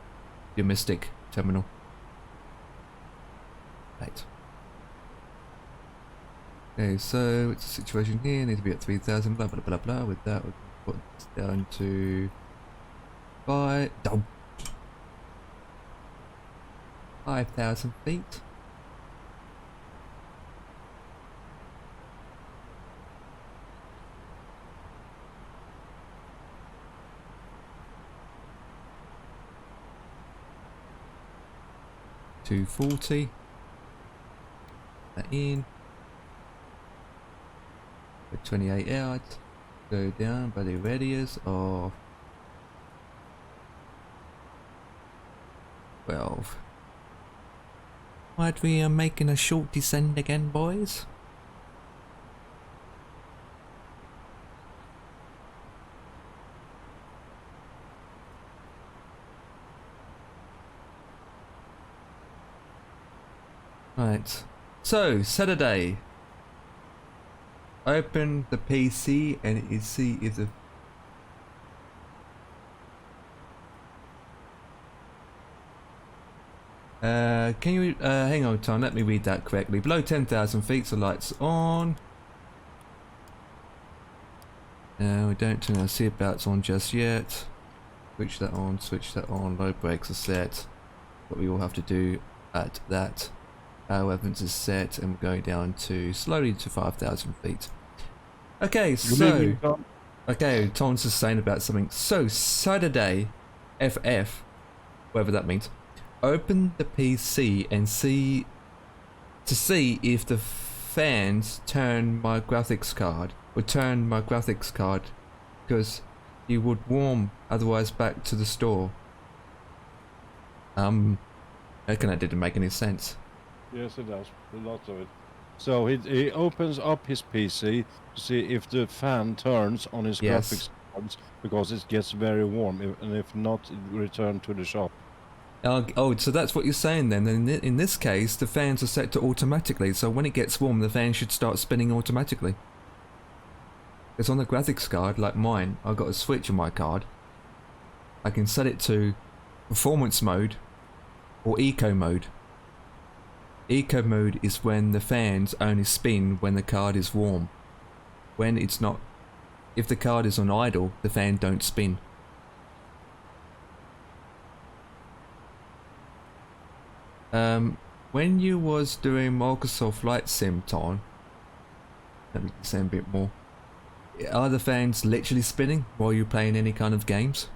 Your Mystic Terminal. Right. Okay, so what's the situation here? Need to be at 3,000, blah blah blah blah. With that, we'll put this down to... 5,000 feet. $240. That in. For 28 yards. Go down by the radius of 12. Right, we are making a short descent again, boys. Right, so Saturday. Open the PC and you see if the Can you, hang on, Tom, let me read that correctly. Below 10,000 feet, the lights on. We don't turn our seatbelts on just yet. Switch that on, low brakes are set. What we all have to do at that. Our weapons is set, and we're going down to, slowly to 5,000 feet. Okay, so... Okay, Tom's just saying about something. So, Saturday, FF, whatever that means. Open the PC and see if the fans turn my graphics card, because you would warm otherwise back to the store. I reckon that didn't make any sense. Yes, it does. Lots of it. So he opens up his PC to see if the fan turns on his graphics cards, because it gets very warm, and if not, it return to the shop. Oh, so that's what you're saying then. In this case, the fans are set to automatically, so when it gets warm, the fan should start spinning automatically. Because on the graphics card, like mine, I've got a switch on my card. I can set it to performance mode or eco mode. Eco mode is when the fans only spin when the card is warm. When it's not, if the card is on idle, the fan don't spin. When you was doing Microsoft Flight Sim, Tom, let me say a bit more. Are the fans literally spinning while you're playing any kind of games?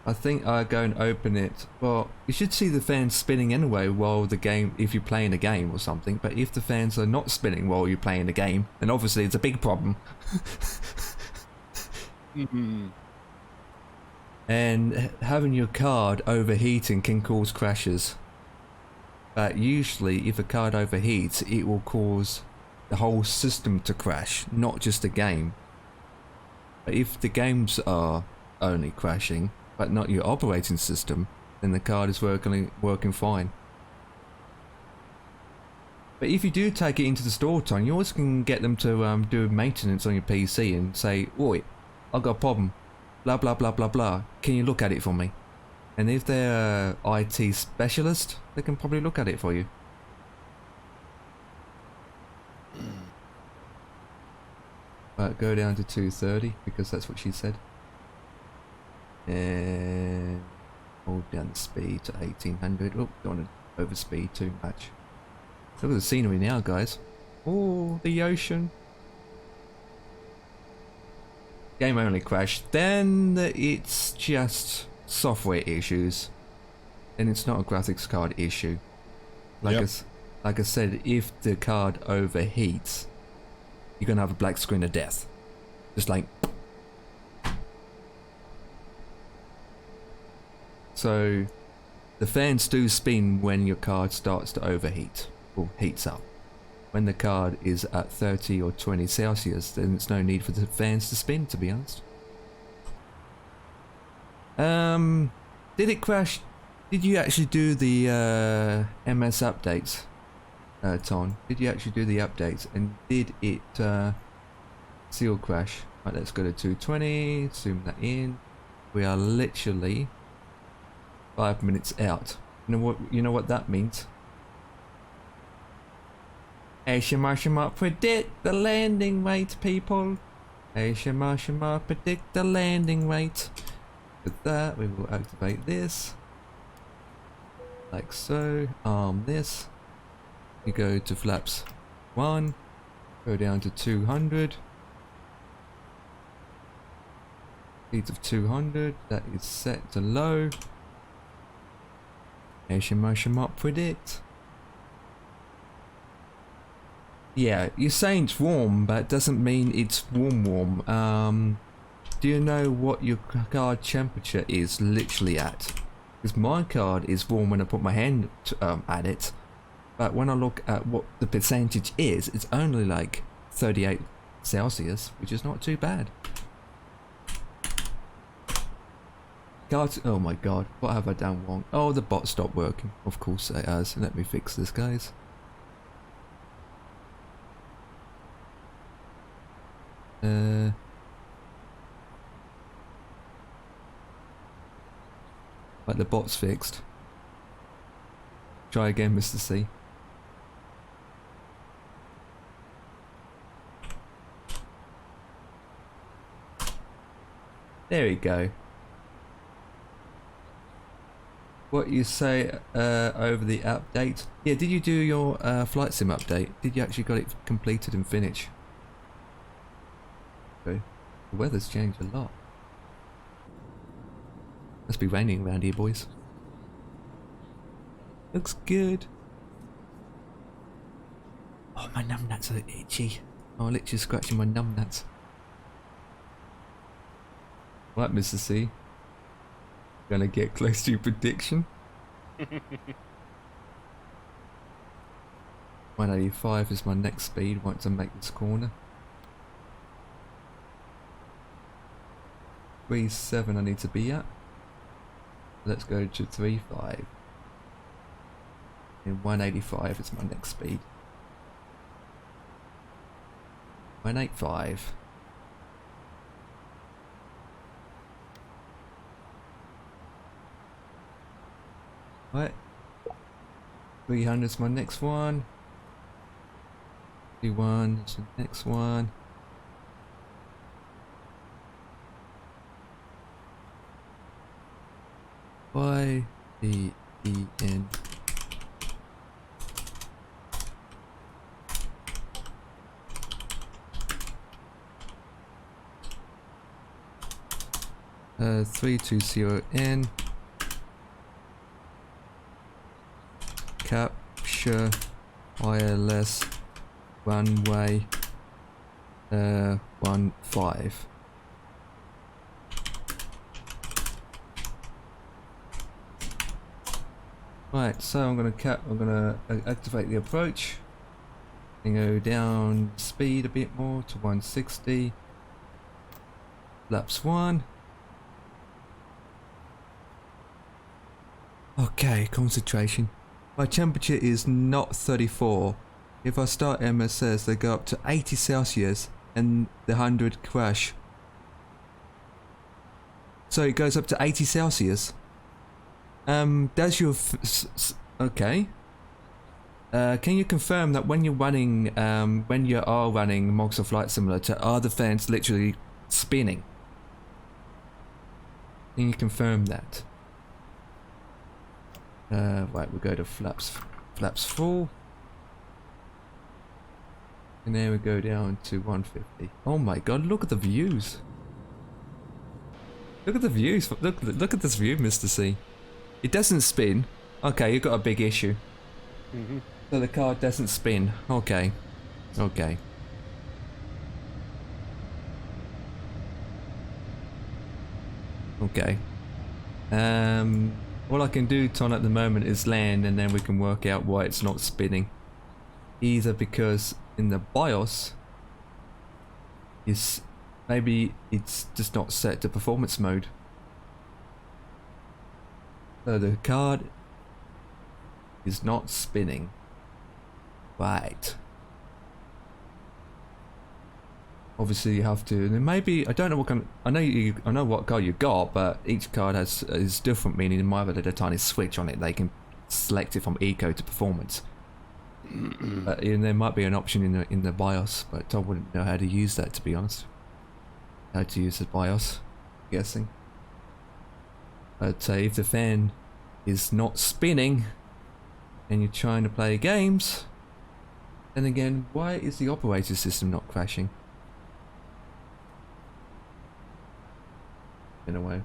I think I go and open it. Well, you should see the fans spinning anyway while the game, if you're playing a game or something. But if the fans are not spinning while you're playing a game, then obviously it's a big problem. And having your card overheating can cause crashes. But usually if a card overheats, it will cause the whole system to crash, not just the game. But if the games are only crashing, but not your operating system, then the card is working fine. But if you do take it into the store, Tom, you always can get them to do maintenance on your PC and say, "Oi, I've got a problem. Blah blah blah blah blah. Can you look at it for me?" And if they're a IT specialist, they can probably look at it for you. But go down to 230 because that's what she said. And hold down the speed to 1800. Oh, don't want to overspeed too much. Look at the scenery now, guys. Oh, the ocean. Game only crashed. Then it's just software issues. And it's not a graphics card issue. Like I said, if the card overheats, you're gonna have a black screen of death. Just like. So, the fans do spin when your card starts to overheat, or heats up. When the card is at 30 or 20 Celsius, then there's no need for the fans to spin, to be honest. Did it crash? Did you actually do the MS updates, Tom? Did you actually do the updates? And did it seal crash? Right, let's go to 220, zoom that in. We are literally 5 minutes out. You know what that means? Hey Shima, predict the landing rate, people. Hey Shima, predict the landing rate. With that, we will activate this. Like so. Arm this. You go to flaps 1. Go down to 200. Speed of 200. That is set to low. Hey Shima, predict. Yeah, you're saying it's warm, but it doesn't mean it's warm. Do you know what your card temperature is literally at? Because my card is warm when I put my hand at it, but when I look at what the percentage is, it's only like 38 Celsius, which is not too bad. Cards, oh my god, what have I done wrong? Oh, the bot stopped working. Of course it has. Let me fix this, guys. Like the bot's fixed. Try again, Mr. C. There we go. What you say over the update? Yeah, did you do your flight sim update? Did you actually got it completed and finished? Okay. The weather's changed a lot. Must be raining around here, boys. Looks good. Oh, my numbnuts are itchy. Oh, literally scratching my numbnuts. Right, Mr. C. Gonna get close to your prediction. 185 is my next speed once I make this corner. 3.7 I need to be at. Let's go to 3.5. And 185 is my next speed. 185. Right. 300 is my next one. 31 is the next one. YPDN. Uh, 320N. Capture wireless runway 15. Right, so I'm gonna activate the approach and go down speed a bit more to 160. Flaps 1. Okay, concentration. My temperature is not 34. If I start MSS, they go up to 80 Celsius and the 100 crash. So it goes up to 80 Celsius. Does your okay? Can you confirm that when you're running, when you are running Monster Flight Simulator, are the fans literally spinning? Can you confirm that? Right, we'll go to flaps full. And then we go down to 150. Oh my god, look at the views. Look at the views. Look at this view, Mr. C. It doesn't spin. Okay, you've got a big issue. So the car doesn't spin. Okay. Okay. Okay. All I can do, Ton, at the moment is land, and then we can work out why it's not spinning. Either because in the BIOS, maybe it's just not set to performance mode. So the card is not spinning. Right. Obviously you have to, and maybe, I don't know what kind, I know what card you got, but each card is different, meaning in my other there's a tiny switch on it, they can select it from eco to performance. But and there might be an option in the BIOS, but I wouldn't know how to use that, to be honest. How to use the BIOS, I'm guessing. But if the fan is not spinning and you're trying to play games, then again, why is the operating system not crashing? In a way.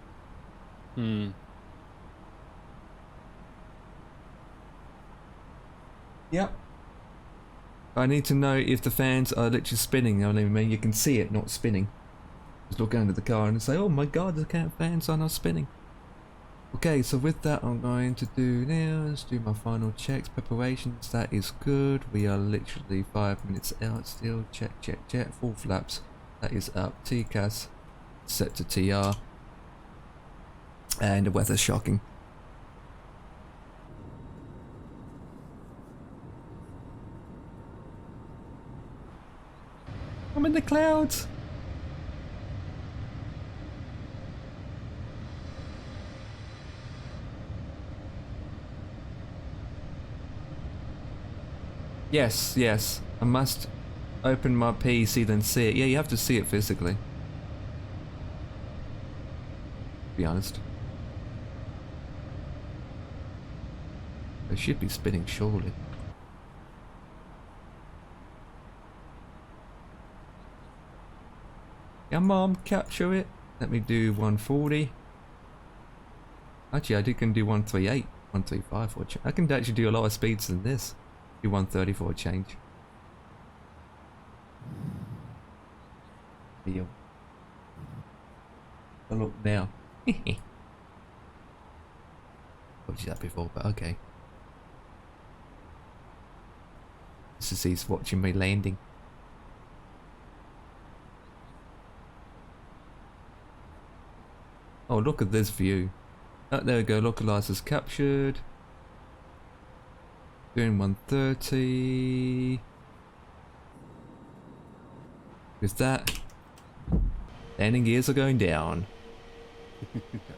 Yep. I need to know if the fans are literally spinning. I mean, you can see it not spinning. Just look under the car and say, oh my god, the fans are not spinning. Okay, so with that, I'm going to do now, let's do my final checks, preparations. That is good. We are literally 5 minutes out still. Check, check, check. Full flaps. That is up. TCAS set to TR. And the weather's shocking. I'm in the clouds. Yes, yes. I must open my PC then see it. Yeah, you have to see it physically. To be honest. They should be spinning surely. Come on, capture it. Let me do 140. Actually, I can do 138, 135 for a change. I can actually do a lot of speeds than this. Do 130 for a change. Deal. Oh, look now. Told you that before, but okay. This is he's watching me landing. Oh, look at this view. Oh, there we go, localizers captured. Doing 130. With that, landing gears are going down.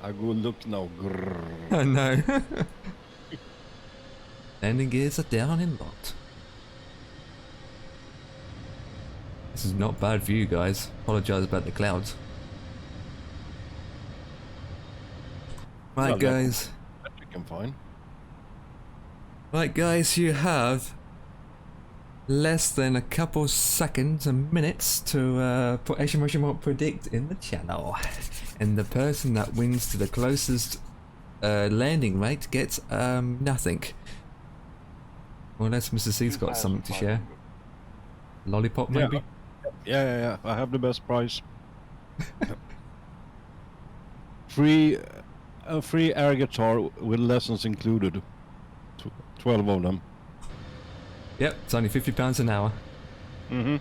I go look now. Grrr. Oh no. Landing gears are down and locked. This is not bad view, guys. Apologize about the clouds. Right, Well, guys. That we can find. Right, guys, you have less than a couple seconds and minutes to put Eshimoshimo predict in the channel. And the person that wins to the closest landing rate gets nothing. Well, unless Mr. C's got something to share. Lollipop, maybe? Yeah. I have the best price. Free air guitar with lessons included. 12 of them. Yep, it's only £50 an hour. Mm-hmm.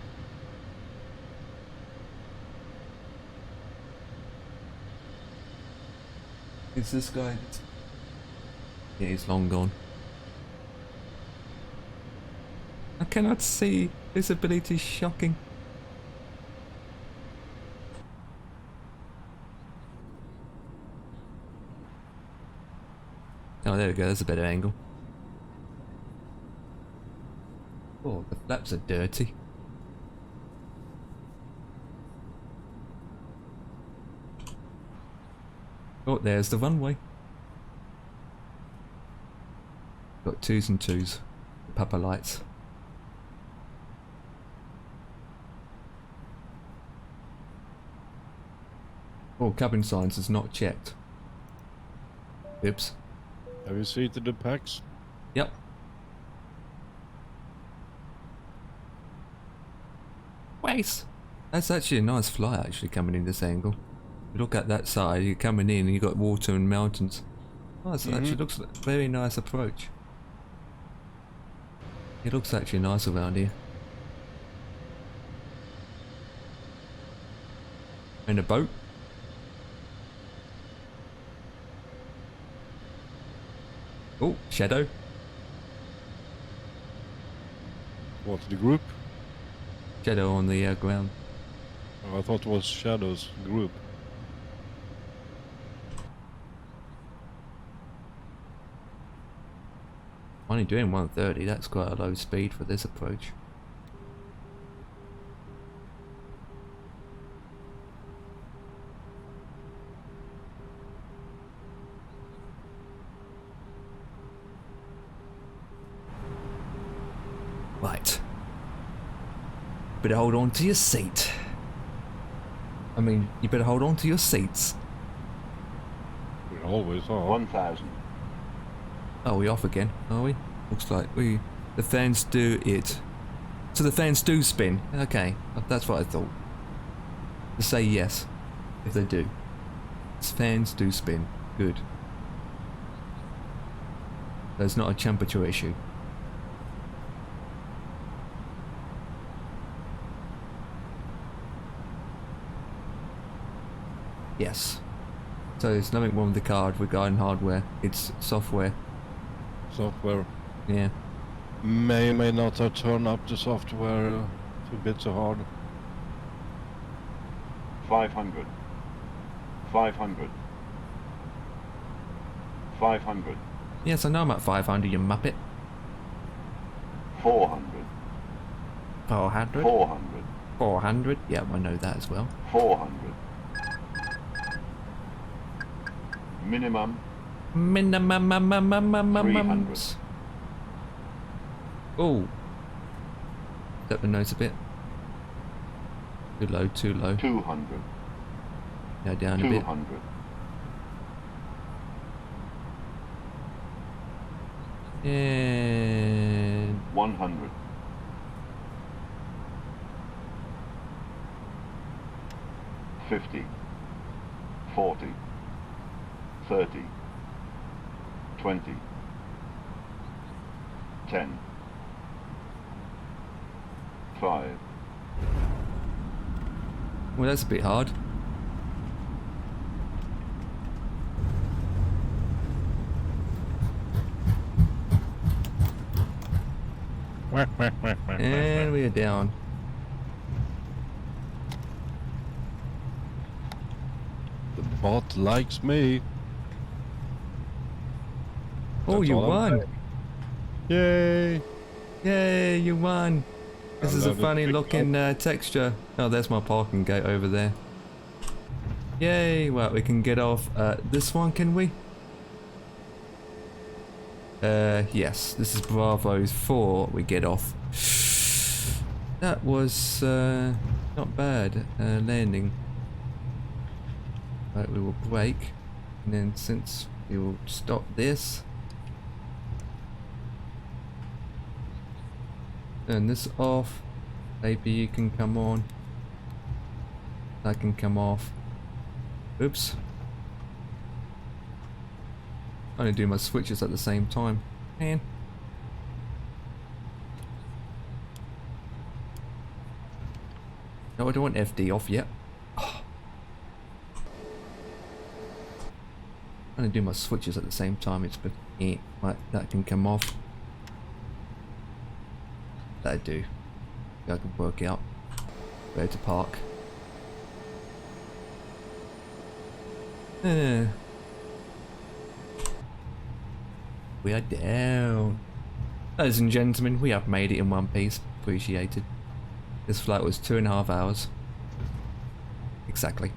Is this guy? Yeah, he's long gone. I cannot see. Visibility is shocking. Oh, there we go. That's a better angle. Oh, the flaps are dirty. Oh, there's the runway. Got 2s and 2s. The Papa lights. Oh, cabin signs is not checked. Oops. Have you seated the packs? Yep. Wait. That's actually a nice fly actually coming in this angle. You look at that side, you're coming in and you got water and mountains. Oh, it actually looks like a very nice approach. It looks actually nice around here. And a boat. Oh, shadow. What's the group? Shadow on the ground. Oh, I thought it was Shadow's group. Only doing 130, that's quite a low speed for this approach. Right. Better hold on to your seat. I mean, you better hold on to your seats. We always are. 1,000. Oh, we off again, are we? Looks like the fans do it. So the fans do spin. Okay, that's what I thought. To say yes, if they do. Fans do spin. Good. There's not a temperature issue. Yes. So there's nothing wrong with the card regarding hardware. It's software. Software Yeah. may not have turned up the software a bit so hard. 500. 500. 500. Yes, I know I'm at 500, you muppet. 400. 400. 400. 400. Yeah, I know that as well. 400. Minimum. Minimum. 300. Oh. Up the nose a bit. Too low, too low. 200. Now down a bit. 200. And 100. 50. 40. 30. 20. 10. 5. well, that's a bit hard. And we are down. The bot likes me. Oh, That's you all I'm won! Yay! Yay, you won! This I is a love it. funny looking texture. Oh, there's my parking gate over there. Yay! Well, we can get off this one, can we? Yes, this is Bravo's 4 we get off. That was not bad landing. Right, we will brake, and then since we will stop this, turn this off, maybe you can come on, that can come off. Oops. I'm gonna do my switches at the same time. Man. No, I don't want FD off yet. Oh. I'm gonna do my switches at the same time. It's right, that can come off. That'll do. I can work out where to park. We are down. Ladies and gentlemen, we have made it in one piece. Appreciated. This flight was 2.5 hours. Exactly.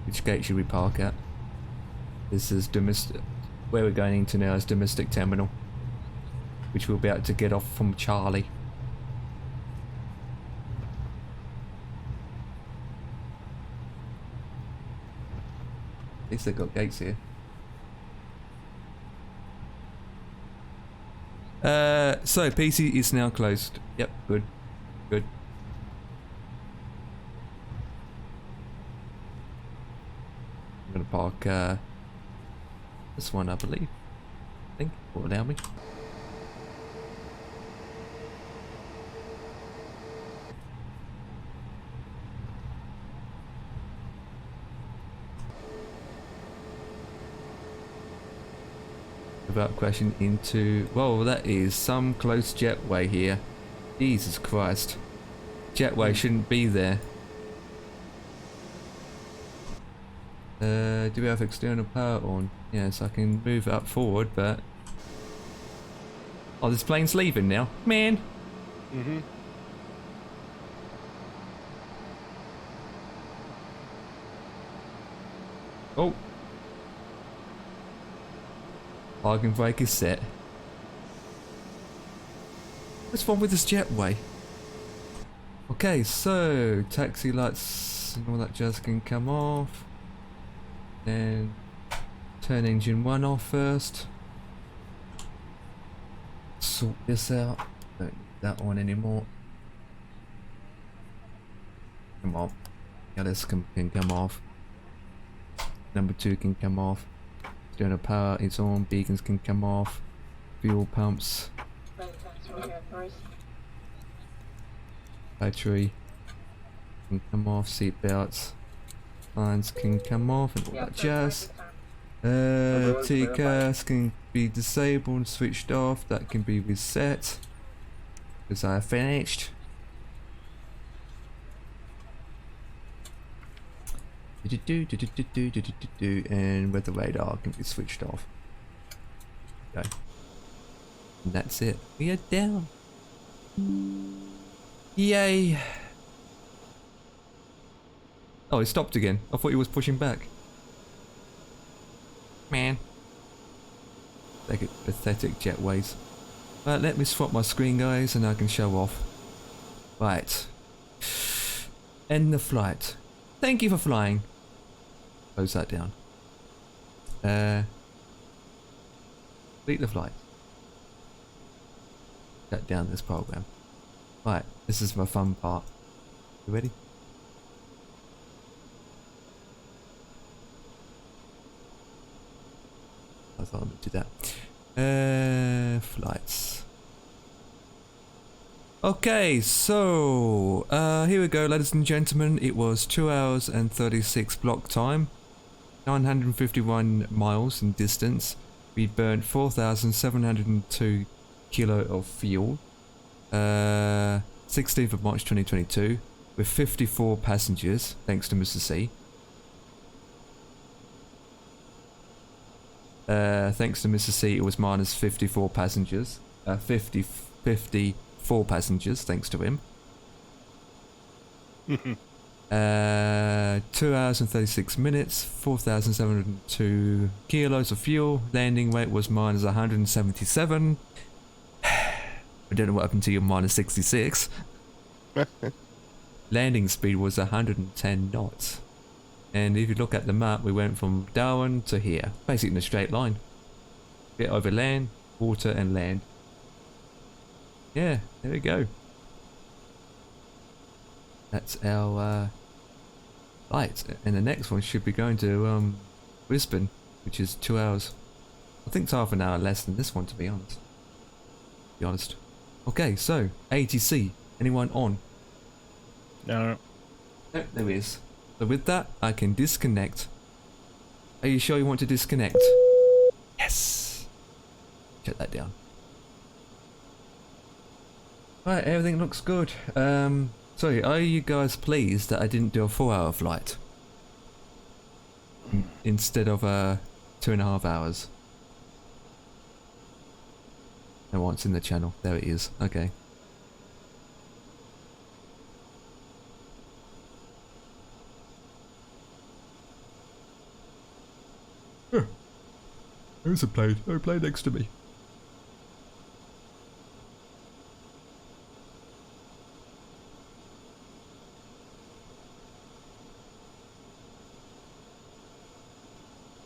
Which gate should we park at? This is domestic. Where we're going into now is domestic terminal, which we'll be able to get off from Charlie. At least they've got gates here. So PC is now closed. Yep, good. Good. I'm gonna park this one, I believe. I think will allow me. Without question into, well, that is some close jetway here. Jesus Christ. Jetway shouldn't be there. Do we have external power on? Yes, I can move up forward, but... Oh, this plane's leaving now. Man! Mm-hmm. Oh! Parking brake is set. What's wrong with this jetway? Okay, so taxi lights and all that jazz can come off. Then turn engine 1 off first. Sort this out. Don't need that one anymore. Come on. Yeah, this can come off. Number 2 can come off. External power is on, beacons can come off, fuel pumps, battery can come off, seat belts, lines can come off and all that jazz. TCAS can be disabled and switched off, that can be reset because I have finished. And weather radar can be switched off. Okay. And that's it. We are down. Yay. Oh, it stopped again. I thought he was pushing back. Man. Pathetic jetways. Right, let me swap my screen, guys, and I can show off. Right. End the flight. Thank you for flying. Close that down. Complete the flight. Shut down this program. Right, this is my fun part. You ready? I thought I would do that. Flights. Okay, so here we go, ladies and gentlemen. It was 2 hours and 36 block time, 951 miles in distance. We burnt 4,702 kilo of fuel. 16th of March 2022, with 54 passengers, thanks to Mr. C. Thanks to Mr. C, it was minus 54 passengers. 54 passengers, thanks to him. 2 hours and 36 minutes, 4,702 kilos of fuel. Landing weight was minus 177. I don't know what happened to your minus 66. Landing speed was 110 knots. And if you look at the map, we went from Darwin to here, basically in a straight line. Bit over land, water and land. Yeah, there we go. That's our flight. And the next one should be going to Brisbane, which is 2 hours. I think it's half an hour less than this one, to be honest. Okay, so ATC, anyone on? No. Oh, there he is. So with that, I can disconnect. Are you sure you want to disconnect? Yes. Shut that down. Right, everything looks good. Sorry, are you guys pleased that I didn't do a 4-hour flight? Instead of 2.5 hours? No, it's in the channel. There it is. Okay. There's a plane. There's a plane next to me.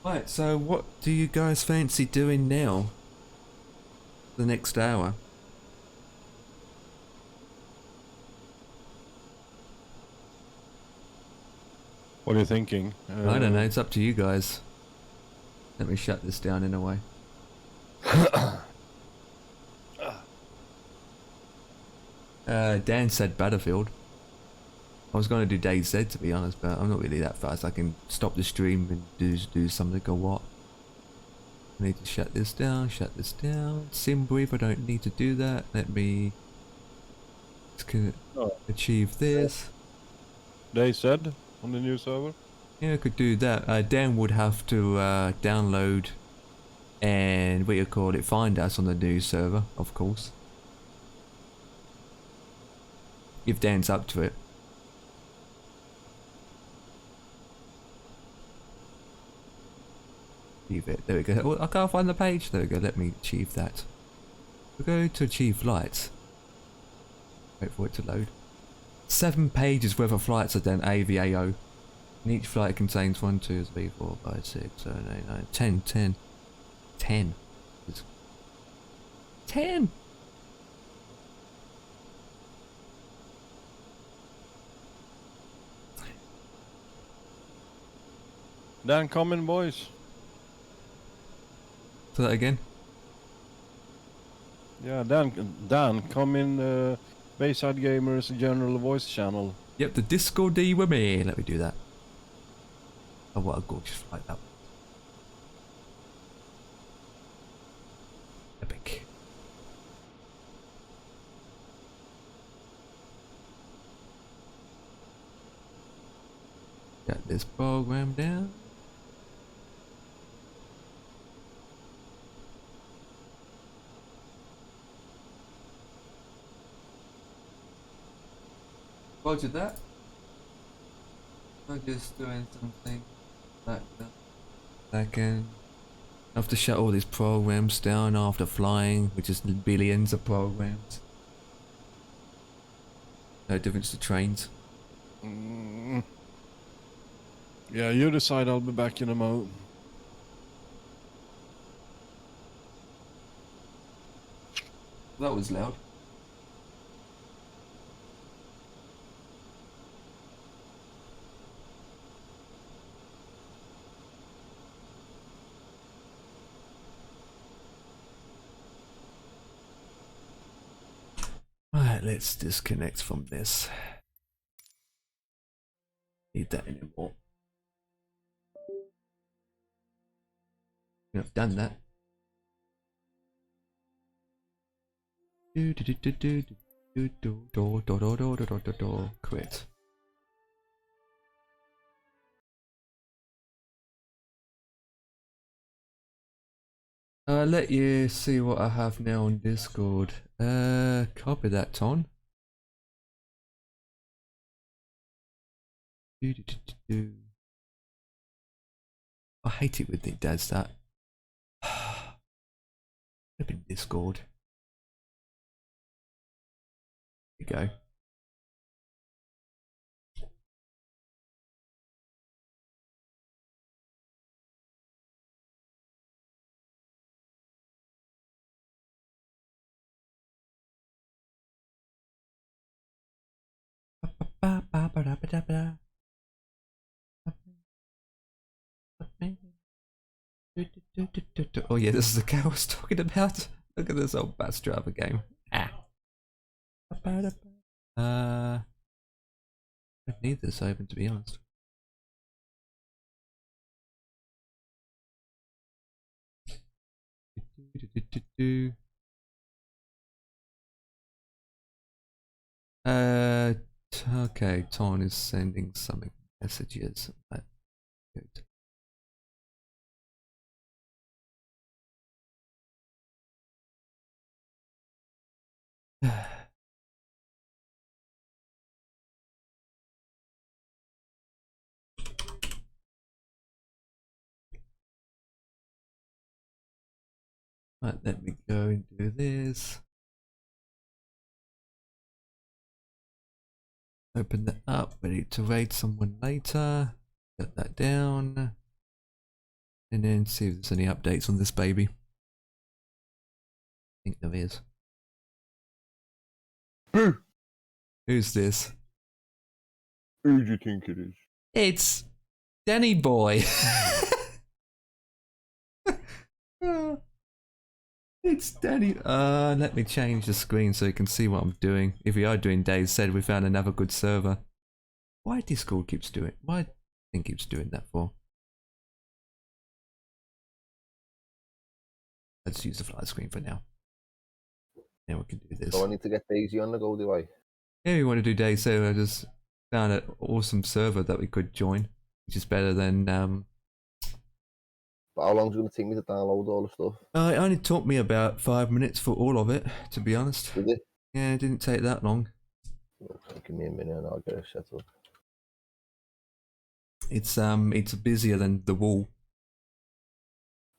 Right, so what do you guys fancy doing now? The next hour? What are you thinking? I don't know, it's up to you guys. Let me shut this down in a way. Dan said Battlefield. I was going to do DayZ, to be honest, but I'm not really that fast. I can stop the stream and do something or what. I need to shut this down, Sim brief, I don't need to do that. Let me achieve this. They said on the new server? Yeah, I could do that. Dan would have to download and what you call it, find us on the new server, of course. If Dan's up to it. Achieve it. There we go. Well, I can't find the page. There we go. Let me achieve that. We'll go to achieve flights. Wait for it to load. 7 pages worth of flights are done AVAO. And each flight contains 1, 2, 3, 4, 5, 6, 7, 8, 9, 10. 10. 10! Dan, come in, boys. Say that again? Yeah, Dan, come in Bayside Gamers General Voice channel. Yep, the Discord D with me. Let me do that. Oh, what a gorgeous flight that was. Epic. Got this program down. Roger that. I'm just doing something like that. Second. I have to shut all these programs down after flying, which is billions of programs. No difference to trains. Yeah, you decide. I'll be back in a moment. That was loud. Alright, let's disconnect from this. Need that anymore. I've done that. Quit. I'll let you see what I have now on Discord. Copy that, Ton. I hate it when it does that. Open Discord. Here you go. Oh yeah, this is the guy I was talking about. Look at this old bus driver game. I need this open, to be honest. Okay, Ton is sending some messages. Good. Right, let me go and do this. Open that up, ready to raid someone later. Get that down. And then see if there's any updates on this baby. I think there is. Boo! Who's this? Who do you think it is? It's Danny Boy. It's Danny. Let me change the screen so you can see what I'm doing. If we are doing Days Said, we found another good server. Why Discord keeps doing? Why thing keeps doing that for? Let's use the fly screen for now. Now we can do this. So I need to get Daisy on the go, do I? Yeah, we want to do Days Said. I just found an awesome server that we could join, which is better than But how long is it going to take me to download all the stuff? it only took me about 5 minutes for all of it, to be honest. Did it? Yeah, it didn't take that long. Okay, give me a minute and I'll get it set up. It's busier than the wall.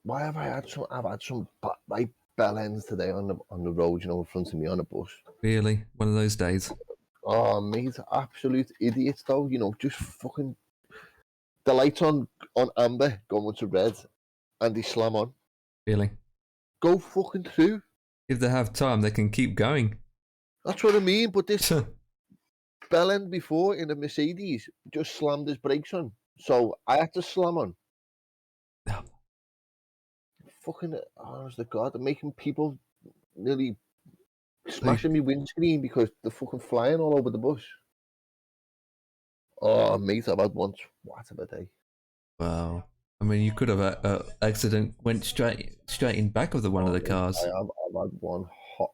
Why have I had some? I've had some right bell ends today on the road, you know, in front of me on a bus. Really, one of those days. Oh, mate, absolute idiots though. You know, just fucking the lights on amber going to red, and they slam on. Really. Go fucking through. If they have time, they can keep going. That's what I mean. But this bell end before in a Mercedes just slammed his brakes on, so I had to slam on. No. Fucking honest to God, they're making people nearly smashing me windscreen because they're fucking flying all over the bus. Oh, mate, I've had one twat of a day. Wow. I mean, you could have a accident went straight in back of one of the cars. I've had one hot.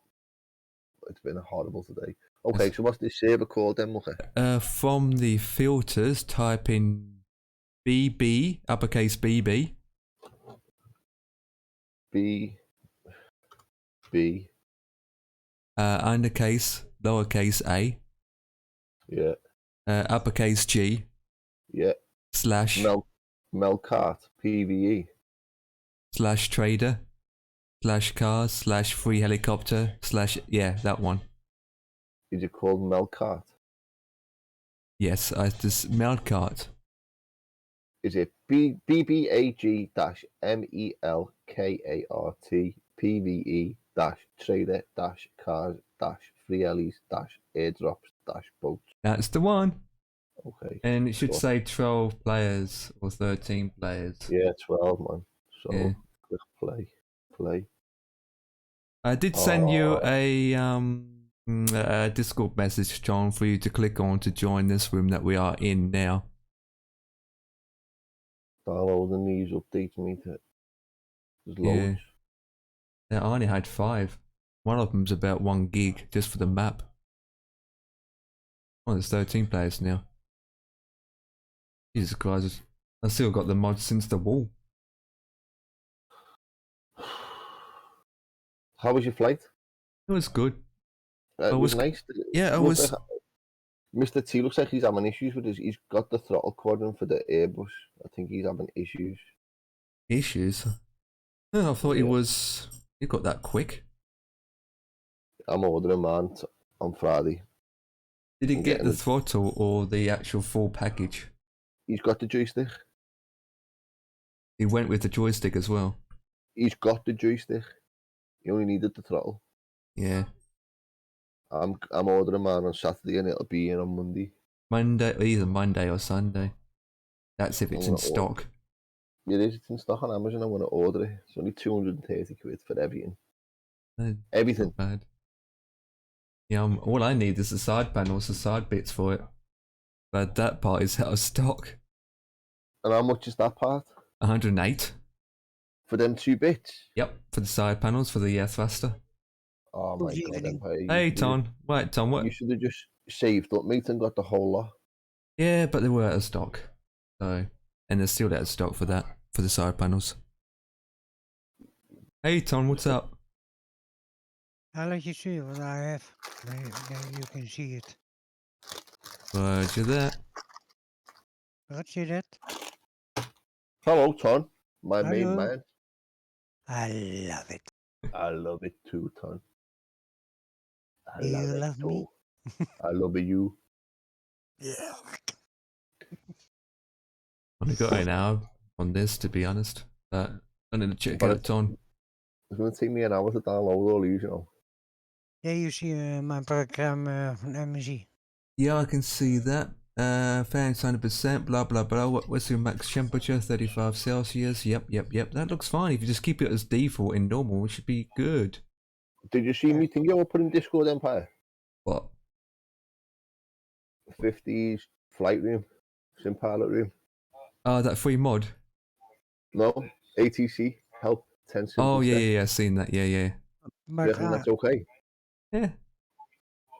It's been horrible today. Okay, so what's this server called then, Mucker? From the filters, type in BB, uppercase BB. B. Undercase, lowercase a. Yeah. uppercase G Yeah. slash Melcart, PVE. slash trader slash cars slash free helicopter slash, yeah, that one. Is it called Melcart? Yes, this Melkart. Is it BBAG MELKART PVE trader cars free LEs airdrops boats? That's the one. Okay. And it should Sure. say 12 players or 13 players. Yeah, 12, man. So Yeah. click play. I did send you a Discord message, John, for you to click on to join this room that we are in now. Downloading these updates, mate. There's Yeah. loads. Yeah, I only had 5. One of them's about 1 gig just for the map. Oh, there's 13 players now. Jesus Christ, I still got the mod since the wall. How was your flight? It was good. It was nice. Yeah, it was. Mr. T looks like he's having issues with his. He's got the throttle cordon for the Airbus. I think he's having issues. Issues? No, I thought he got that quick. I'm ordering mine on Friday. Did he get the throttle or the actual full package? He's got the joystick. He went with the joystick as well. He's got the joystick. He only needed the throttle. Yeah. I'm ordering mine on Saturday and it'll be in on Monday. Either Monday or Sunday. That's if it's in stock. It is. It's in stock on Amazon. I'm going to order it. It's only 230 quid for everything. Everything. Not bad. Yeah, all I need is the side panels, the side bits for it. But that part is out of stock. And how much is that part? 108. For them 2 bits? Yep, for the side panels, for the thruster. Oh my god, Empire. Hey, Tom. Right, Tom, what? You should have just saved up, mate, and got the whole lot. Yeah, but they were out of stock. So, and they're still out of stock for that, for the side panels. Hey, Tom, what's up? I'll let you see what I have. Now you can see it. Roger that. Roger that. Hello, Ton. My main Hello. man. I love it. I love it too, Ton. I Do you love it love too. me? I love you. Yeah. Only got an hour on this, to be honest. But I'm gonna check out Ton. It's going to take me an hour to download all these, you know. Yeah, you see my program van MSI. Yeah, I can see that. Fans 100%, blah blah blah. What's your max temperature? 35 Celsius. Yep. That looks fine. If you just keep it as default in normal, it should be good. Did you see me think you were putting Discord Empire? What? 50s flight room, sim pilot room. Oh, that free mod? No, ATC help 10 simple Oh steps. yeah, seen that. Yeah. I think that's okay. Yeah.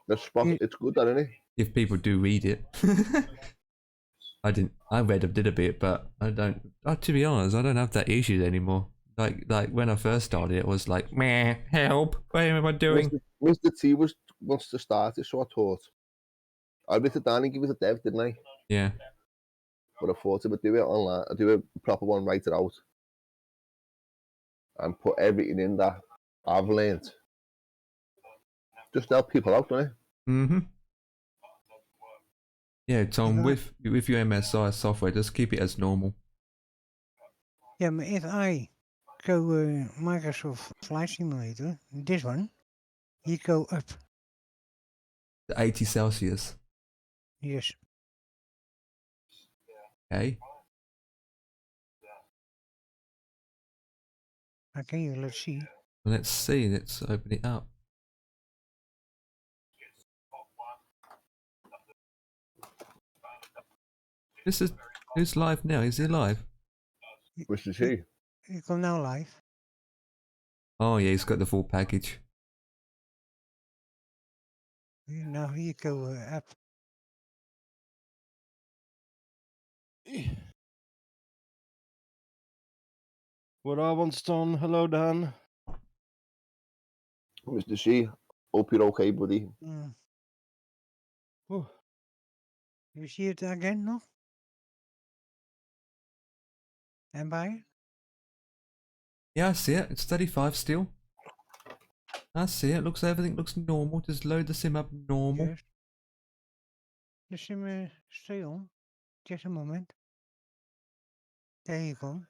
The spot, it's good, isn't it? If people do read it. I read a little bit, but I don't. To be honest, I don't have that issue anymore. Like when I first started, it was like, meh, help, what am I doing? Mr. T wants to start it, so I thought I'd write it down and give it a dev, didn't I? Yeah. But I thought I would do it online. I'd do a proper one, write it out, and put everything in that I've learned. Just help people out, don't it? Mm-hmm. Yeah, Tom, with your MSI software, just keep it as normal. Yeah, but if I go Microsoft Flight Simulator, this one, you go up. The 80 Celsius. Yes. Okay. Okay, let's see. Let's see. Let's open it up. Who's live now? Is he live? Which is he? You go now live. Oh yeah, he's got the full package. Now you go up. What I want done. Hello, Dan. Mr. C, hope you're okay, buddy. Mm. Oh. You see it again nog? Empire? Yeah, I see it. It's 35 still. I see it. Everything looks normal. Just load the sim up normal. Yes. The sim stay on. Just a moment. There you go.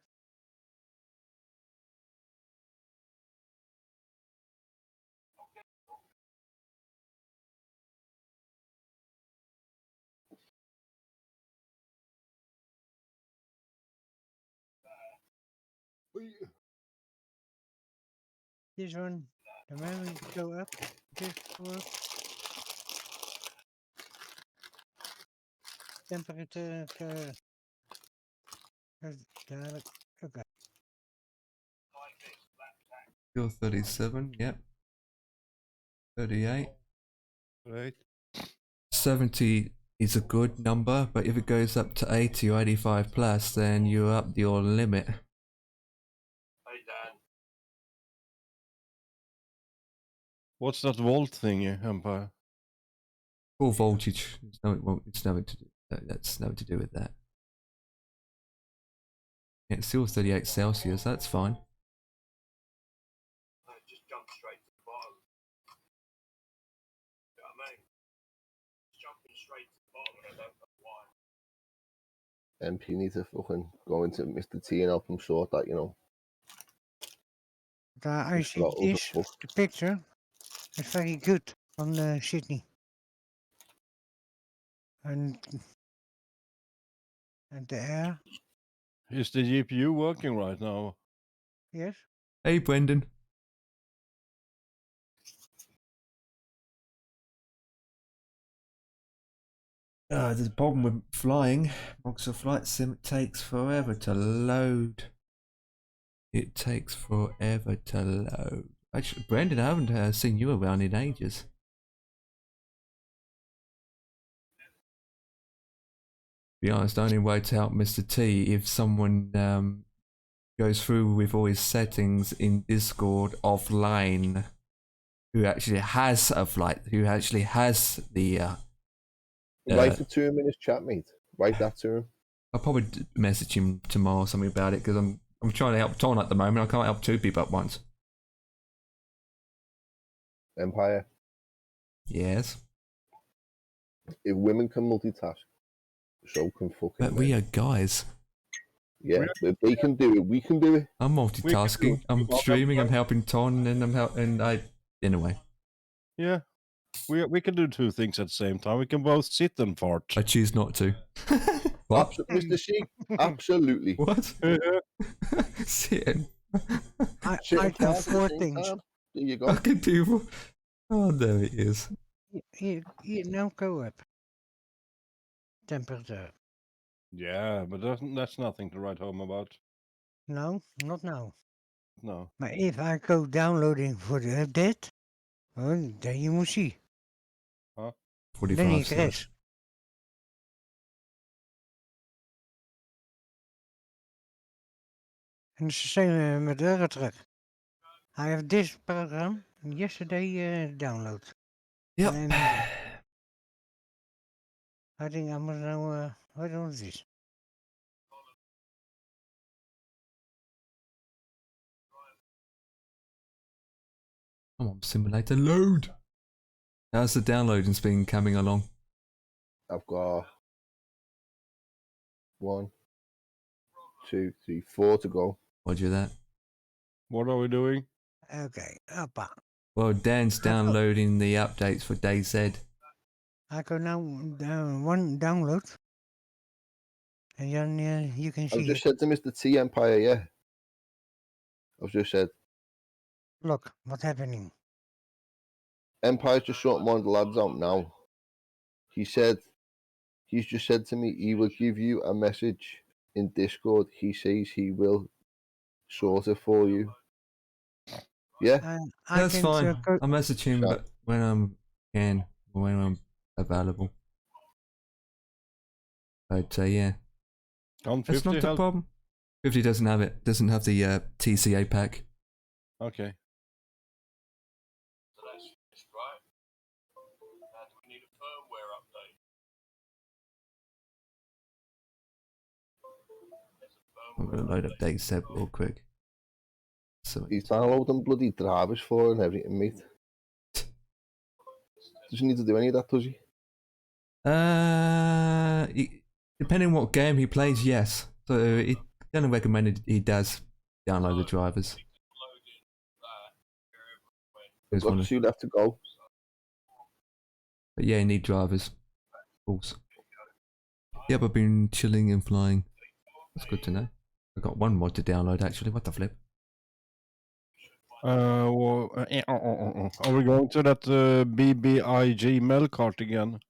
This one, the memory go up. This works. Temperature dadelijk. Okay. Still 37. Yep. 38. Right. 70 is a good number, but if it goes up to 80 or 85 plus, then you're up your limit. What's that volt thing, Empire? Full voltage. It's nothing to do. That's nothing to do with that. Yeah, it's still 38 Celsius. That's fine. Just jump straight to the bottom. You know what I mean? It's jumping straight to the bottom and I don't know why. MP needs to fucking go into Mr. T and help him sort that, you know. I He's see got other this, fuck. the picture is very good on Sydney. And the air, Is the GPU working right now? yes. Hey, Brendan. There's a problem with flying. Microsoft Flight Sim, it takes forever to load. It takes forever to load. Actually, Brendan, I haven't seen you around in ages. To be honest, I only way to help Mr. T if someone goes through with all his settings in Discord offline, who actually has a flight, who actually has the. Write it to him in his chat, mate. Write that to him. I'll probably message him tomorrow or something about it because I'm trying to help Ton at the moment. I can't help two people at once. Empire. Yes. If women can multitask, so can fucking But men. we are guys. Yeah, if they can do it, we can do it. I'm multitasking. I'm streaming. I'm helping Ton, and anyway. Yeah, we can do two things at the same time. We can both sit and fart. I choose not to. What? Mr. Sheik, absolutely. What? Sitting. I Sit do and fart at the four same things. time. There you go. Fucking people. Oh, there it is. Here now go up. Temperature. Yeah, but that's nothing to write home about. No, not now. No. But if I go downloading for the update, well, then you will see. Huh? 45 Then he slash. crashes. And it's the same with the Eurotruck. I have this program yesterday download. Yep. And I think I must now what was this? Come on, simulator, load. How's the downloading's been coming along? I've got 1, 2, 3, 4 to go. Roger that. What are we doing? Okay, uppa. Well, Dan's downloading the updates for DayZ. I go now one download. And then you can see I've just it. said to Mr. T Empire, yeah. I've just said, Look, what's happening? Empire's just sorting one of the lads out now. He's just said to me, he will give you a message in Discord. He says he will sort it for you. Yeah? That's fine. Go. I'll message him but when I'm available. But yeah. That's not the problem. 50 doesn't have it. Doesn't have the TCA pack. Okay. So that's right. Now, do we need a firmware update? I'm gonna load up Date Seb real quick. So He's downloading bloody drivers for and everything, mate. Doesn't need to do any of that, does he? Depending what game he plays, yes. So it generally recommended he does download the drivers. We've got 2 left to go. But yeah, you need drivers. Of course. Yep, I've been chilling and flying. That's good to know. I've got one mod to download actually. What the flip? Are we going to that BBIG mail cart again?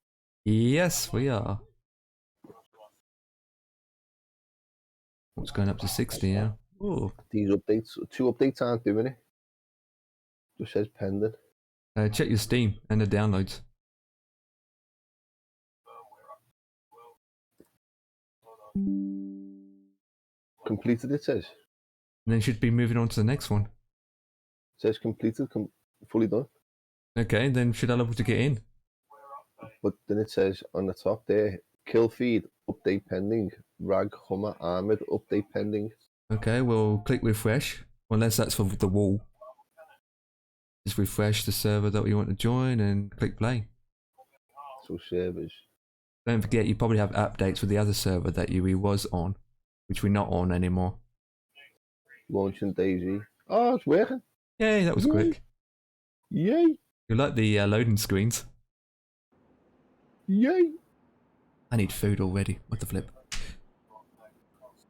Yes, we are. It's going up to 60 now. Ooh. These updates, 2 updates aren't doing it. Just says pending. Check your Steam and the downloads. Completed, it says. And then should be moving on to the next one. It says completed, fully done. Okay, then should I level to get in? But then it says on the top there, kill feed, update pending, rag, hummer, armored, update pending. Okay, we'll click refresh. Unless that's for the wall. Just refresh the server that we want to join and click play. So servers. Don't forget you probably have updates for the other server that you was on, which we're not on anymore. Launching Daisy. Oh, it's working. Yay, that was quick. Yay. You like the loading screens? Yay. I need food already. What the flip?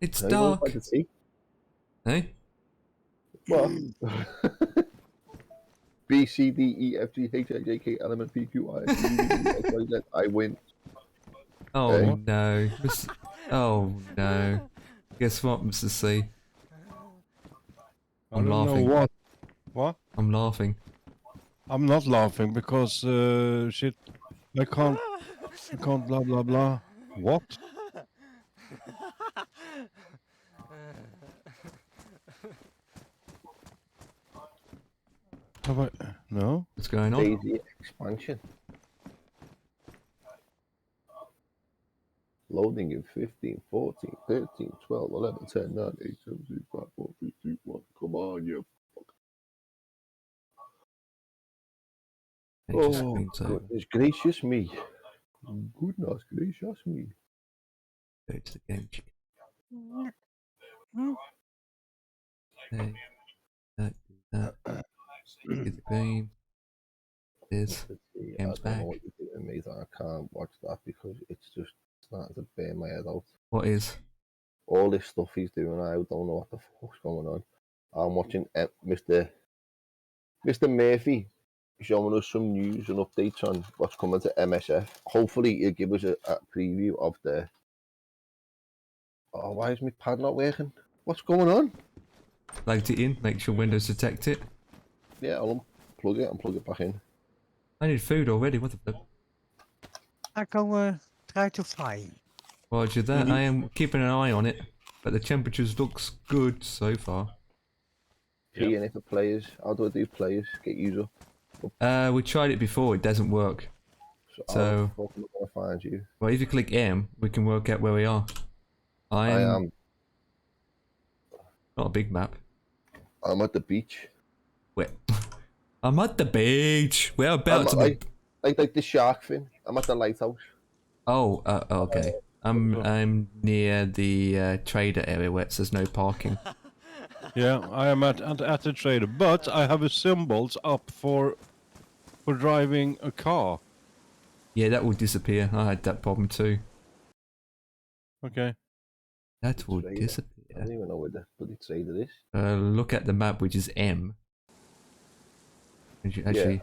It's Now dark. you want to see? Hey? What? B, C, D, E, F, G, H, I, J, K, L, M, N, P, Q, R, S, T, U, V, W, X, Y, Z. I win. Oh Hey. no. Oh no. Guess what, Mr. C? I'm laughing. What? What? I'm laughing. I'm not laughing because shit. I can't blah blah blah. What? Have I? No. What's going on? Daisy expansion. Loading in 15, 14, 13, 12, 11, 10, 9, 8, 7, 6, 5, 4, 3, 2, 1. Come on, you fuck. Major Oh, screensaver. goodness gracious me. Goodness gracious me. Go to the game. Okay. That, do that. Get the green. This. Let's see, I Game's don't know back. what you're doing, mate. I can't watch that because it's just starting to burn my head out. What is? All this stuff he's doing, I don't know what the fuck's going on. I'm watching Mr. Murphy showing us some news and updates on what's coming to MSF. Hopefully he'll give us a preview of the... Oh, why is my pad not working? What's going on? Plug it in, make sure Windows detect it. Yeah, I'll unplug it and plug it back in. I need food already, what the flip? I go try to fly. Roger that, I am keeping an eye on it. But the temperatures looks good so far. P in it for players. How do I do players? Get user. We tried it before, it doesn't work. So I'm gonna find you. well, if you click M, we can work out where we are. I am not a big map. I'm at the beach. Where? I'm at the beach. Whereabouts? Like the shark fin. I'm at the lighthouse. Oh, okay. I'm near the trader area where it says no parking. Yeah, I am at the trader, but I have a symbols up for driving a car. Yeah, that will disappear. I had that problem too. Okay. That will Trader. disappear. I don't even know where the bloody trader is. Look at the map, which is M. Actually,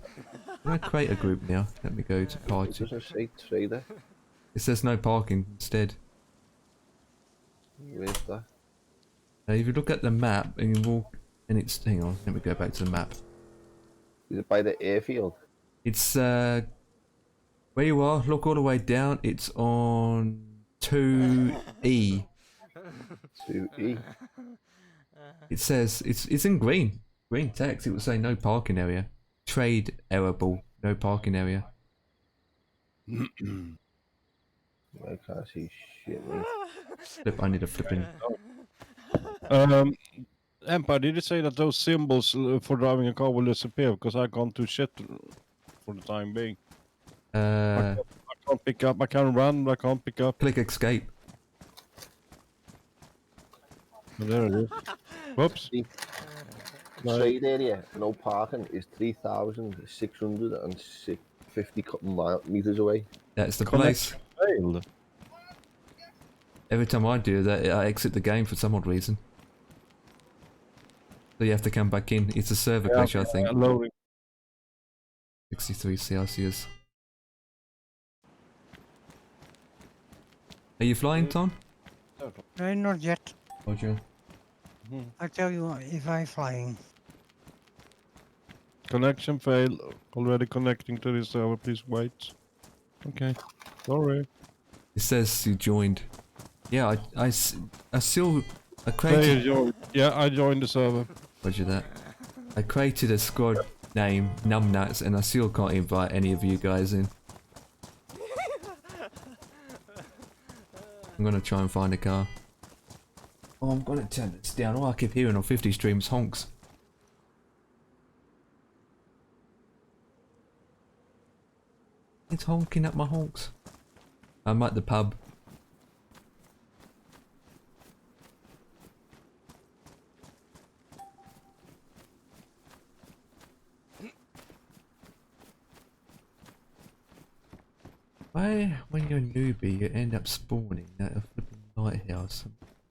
can I create a group now? Let me go to It party. doesn't say trader. It says no parking instead. Where's that? If you look at the map and you walk, and it's hang on, let me go back to the map. Is it by the airfield? It's where you are. Look all the way down. It's on 2E. 2E. It says it's in green text. It will say no parking area. Trade arable. No parking area. I can't see shit, mate. Flip. I need a flipping. Empire, did you say that those symbols for driving a car will disappear? Because I can't do shit for the time being. I can't pick up. I can run, but I can't pick up. Click escape. Oh, there it is. Whoops. The trade area, no parking, is 3,650 meters away. That's the place. Failed. Every time I do that, I exit the game for some odd reason. So you have to come back in. It's a server glitch, I think. Loading. 63 Celsius. Are you flying, Tom? No, not yet. Roger. I'll tell you if I'm flying. Connection failed. Already connecting to the server. Please wait. Okay. Sorry. It says you joined. Yeah, I still... I Player created... joined. Yeah, I joined the server. Roger that. I created a squad name, Numbnuts, and I still can't invite any of you guys in. I'm gonna try and find a car. Oh, I'm gonna turn this down. All I keep hearing on 50 streams honks. It's honking at my honks. I'm at the pub. Why, when you're a newbie, you end up spawning at a flipping lighthouse?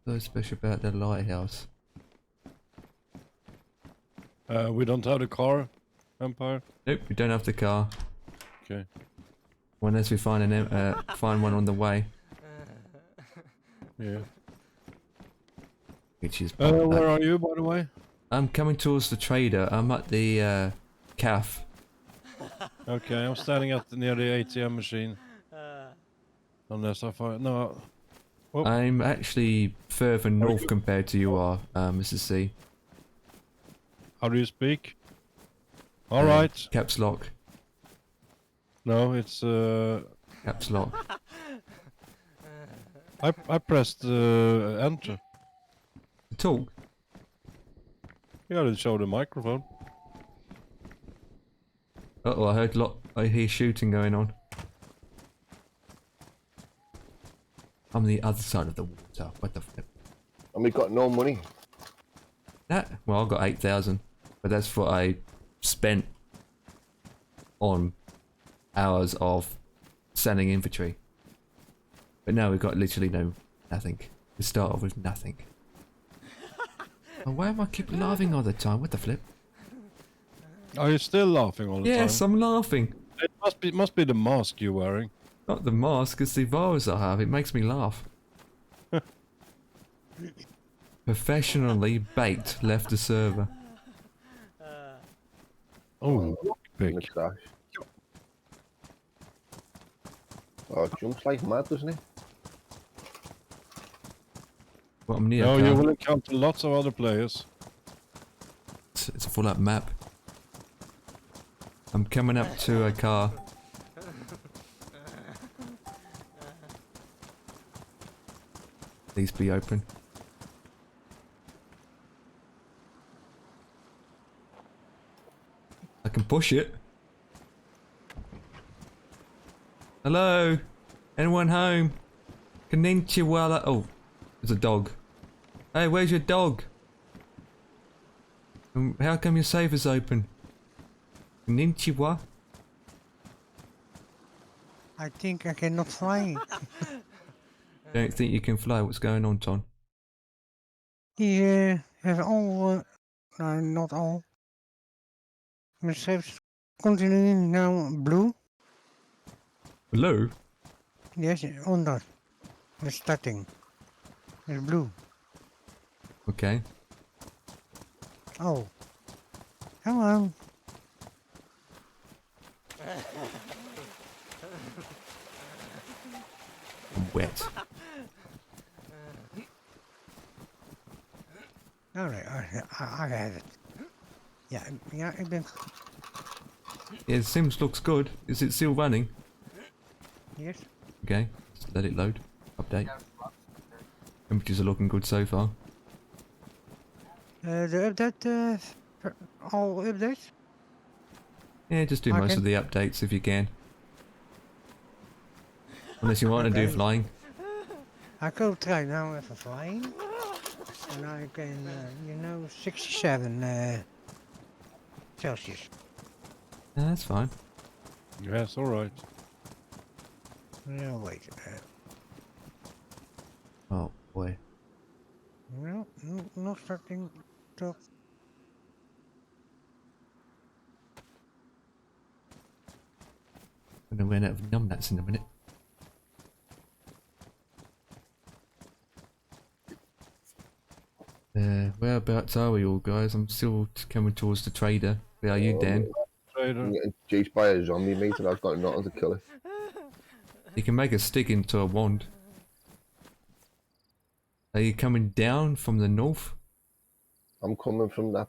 What's so special about the lighthouse? We don't have the car, Empire. Nope, we don't have the car. Okay. Well, unless we find find one on the way. Yeah. Which is. Where are you, by the way? I'm coming towards the trader. I'm at the calf. Okay, I'm standing near the ATM machine. Unless I find no. Oh. I'm actually further north compared to you are, Mrs. C. How do you speak? All right. Caps lock. No, it's Caps lock. I pressed enter. Talk. You gotta show the microphone. Uh oh, I hear shooting going on. I'm the other side of the water. What the flip? And we got no money. Well, I got 8,000, but that's what I spent on hours of sending infantry. But now we've got literally nothing. We start off with nothing. And why am I keep laughing all the time? What the flip? Are you still laughing all the time? Yes, I'm laughing. It must be the mask you're wearing. Not the mask, it's the virus I have. It makes me laugh. Professionally baked left the server. Oh, big. Oh, it jumps like mad, doesn't it? Well, I'm near. No, you will encounter lots of other players. It's a full up map. I'm coming up to a car. Please be open. I can push it. Hello? Anyone home? Konnichiwa. Oh, there's a dog. Hey, where's your dog? How come your safe is open? Konnichiwa. I think I cannot fly. Don't think you can fly. What's going on, Ton? He has all, no, not all. My safe continue now blue. Blue? Yes, on that. The starting. It's blue. Okay. Oh. Hello. Wet. Alright, I have it. Yeah, ik ben... Yeah, the Sims looks good. Is it still running? Yes. Okay, just let it load. Update. Temperatures are looking good so far. The update, all updates? Yeah, just do I most can. of the updates if you can. Unless you want to do Okay. flying. I go try now even flying. And I can, 67 Celsius. Yeah, that's fine. Yes, all right. No, wait. Oh boy. No, not starting. Stop. I'm gonna run out of numbnuts in a minute. Whereabouts are we all, guys? I'm still coming towards the trader. Where are you, Dan? Trader. I'm getting chased by a zombie, mate, and I've got nothing to kill it. You can make a stick into a wand. Are you coming down from the north? I'm coming from that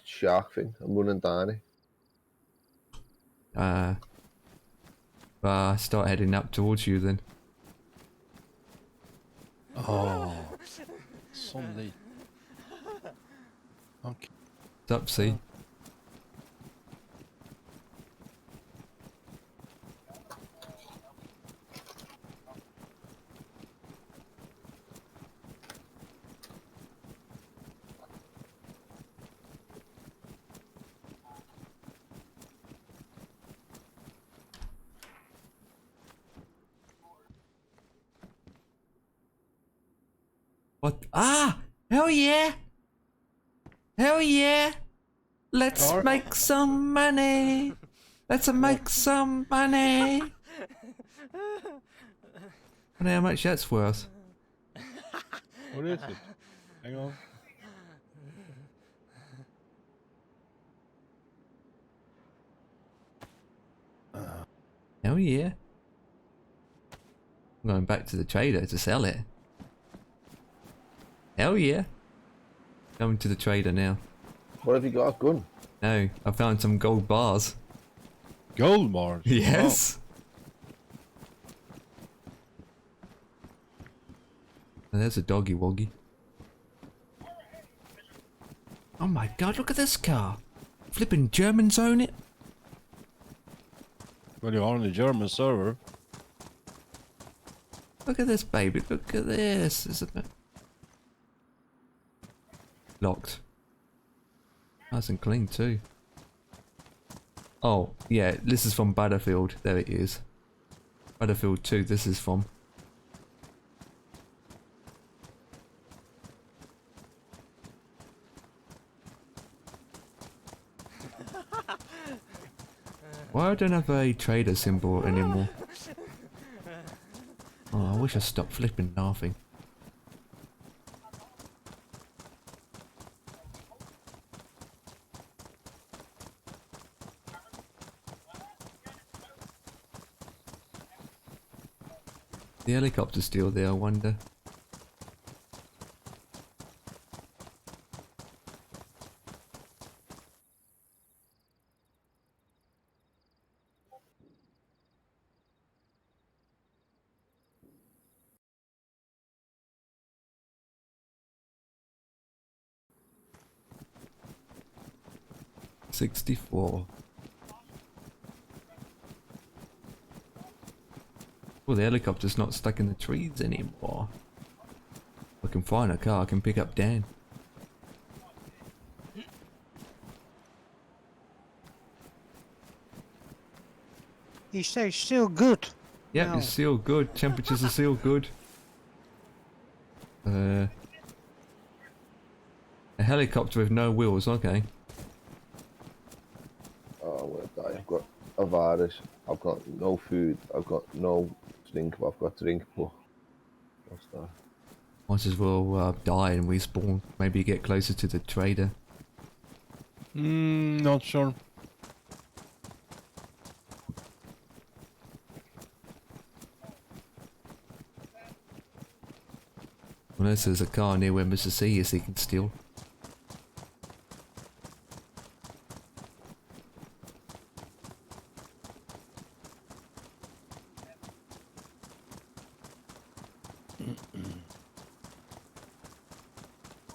shark thing. I'm running down it. Start heading up towards you then. Oh, Sunday. Okay. It's up, see? What? Ah! Hell yeah! Hell yeah! Let's Car? make some money! Let's make some money! I know how much that's worth. What is it? Hang on. Hell yeah. I'm going back to the trader to sell it. Hell yeah. Going to the trader now. What have you got? A gun? No, I found some gold bars. Gold bars? Yes. And there's a doggy woggy. Oh my god, look at this car. Flipping Germans own it. Well, you're on the German server. Look at this baby, look at this. Isn't it? Locked. Nice and clean too. Oh, yeah, this is from Battlefield. There it is. Battlefield 2, this is from. Why I don't have a trader symbol anymore? Oh, I wish I stopped flipping laughing. The helicopter's still there, I wonder. $64. Well, the helicopter's not stuck in the trees anymore. I can find a car, I can pick up Dan. He stays still good. Yep, No. it's still good. Temperatures are still good. A helicopter with no wheels, okay. Oh, I'm gonna die. I've got a virus. I've got no food. I've got no drink. I've got drink, but what's that? Might as well die and respawn. Maybe get closer to the trader. Not sure. Unless there's a car near where Mr. C is, he can steal.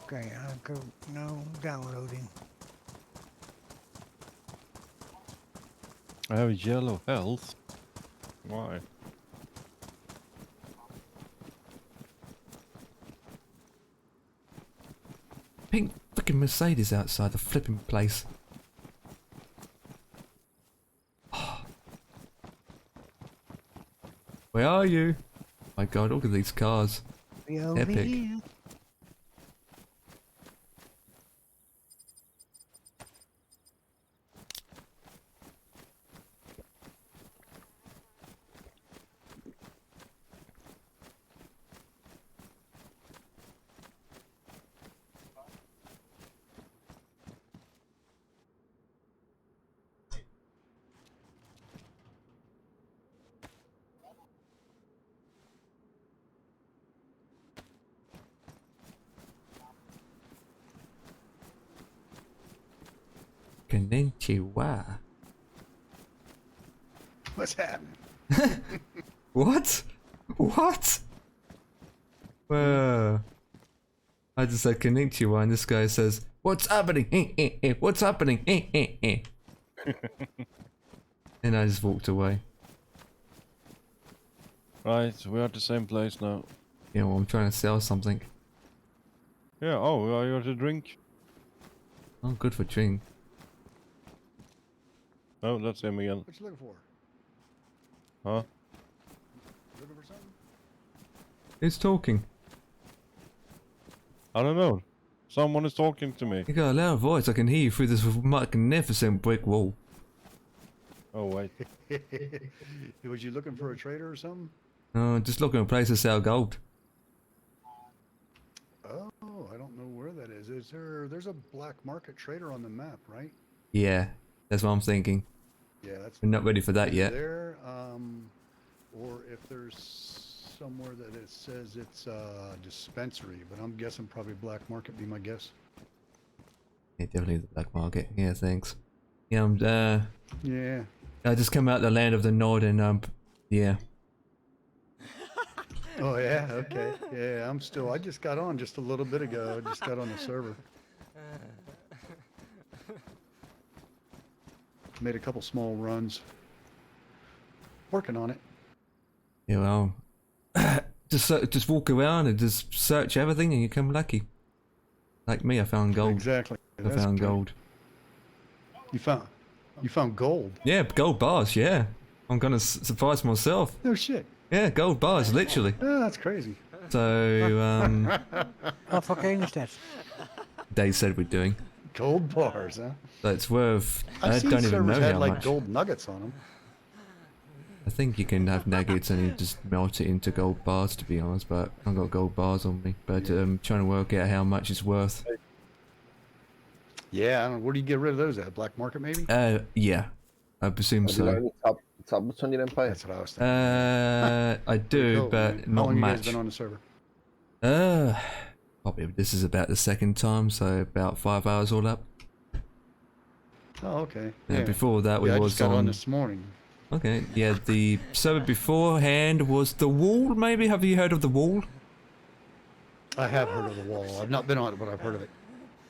Okay, I'll go now downloading. I have yellow health. Why? Pink freaking Mercedes outside the flipping place. Where are you? My god, look at these cars. Be over Epic. here. Konnichiwa. What's happening? What? What? Whoa. I just said konnichiwa and this guy says, what's happening? What's happening? And I just walked away. Right, we're at the same place now. Yeah, well, I'm trying to sell something. Yeah, oh, you got a drink? Oh, good for drink. Oh, that's him again. What you looking for? Huh? Looking for something? Who's talking? I don't know. Someone is talking to me. You got a loud voice. I can hear you through this magnificent brick wall. Oh, wait. Was you looking for a trader or something? Just looking for a place to sell gold. Oh, I don't know where that is. There's a black market trader on the map, right? Yeah, that's what I'm thinking. Yeah, that's. We're not ready for that yet. There, or if there's somewhere that it says it's a dispensary, but I'm guessing probably black market be my guess. Yeah, definitely the black market. Yeah, thanks. Yeah, Yeah. I just come out the land of the Nord and yeah. Oh yeah, okay. Yeah, I just got on just a little bit ago. I just got on the server. Made a couple small runs. Working on it. Yeah, well, just walk around and just search everything and you come lucky. Like me, I found gold. Exactly. I found gold. You found gold? Yeah, gold bars, yeah. I'm gonna surprise myself. No shit. Yeah, gold bars, literally. Oh, that's crazy. So, Wat voor game is dat? they said we're doing. Gold bars, huh? So it's worth, I I've seen don't even servers know had how like much. gold nuggets on them. I think you can have nuggets and you just melt it into gold bars, to be honest, but I've got gold bars on me. But trying to work out how much it's worth. Yeah, I don't know. Where do you get rid of those at? Black market, maybe? Yeah. I presume Have you got so. any tablets on your Empire? That's what I was thinking. I do, Cool, but man. How not long you guys much. been on the server? Probably this is about the second time, so about 5 hours all up. Oh, okay. Yeah. Before that, we I was just got on on. this morning. Okay, yeah. The server beforehand was the Wall. Maybe have you heard of the Wall? I have heard of the wall. I've not been on it, but I've heard of it.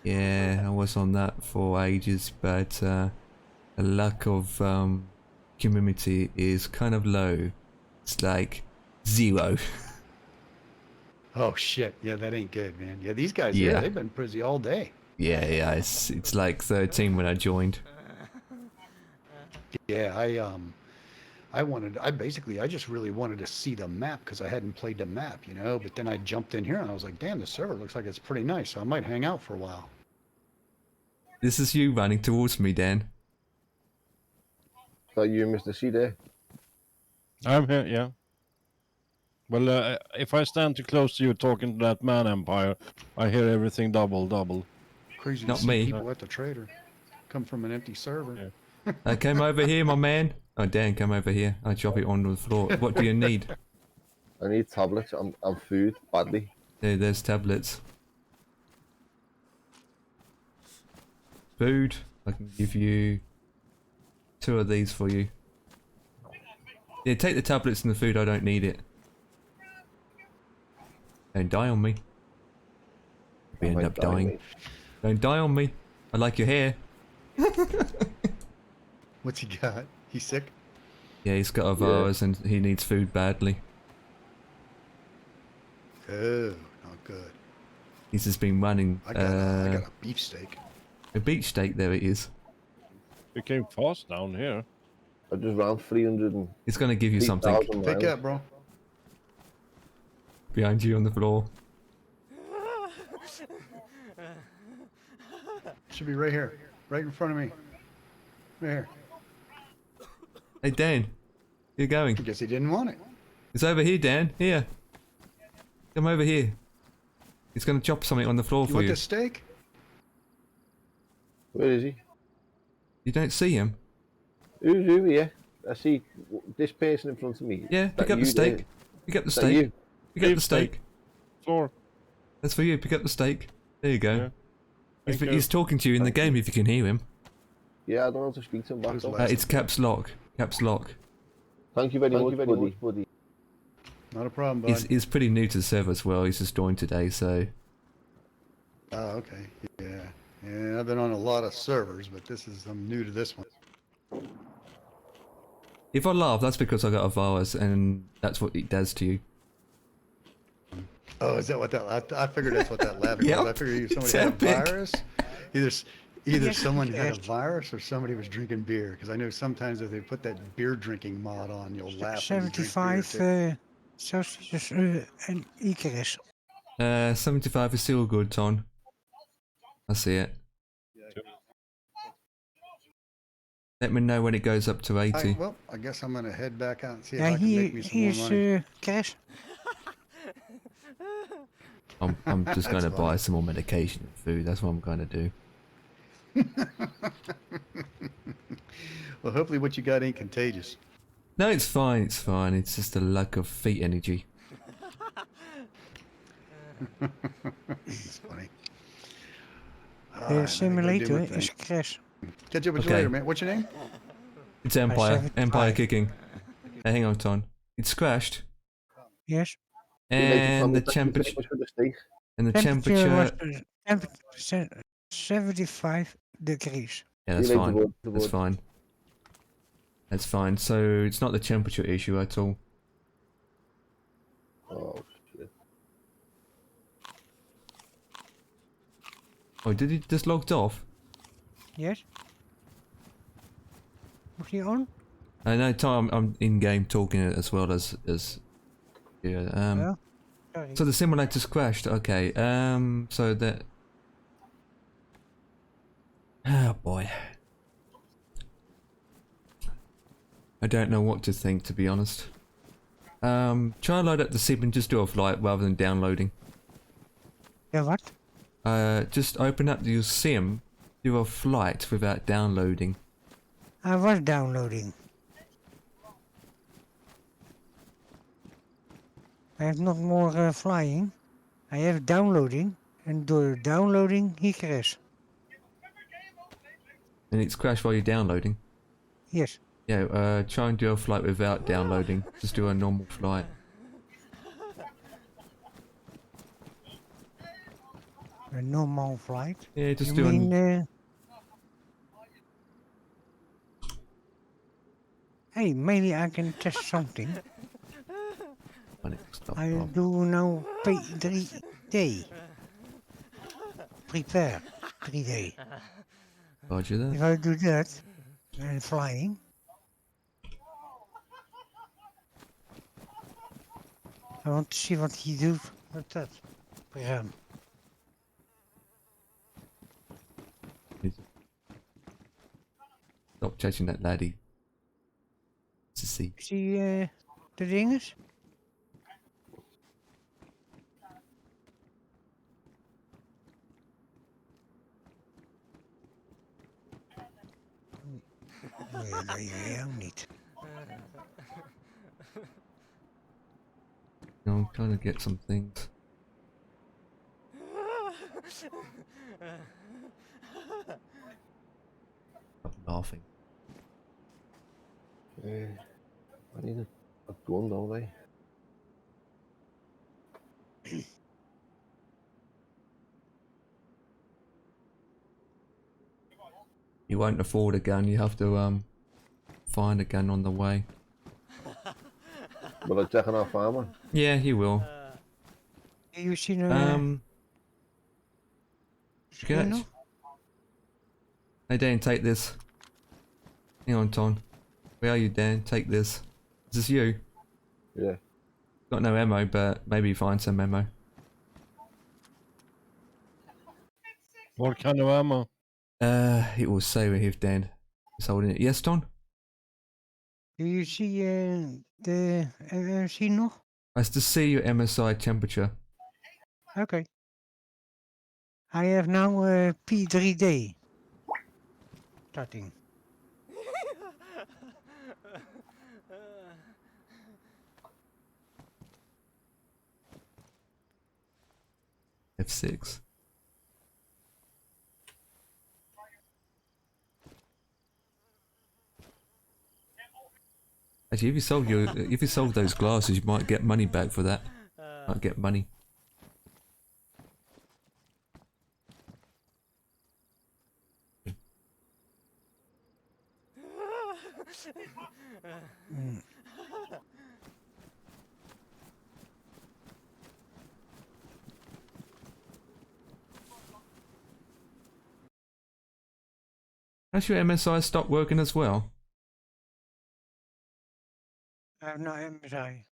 Yeah, I was on that for ages, but the lack of community is kind of low. It's like 0. Oh shit! Yeah, that ain't good, man. Yeah, these guys, Yeah. they've been busy all day. Yeah, it's like 13 when I joined. Yeah, I just really wanted to see the map because I hadn't played the map, you know. But then I jumped in here and I was like, damn, the server looks like it's pretty nice. So I might hang out for a while. This is you running towards me, Dan. So you, Mr. C there? I'm here, yeah. Well, if I stand too close to you talking to that man, Empire, I hear everything double. Crazy Not to see me. people at the trader come from an empty server. Yeah. Come over here, my man. Oh, Dan, come over here. I drop it on the floor. What do you need? I need tablets and food badly. There's tablets. Food. I can give you 2 of these for you. Yeah, take the tablets and the food. I don't need it. Don't die on me. We end might up die, dying. mate. Don't die on me. I like your hair. What's he got? He's sick? Yeah, he's got a virus and he needs food badly. Oh, not good. He's just been running. I got a beefsteak. A beach steak, there it is. We came fast down here. I just ran 300 and It's going to give you something 3,000 Take miles. that, bro. behind you on the floor. Should be right here. Right in front of me. Right here. Hey, Dan. Where you going? I guess he didn't want it. It's over here, Dan. Here. Come over here. He's going to chop something on the floor You for want you. the steak? Where is he? You don't see him? Who's who? Yeah, I see this person in front of me. Yeah, pick up the steak. Pick up the Is that steak. you? Pick up the steak. Floor. That's for you. Pick up the steak. There you go. Yeah. He's, Thank you. he's talking to you in the game if you can hear him. Yeah, I don't know how to speak to him back. Who's though. last? It's caps lock. Caps lock. Thank you very much, buddy. Not a problem, bud. He's pretty new to the server as well. He's just joined today, so... Oh, okay. Yeah. Yeah, I've been on a lot of servers, but I'm new to this one. If I laugh, that's because I got a virus, and that's what it does to you. Oh, is that what that? I figured that's what that laughing Yep, was. I figured it's somebody had a epic. virus. Either Yes, someone had a yes. virus or somebody was drinking beer. Because I know sometimes if they put that beer drinking mod on, you'll laugh. when you drink beer, 75 too. sausages and Icarus. 75 is still good, Ton. I see it. Let me know when it goes up to 80. Well, I guess I'm gonna head back out and see if Ja, I can make me some more hier is money. cash. I'm just going to That's buy funny. some more medication and food. That's what I'm going to do. Well, hopefully what you got ain't contagious. No, it's fine. It's fine. It's just a lack of feet energy. It's funny. De simulator is crash. Catch up with you Okay. later, man. What's your name? It's Empire. 75. Empire kicking. Hey, hang on, Ton. It's crashed. Yes. And the temperature. And the Temperature was temperature. 75 degrees. Yeah, that's See you later, fine. bud. That's fine. That's fine. So it's not the temperature issue at all. Oh shit! Oh, did he just logged off? Yes. Was he on? I know, Tom. I'm in game talking as well as yeah. Well, sorry. So the simulator's crashed. Okay. So that. Oh boy. I don't know what to think, to be honest. Try and load up the sim and just do a flight rather than downloading. Yeah, what? Just open up your sim, do a flight without downloading. I was downloading. I have not more flying. I have downloading. And door downloading, he crashed. And it's crashed while you're downloading. Yes. Yeah, try and do a flight without downloading. Just do a normal flight. A normal flight. Yeah, just You do mean, an... hey, maybe I can test something. Stop, I stop. do now P3D. Prepare 3D. Roger that. If I do that, and flying. I want to see what he does with that program. Stop chasing that laddie. To see. See the dinges? Nee, jij ook niet. No, I'm trying to get some things. Stop laughing. I need a gun, don't I? You won't afford a gun. You have to find a gun on the way. Will I check on our farmer? Yeah, he will. You seen You can Skinner? Hey Dan, take this. Hang on, Ton. Where are you, Dan? Take this. Is this you? Yeah. Got no ammo, but maybe find some ammo. What kind of ammo? It will say we're here, Dan. He's holding it. Yes, Ton? Do you see the MMC nog? Nice to see your MSI temperature. Okay. I have now P3D. Starting. F6. Actually, if you sold those glasses, you might get money back for that. Might get money. Has your MSI stopped working as well? I have no MSI.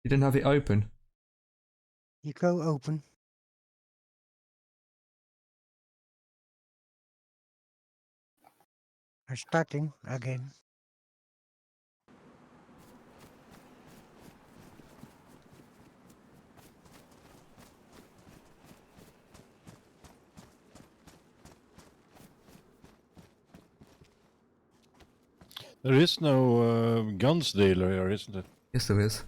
You didn't have it open? You go open. I'm starting again. There is no guns dealer here, isn't it? Yes, there is.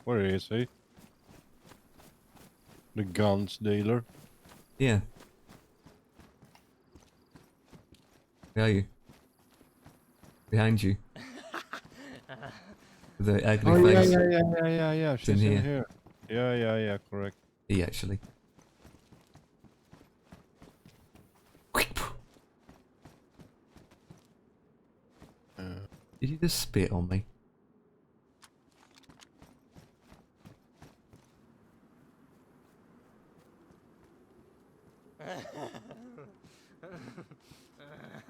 Where is he? The guns dealer. Yeah. Where are you? Behind you. The ugly Oh face. yeah. She's in here. Yeah, correct. He actually. Did you just spit on me?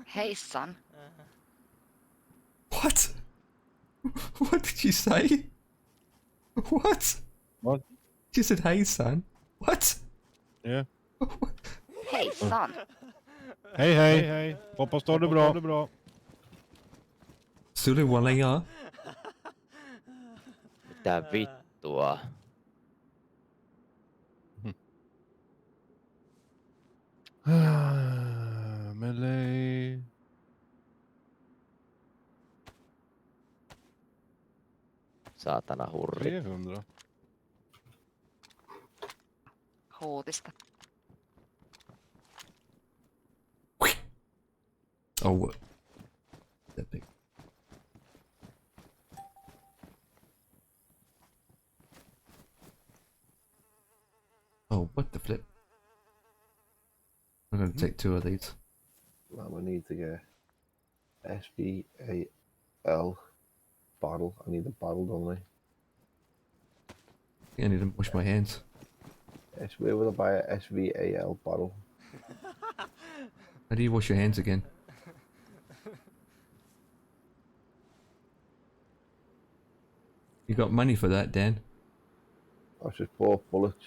Hey, son. What? What did you say? What? What? You said, hey, son. What? Yeah. Hey, son. Hej. Hoppas du har det bra. Sulu Walaya. Mitä vittua? Melee. Saatana hurri. 300. Huutista. Oh, what? That big. Oh, what the flip? I'm gonna take 2 of these. I'm gonna need to get SVAL bottle. I need a bottle, don't I? I need to wash my hands. Where will I buy a SVAL bottle? How do you wash your hands again? You got money for that, Dan? I just bought bullets.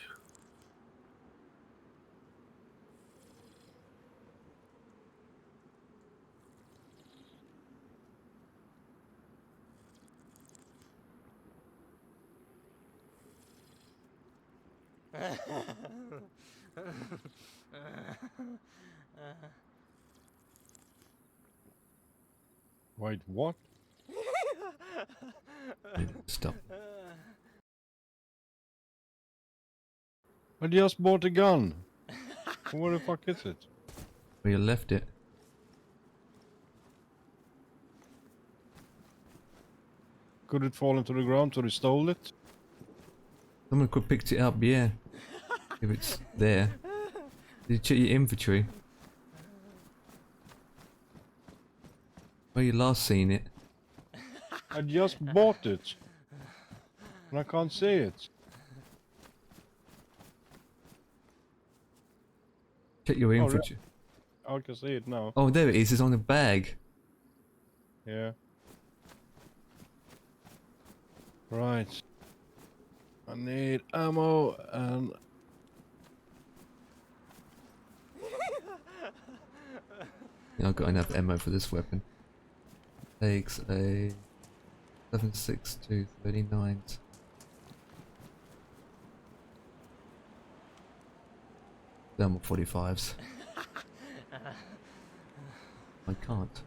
Wait, what? Stop. I just bought a gun. Where the fuck is it? Where you left it? Could it fall into the ground so they stole it? Someone could have picked it up, yeah. If it's there. Did you check your inventory? Where you last seen it? I just bought it. And I can't see it. Check your Oh, infantry. I can see it now. Oh, there it is. It's on the bag. Yeah. Right. I need ammo and... Yeah, I've got enough ammo for this weapon. Takes a 7.62 39s. Thermal 45s. I can't.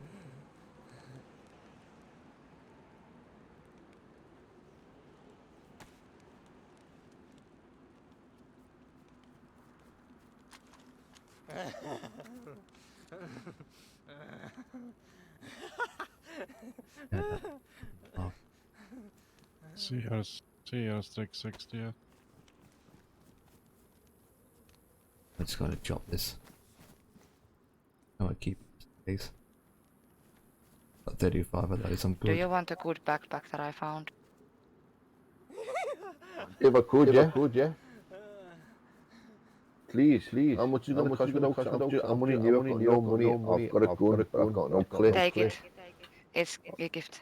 Oh, CS 660. Yeah. I just gotta chop this. Oh, I keep these. Got 35 of those. I'm Do good. you want a good backpack that I found? If I could, yeah. Please. How much is gonna cost me? I'm only new. I've got no money. I've got a gun, but I've got no clip. Take it. It's a gift.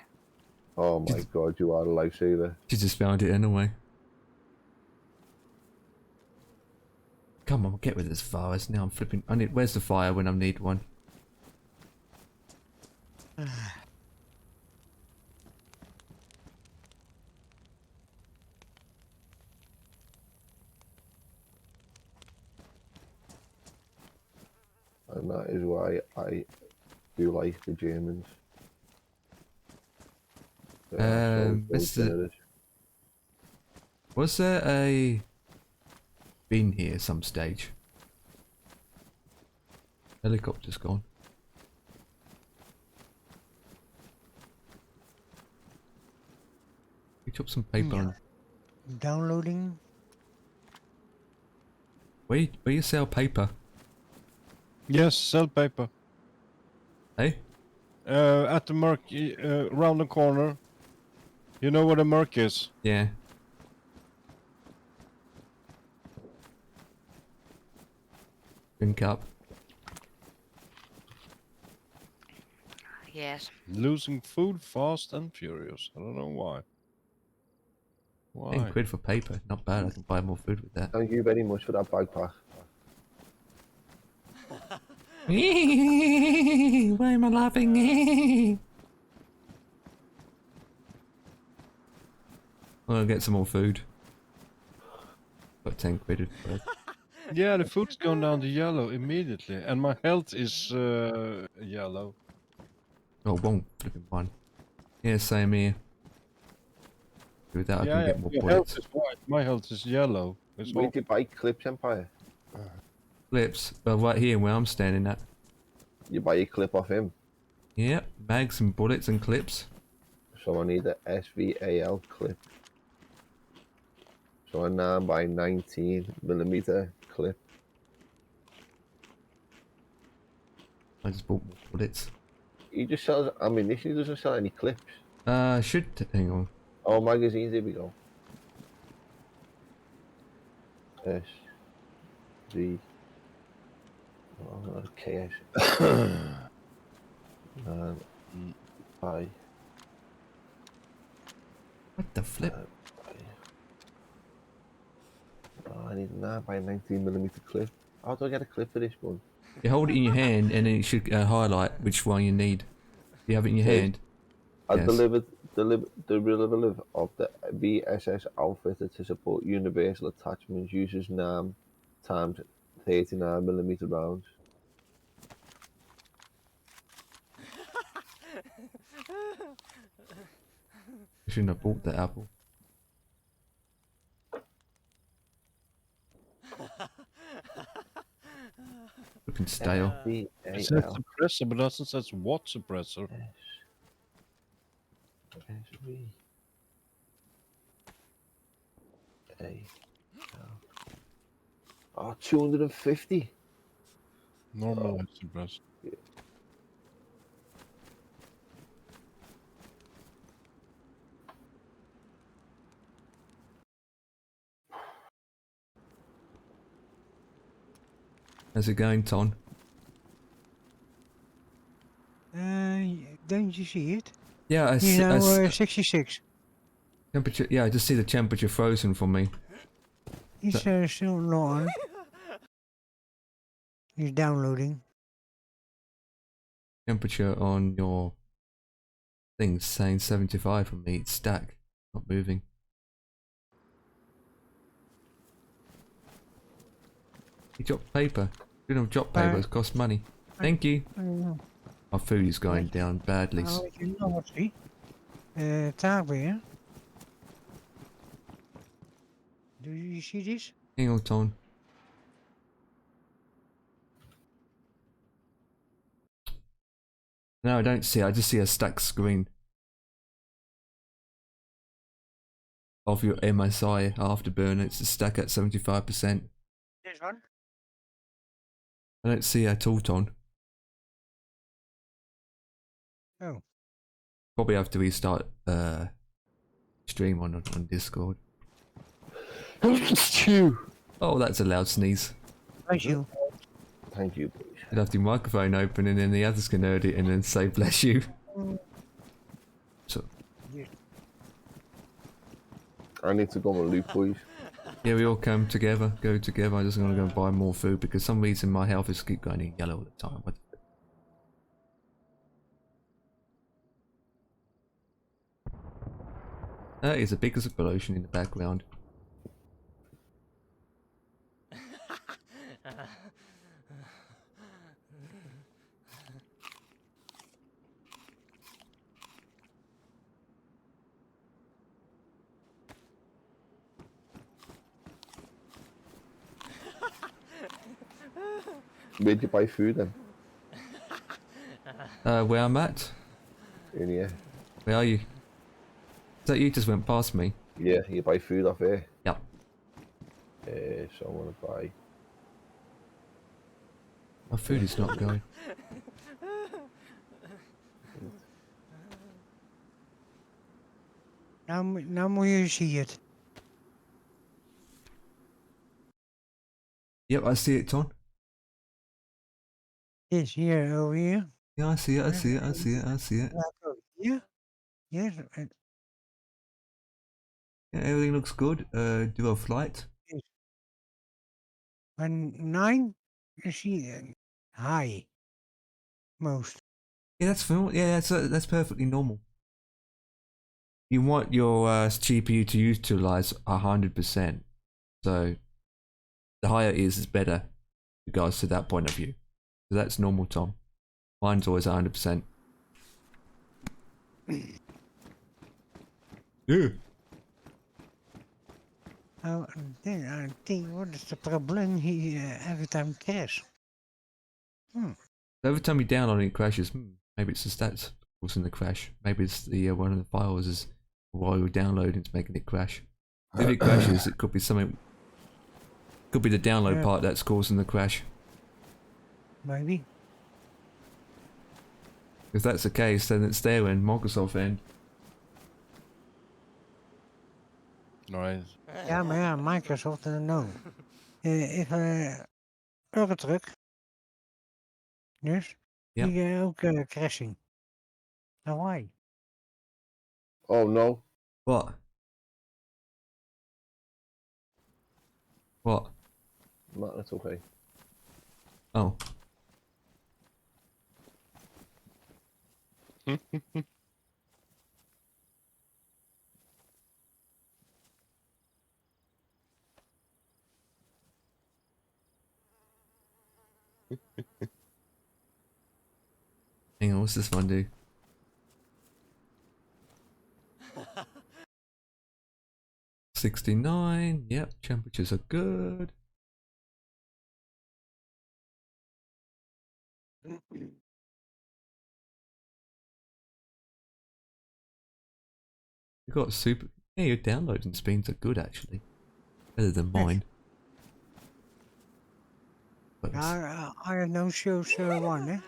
Oh my god, you are a lifesaver. She just found it anyway. Come on, get rid of this virus. Now I'm flipping. I need. Where's the fire when I need one? And that is why I do like the Germans. Mr. Was there a bin here some stage? Helicopter's gone. We chop some paper on. Downloading. Where you sell paper? Yes, sell paper. Hey? At the Merc, round the corner. You know where the Merc is? Yeah. Drink up. Yes. Losing food fast and furious. I don't know why. 10 quid for paper. Not bad. I can buy more food with that. Thank you very much for that backpack. Why am I laughing? I'll get some more food. Got 10 quid worth. Yeah, the food's going down to yellow immediately, and my health is yellow. Oh, one flipping one. Yeah, same here. With that, I can get more your bullets. health is white. My health is yellow. It's Where did you buy clips, Empire? Clips, right here where I'm standing at. You buy a clip off him? Yep, bags and bullets and clips. So I need a SVAL clip. So a 9x19mm clip. I just bought more bullets. He just sells ammunition, he doesn't sell any clips. Should, hang on. Oh, magazines, here we go. S V KS I. What the flip? I need a 9x19mm clip. How do I get a clip for this one? You hold it in your hand and then it should highlight which one you need. You have it in your hand. I Yes. delivered the derivative of the VSS outfitter to support universal attachments uses 9 times 39mm rounds. I shouldn't have bought that apple. Looking stale. It says suppressor, but doesn't say what suppressor. Oh, 250. Normal suppressor. How's it going, Ton? Don't you see it? Yeah, I He's see. now 66. Temperature. Yeah, I just see the temperature frozen for me. He's still not on. He's downloading. Temperature on your thing's saying 75 for me. It's stack, not moving. You dropped paper. You don't drop paper. It costs money. Thank you. My food is going down badly. You know what, see? Taakbeer. Do you see this? Hang on, Ton. No, I don't see it. I just see a stacked screen of your MSI afterburner. It's a stack at 75%. This one? I don't see it at all, Ton. Oh. Probably have to restart stream on Discord. Oh, that's a loud sneeze. Thank you. Thank you. You'd have the microphone open and then the others can hear it and then say bless you. So, I need to go on a loop, boys. yeah, we all come together, go together. I'm just gonna go and buy more food because for some reason my health is keep going in yellow all the time. That is a big explosion in the background. Where'd you buy food then? Where I'm at? In here. Where are you? Is that you just went past me? Yeah, you buy food off here? Yep. So I want to buy... My food is not going. Now moet je see it. Yep, I see it, Ton. Yes, here, over here. Yeah, I see it, I see it, I see it, I see it. Yeah? Yes. Yeah, everything looks good. Do a flight. Yes. And 9, you see high. Most. Yeah, that's fine. Yeah, that's perfectly normal. You want your GPU to utilize 100%. So the higher it is better, regards to that point of view. So that's normal, Tom. Mine's always 100%. Yeah. I think what is the problem? He every time crash. Every time you download it, it crashes. Maybe it's the stats causing the crash. Maybe it's the one of the files is while you're downloading it's making it crash. If it crashes, it could be something. Could be the download part that's causing the crash. Maybe. If that's the case, then it's their end, Microsoft end. Nice. Ja, maar ja, Microsoft, no. If Eurotruck. Yes. Ja. Die ook crashing. Now why? Oh no. What? What? No, that's okay. Oh. Hang on, what's this one do? $69. Yep, temperatures are good. You got super. Yeah, your downloading speeds are good actually, better than mine. But I have no shows one, eh?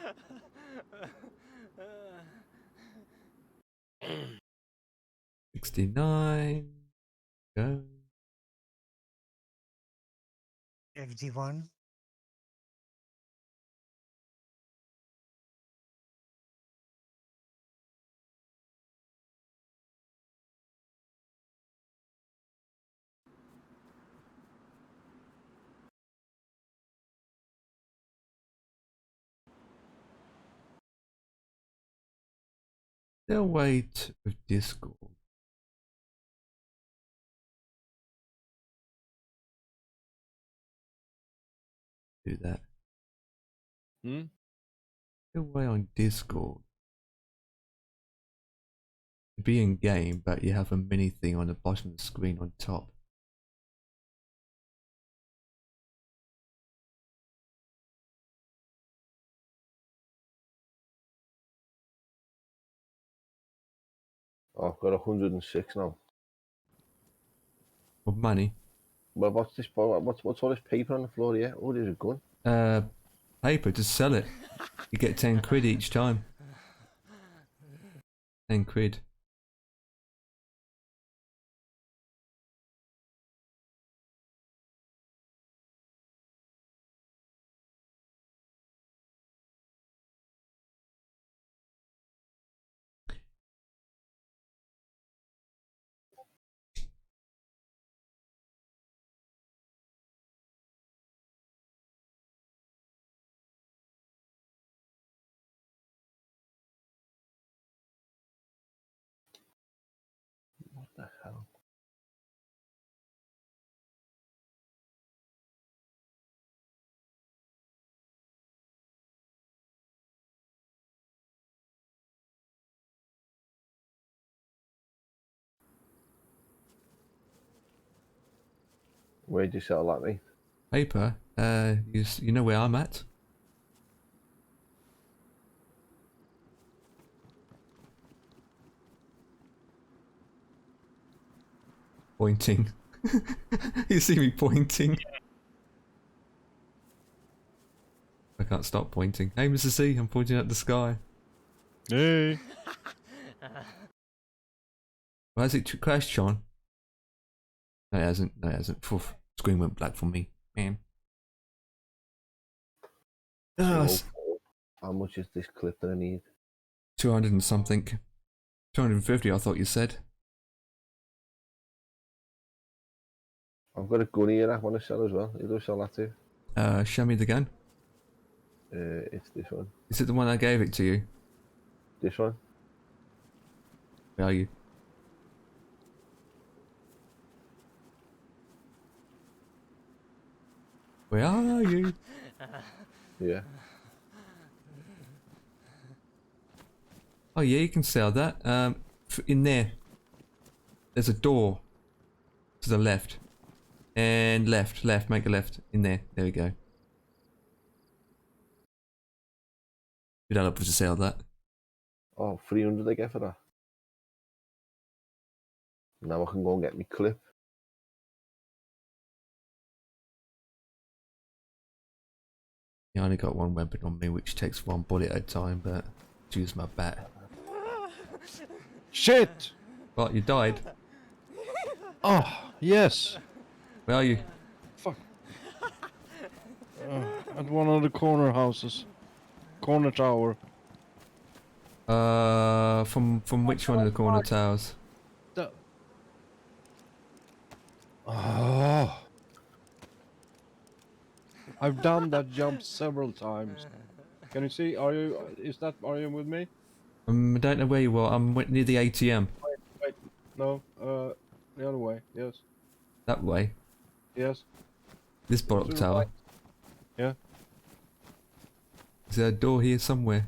$69. Go. 51. there wait with Discord? Do that. Hmm? There way on Discord. Be in game, but you have a mini thing on the bottom of the screen on top. Oh, I've got 106 now. Of money. Well, what's this? What's all this paper on the floor here? Oh, there's a gun. Paper, just sell it. You get 10 quid each time. 10 quid. What the hell? Where'd you sell that, mate? Paper, you know where I'm at? Pointing. You see me pointing? I can't stop pointing. Hey, Mr. C, I'm pointing at the sky. Hey. Why has it crashed, Sean? No, it hasn't. No, it hasn't. Poof. Screen went black for me. Man. Oh, So, how much is this clip that I need? 200 and something. 250, I thought you said. I've got a gun here I want to sell as well. You do sell that too? Show me the gun. It's this one. Is it the one I gave it to you? This one? Where are you? Where are you? Yeah. Oh yeah, you can sell that. In there, there's a door to the left, and left, make a left in there. There we go. You'd have to sell that. Oh, 300 I get for that. Now I can go and get me clip. Yeah, I only got one weapon on me, which takes one bullet at a time, but choose my bat. Shit! What, you died? Oh, yes. Where are you? Fuck. At one of the corner houses. Corner tower. From which one of the corner towers? Oh. I've done that jump several times. Can you see? Are you with me? I don't know where you are. I'm near the ATM. Wait. No. The other way. Yes. That way. Yes. This bottom tower. Right. Yeah. Is there a door here somewhere?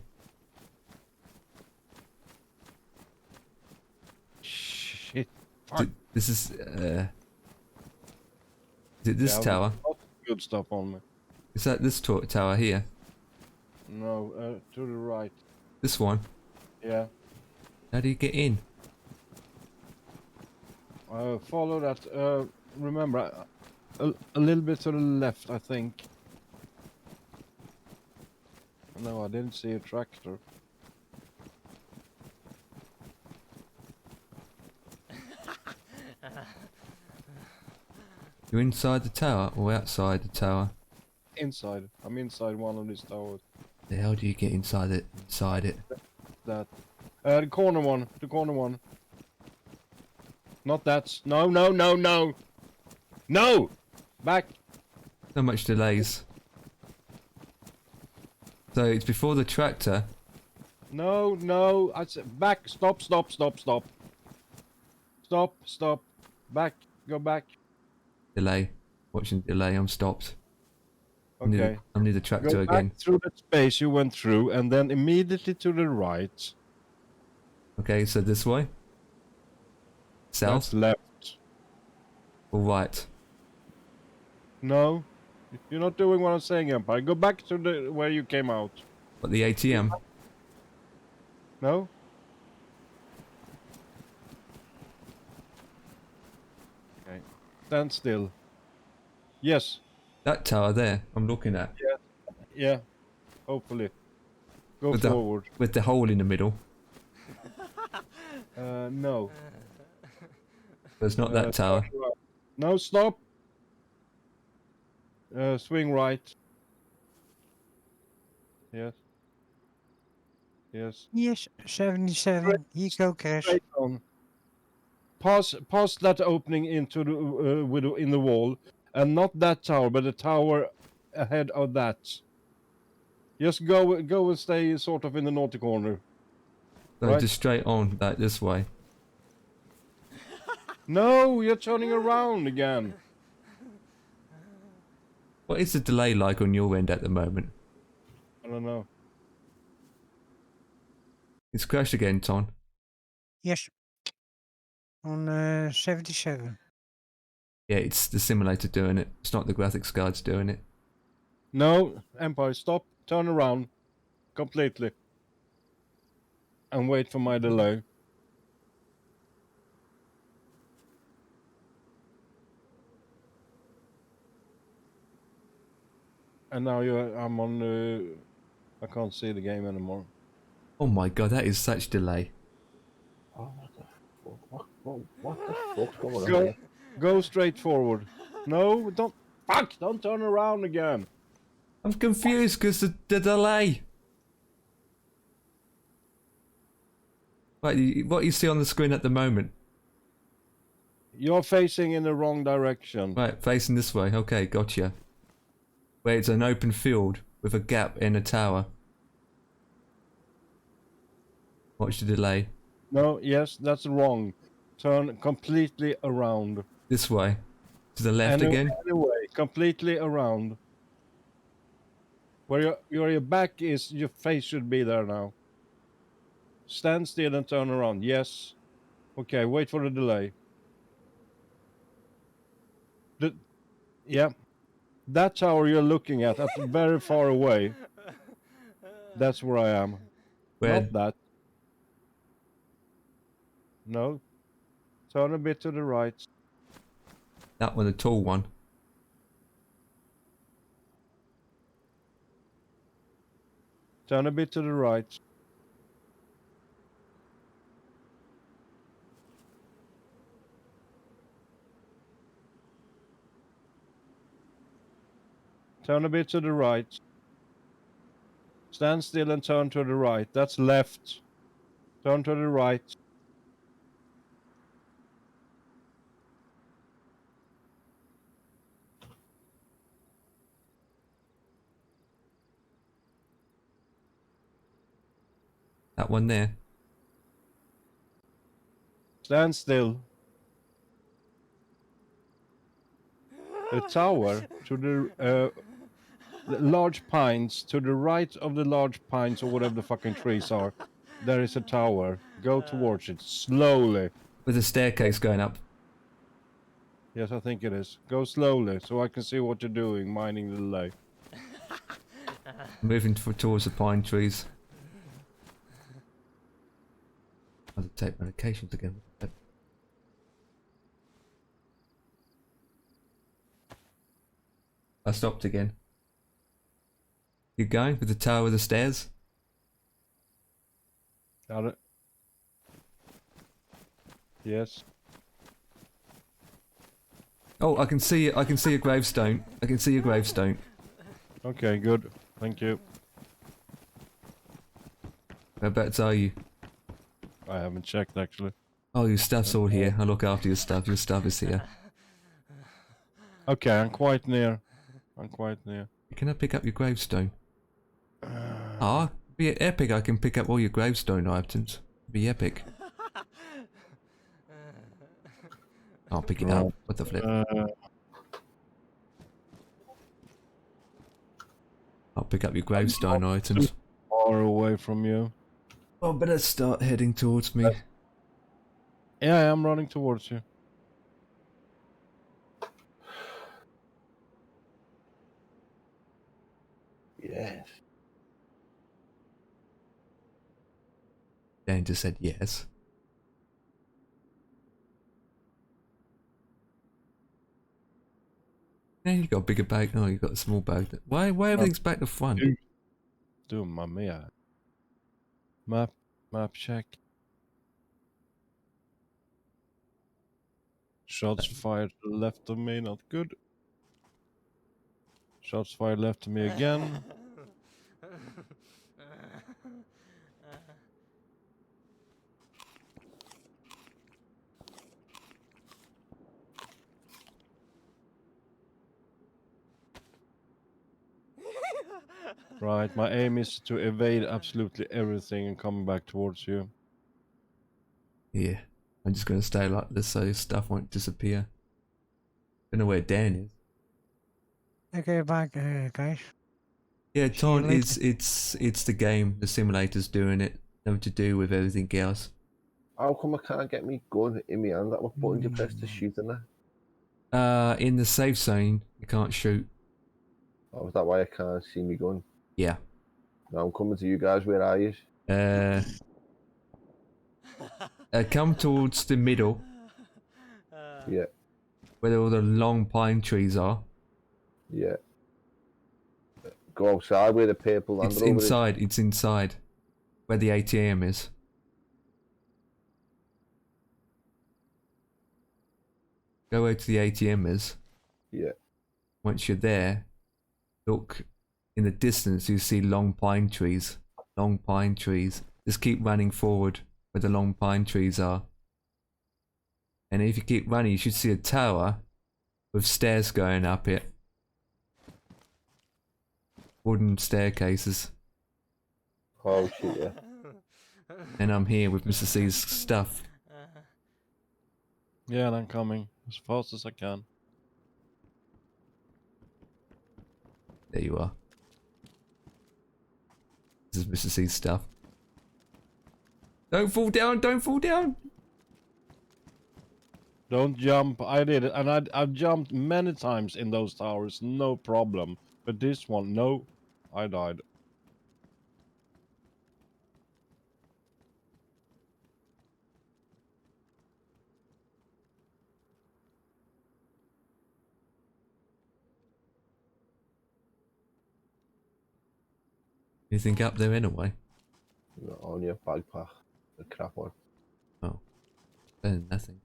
Shit. This is it this tower? Lots of good stuff on me. Is that this tower here? No, to the right. This one? Yeah. How do you get in? Follow that. Remember, a little bit to the left, I think. No, I didn't see a tractor. You're inside the tower or outside the tower? Inside. I'm inside one of these towers. The hell do you get inside it? That. The corner one. The corner one. Not that. No, no, no, no. No! Back. So much delays. So it's before the tractor. No, no. I said back. Stop, stop, stop, stop. Stop, stop. Back. Go back. Delay. Watching delay. I'm stopped. Okay. I need the tractor Go again. back through that space you went through, and then immediately to the right. Okay, so this way. South That's left. or right? No. You're not doing what I'm saying, Empire. Go back to the where you came out. But the ATM. No? Okay. Stand still. Yes. That tower there. I'm looking at. Yeah. Yeah. Hopefully. Go With forward. with the hole in the middle. No. There's not that tower. No, stop. Swing right. Yes. Yes. Yes, 77. Here go crash. Straight on. Pass that opening into the in the wall, and not that tower, but the tower ahead of that. Just go and stay sort of in the naughty corner. So Right. just straight on, like this way. No, you're turning around again. What is the delay like on your end at the moment? I don't know. It's crashed again, Ton. Yes. On 77. Yeah, it's the simulator doing it. It's not the graphics cards doing it. No, Empire, stop. Turn around. Completely. And wait for my delay. And now I'm on I can't see the game anymore. Oh my god, that is such delay. Oh, what the fuck's going on here? Go straight forward. No, don't. Fuck! Don't turn around again. I'm confused because the delay. Right, what you see on the screen at the moment? You're facing in the wrong direction. Right, facing this way. Okay, gotcha. Where it's an open field with a gap in a tower. Watch the delay. No, yes, that's wrong. Turn completely around. This way. To the left again. Anyway, completely around. Where your back is, your face should be there now. Stand still and turn around. Yes. Okay, wait for the delay. Yeah. That tower you're looking at, that's very far away. That's where I am. Where? Not that. No. Turn a bit to the right. That one, the tall one. Turn a bit to the right. Turn a bit to the right. Stand still and turn to the right. That's left. Turn to the right. That one there. Stand still. The tower to the large pines, to the right of the large pines or whatever the fucking trees are, there is a tower. Go towards it slowly. With a staircase going up. Yes, I think it is. Go slowly so I can see what you're doing, mining the delay. Moving towards the pine trees. I have to take medications again. I stopped again. You going with the tower with the stairs? Got it. Yes. Oh, I can see it. I can see a gravestone. I can see a gravestone. Okay, good. Thank you. Whereabouts are you? I haven't checked actually. Oh, your stuff's all here. I look after your stuff. Your stuff is here. Okay, I'm quite near. I'm quite near. Can I pick up your gravestone? Ah, Be epic. I can pick up all your gravestone items. Be epic. I'll pick it up. What the flip? I'll pick up your gravestone items. Far away from you. Well, better start heading towards me. Yeah, I am running towards you. Yes. Dan just said yes. Yeah, you got a bigger bag. Oh, you got a small bag. Why everything's back to front? Do mamma. Map check. Shots fired left of me, not good. Shots fired left of me again. Right, my aim is to evade absolutely everything and come back towards you. Yeah, I'm just gonna stay like this so stuff won't disappear. Don't know where Dan is. Okay, back, guys. Yeah, See you Ton, later. it's the game. The simulator's doing it. Nothing to do with everything else. How come I can't get me gun in my hand? That what button you press to shoot in there? In the safe zone, you can't shoot. Oh, is that why I can't see me gun? Yeah. Now I'm coming to you guys. Where are you? Come towards the middle. Yeah. Where all the long pine trees are. Yeah. Go outside where the purple Land It's Rover inside. It's inside. Where the ATM is. Go where to the ATM is. Yeah. Once you're there, look in the distance. You see long pine trees. Long pine trees. Just keep running forward where the long pine trees are. And if you keep running, you should see a tower with stairs going up it. Wooden staircases. Oh shit, yeah. And I'm here with Mr. C's stuff. Yeah, and I'm coming as fast as I can. There you are. This is Mr. C's stuff. Don't fall down, don't fall down! Don't jump. I did it, and I've jumped many times in those towers, no problem. But this one, no, I died. Anything up there anyway? No, only a backpack. A crap one. Oh. Then nothing.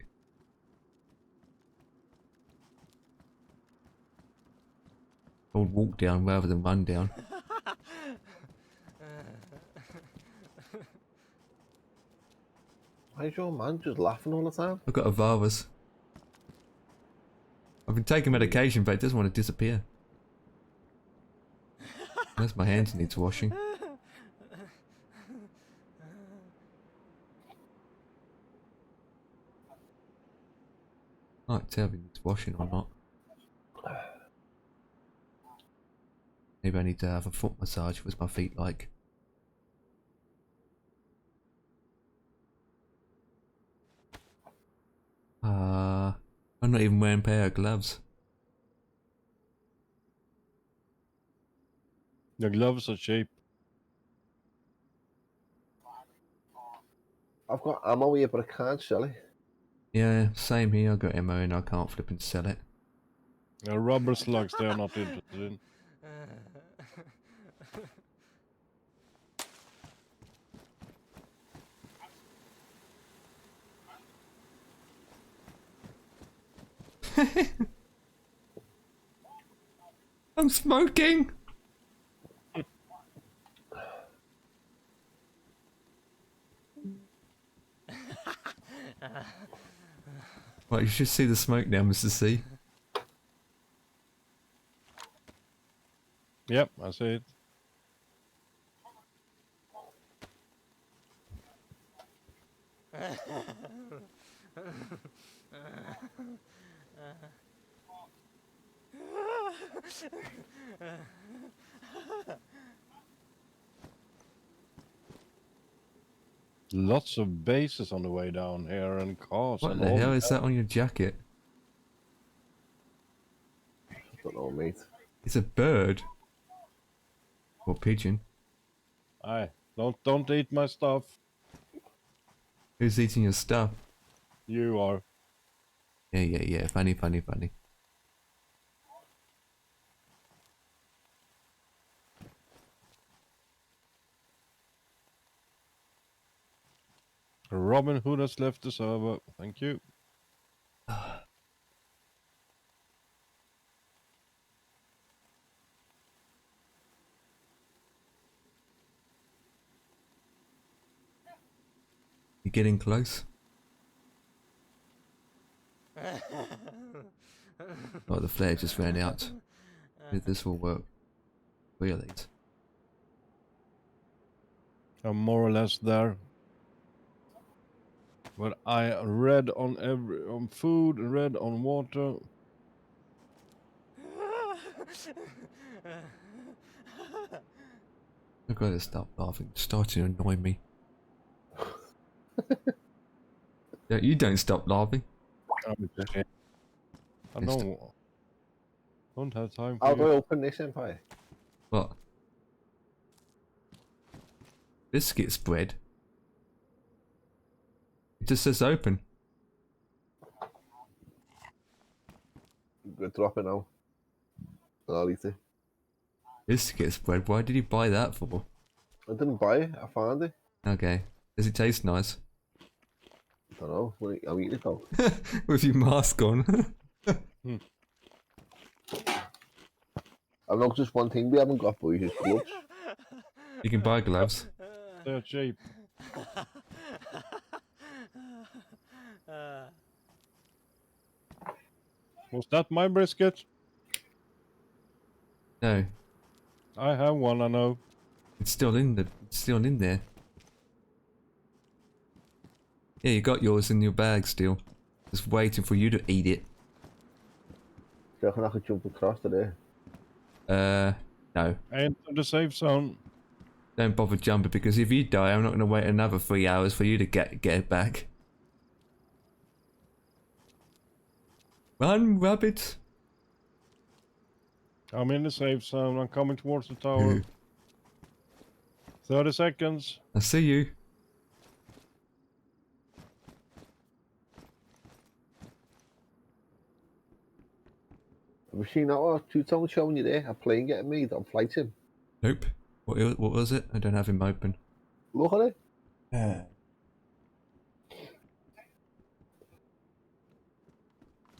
I would walk down rather than run down. Why is your man just laughing all the time? I've got a virus. I've been taking medication, but it doesn't want to disappear. That's my hands needs washing. Can't tell if it needs washing or not. Maybe I need to have a foot massage. What's my feet like? I'm not even wearing a pair of gloves. The gloves are cheap. I've got ammo here, but I can't sell it. Yeah, same here. I've got ammo and I can't flip and sell it. The rubber slugs they are not interested in. I'm smoking! Right, you should see the smoke now, Mr. C. Yep, I see it. Lots of bases on the way down here and cars What and the all. hell is that on your jacket? I don't know, mate. It's a bird. Or pigeon. Aye, don't eat my stuff. Who's eating your stuff? You are. Yeah. Funny. Robin Hood has left the server. Thank you. You getting close? Oh, the flare just ran out. If this will work. Really? I'm more or less there. But I read on food, read on water. I gotta stop laughing. It's starting to annoy me. Yeah, you don't stop laughing. I don't have time for How do I you. open this, Empire? What? Biscuit spread? It just says open. Go drop it now. I'll eat it. Biscuit spread? Why did you buy that for? I didn't buy it, I found it. Okay. Does it taste nice? I don't know, I'm eating it though. With your mask on. I've noticed one thing we haven't got, boys, is gloves. You can buy gloves. They're cheap. Was that my brisket? No. I have one, I know. It's still in there. Yeah, you got yours in your bag still. Just waiting for you to eat it. Do you reckon I could jump across today? No. Enter the safe zone. Don't bother jumping because if you die, I'm not going to wait another 3 hours for you to get it back. Run, rabbit! I'm in the safe zone. I'm coming towards the tower. 30 seconds. I see you. Have you seen that two-tone showing you there? A plane getting made on flight sim. Nope. What was it? I don't have him open. Look at it.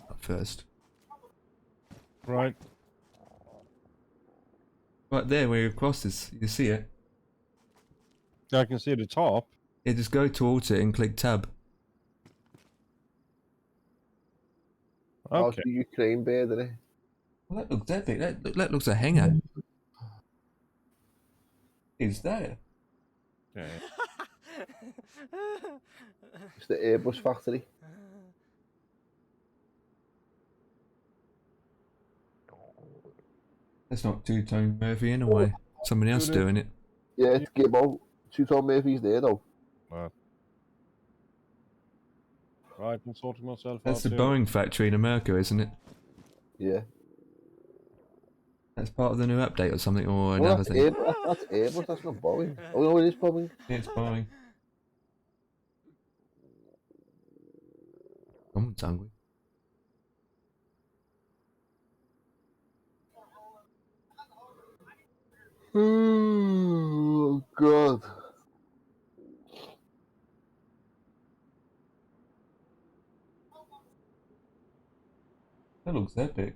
Up first. Right. Right there where you cross this. You see it? I can see the top. Yeah, just go towards it and click tab. How's Okay. the Ukraine bird, isn't it? Well, that looks epic. That looks a hanger. Is that? Okay. It's the Airbus factory. That's not two-tone Murphy anyway. Somebody else doing it. Yeah, it's Gibbo. Two-tone Murphy's there though. Right, I'm sorting myself That's out the here. Boeing factory in America, isn't it? Yeah. That's part of the new update or something, or Well, another that's thing. That's Airbus, that's not Boeing. Oh no, it is Boeing. Yeah, it's Boeing. Someone's hungry. Oh God. That looks epic.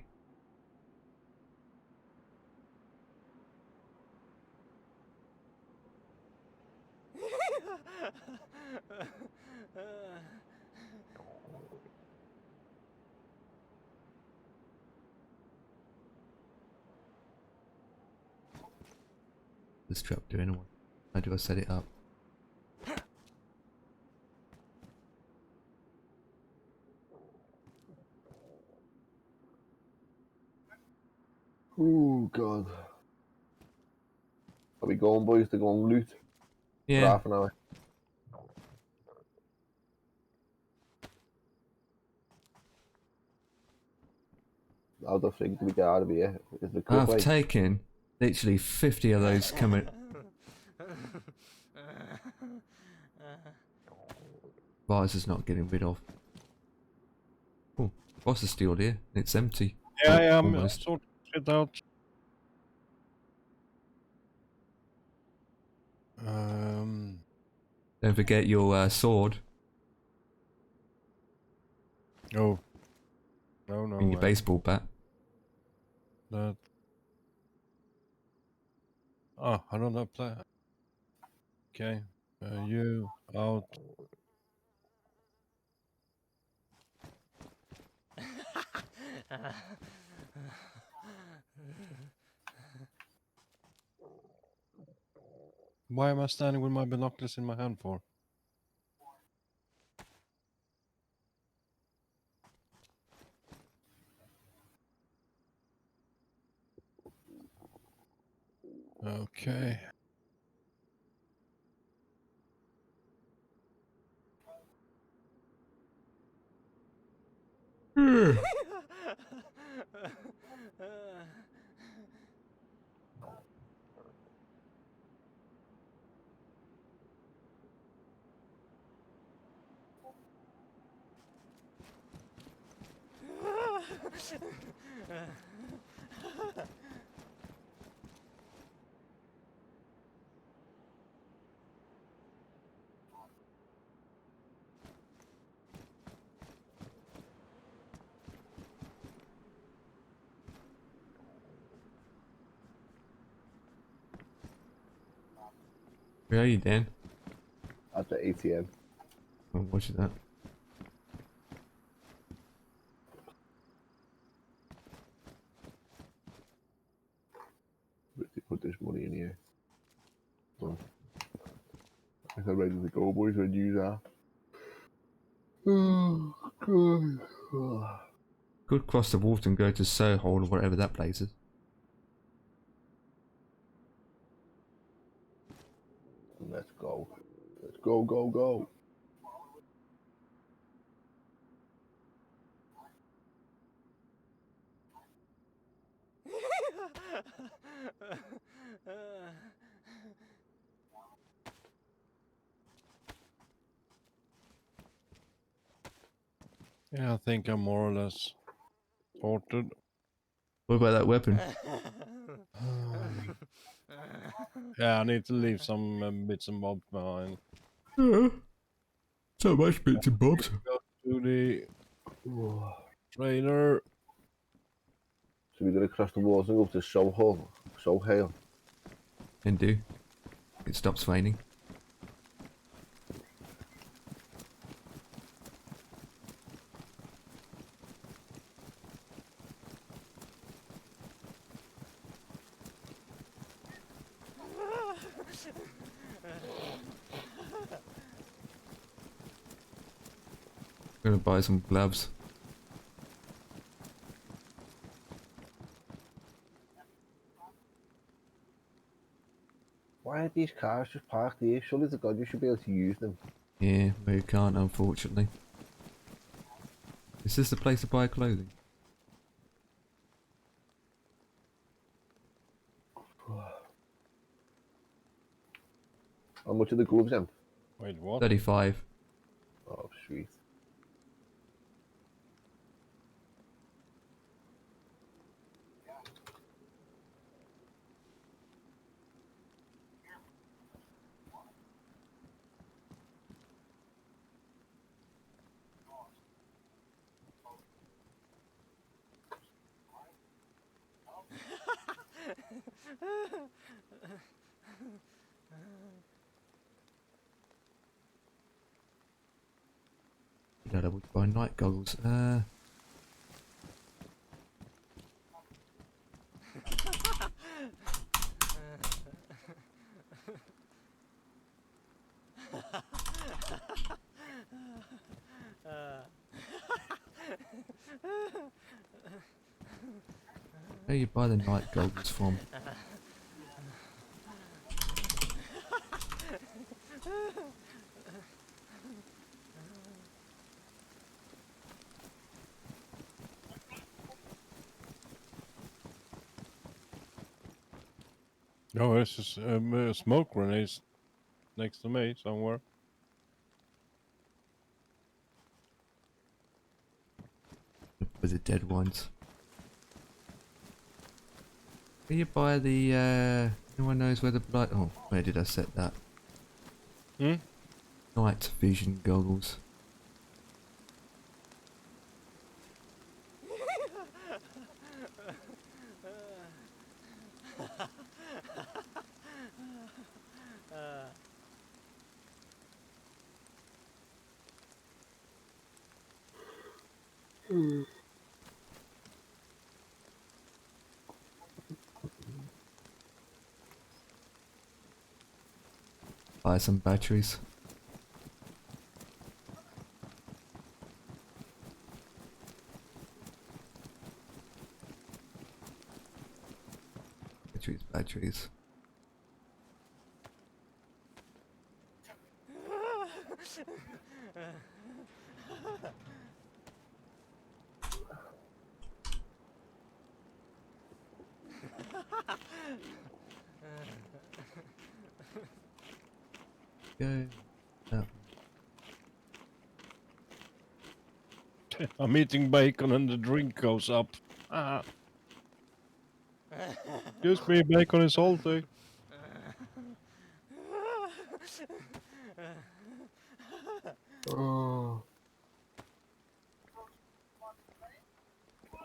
This trap doing one. How do I set it up? Oh god. Are we going, boys, to go and loot? For Yeah. half an hour. How the frig do we get out of here? Is the quick I've way? taken literally 50 of those coming. Visor's not getting rid of. Oh, what's the steel here? It's empty. Yeah, I am Almost. sorting shit out. Don't forget your sword Oh. No, and your baseball bat. That. Oh, I don't have play. Okay. You out. Why am I standing with my binoculars in my hand for? Okay. Where are you, Dan? At the ATM. Oh, what's that? Put this money in here. So, I think I'm ready to go, boys, when you are. Oh, God. Oh. Could cross the water and go to Soho or whatever that place is. Let's go. Let's go, go, go. Yeah, I think I'm more or less sorted. What about that weapon? Yeah, I need to leave some bits and bobs behind. Yeah. So much bits and bobs. Go to the trailer. So we're going to cross the walls and go to Soho. And do. It stops raining. I'm gonna buy some gloves. Why are these cars just parked here? Surely to God you should be able to use them. Yeah, but you can't, unfortunately. Is this the place to buy clothing? How much are the gloves then? Wait, what? 35. Oh, sweet. I would buy night goggles. Where you buy the night goggles from? No, it's just smoke grenades next to me somewhere. With the dead ones. Where you buy the anyone knows where the blood oh, where did I set that? Hmm? Night vision goggles. Buy some batteries. Batteries. Go. That I'm eating bacon and the drink goes up. Ah. Excuse me, bacon is salty. Oh.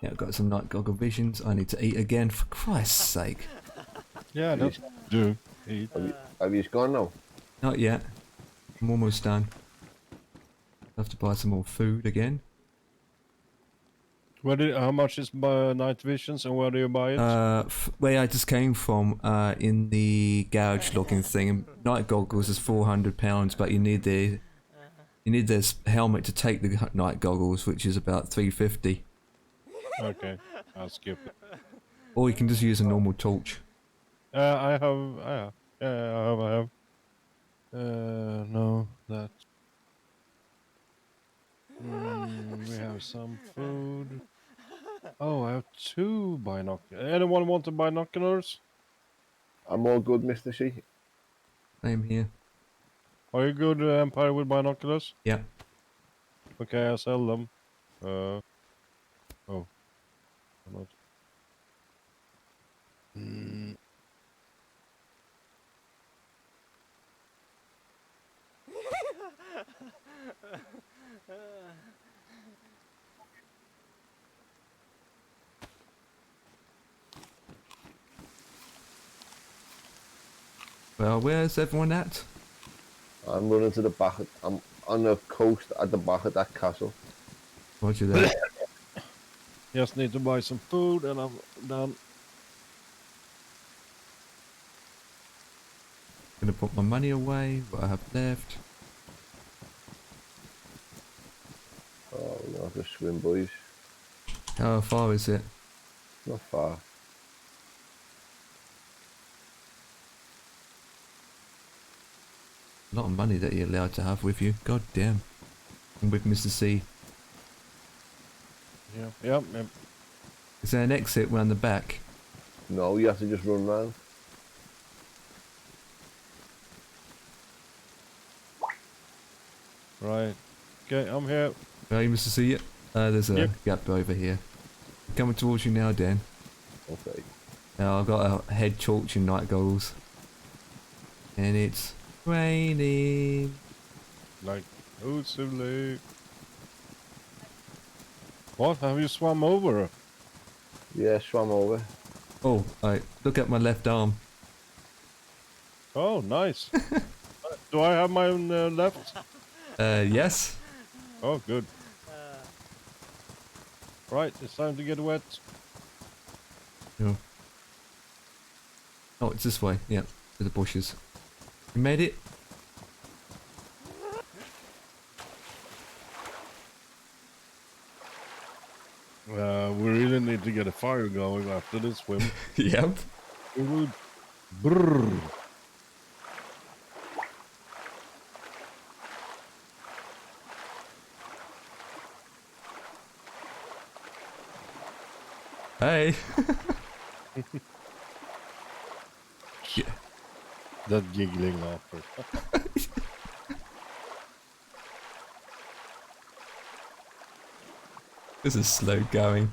Yeah, I've got some night goggle visions. I need to eat again, for Christ's sake. Yeah, Have that's do. Eat. Have you gone now? Not yet. I'm almost done. I have to buy some more food again. How much is night visions and where do you buy it? Where I just came from, in the garage looking thing. Night goggles is £400, but you need this helmet to take the night goggles, which is about $350. Okay, I'll skip it. Or you can just use a normal torch. I have. I have. No, that. We have some food. Oh, I have 2 binoculars. Anyone want the binoculars? I'm all good, Mr. C. Same here. Are you good, Empire, with binoculars? Yeah. Okay, I'll sell them. Oh. I'm not. Well, where's everyone at? I'm running to the back. I'm on the coast at the back of that castle. Roger that. Just need to buy some food and I'm done. Gonna put my money away, what I have left. Oh, we're gonna have to swim, boys. How far is it? Not far. A lot of money that you're allowed to have with you. God damn. And with Mr. C. Yep. Is there an exit round the back? No, you have to just run round. Right. Okay, I'm here. Are you Mr. C? There's a gap over here. Coming towards you now, Dan. Okay. Now I've got a head torch and night goggles. And it's raining. Like Ozzie. What? Have you swum over? Yeah, swam over. Oh, alright. Look at my left arm. Oh, nice. Do I have my own left? Yes. Oh, good. Right, it's time to get wet. No. Oh, it's this way. Yeah, to the bushes. You made it? We really need need to get a fire going after this swim. Yep. We will brrr. Hey. Yeah. That giggling laughter. This is slow going.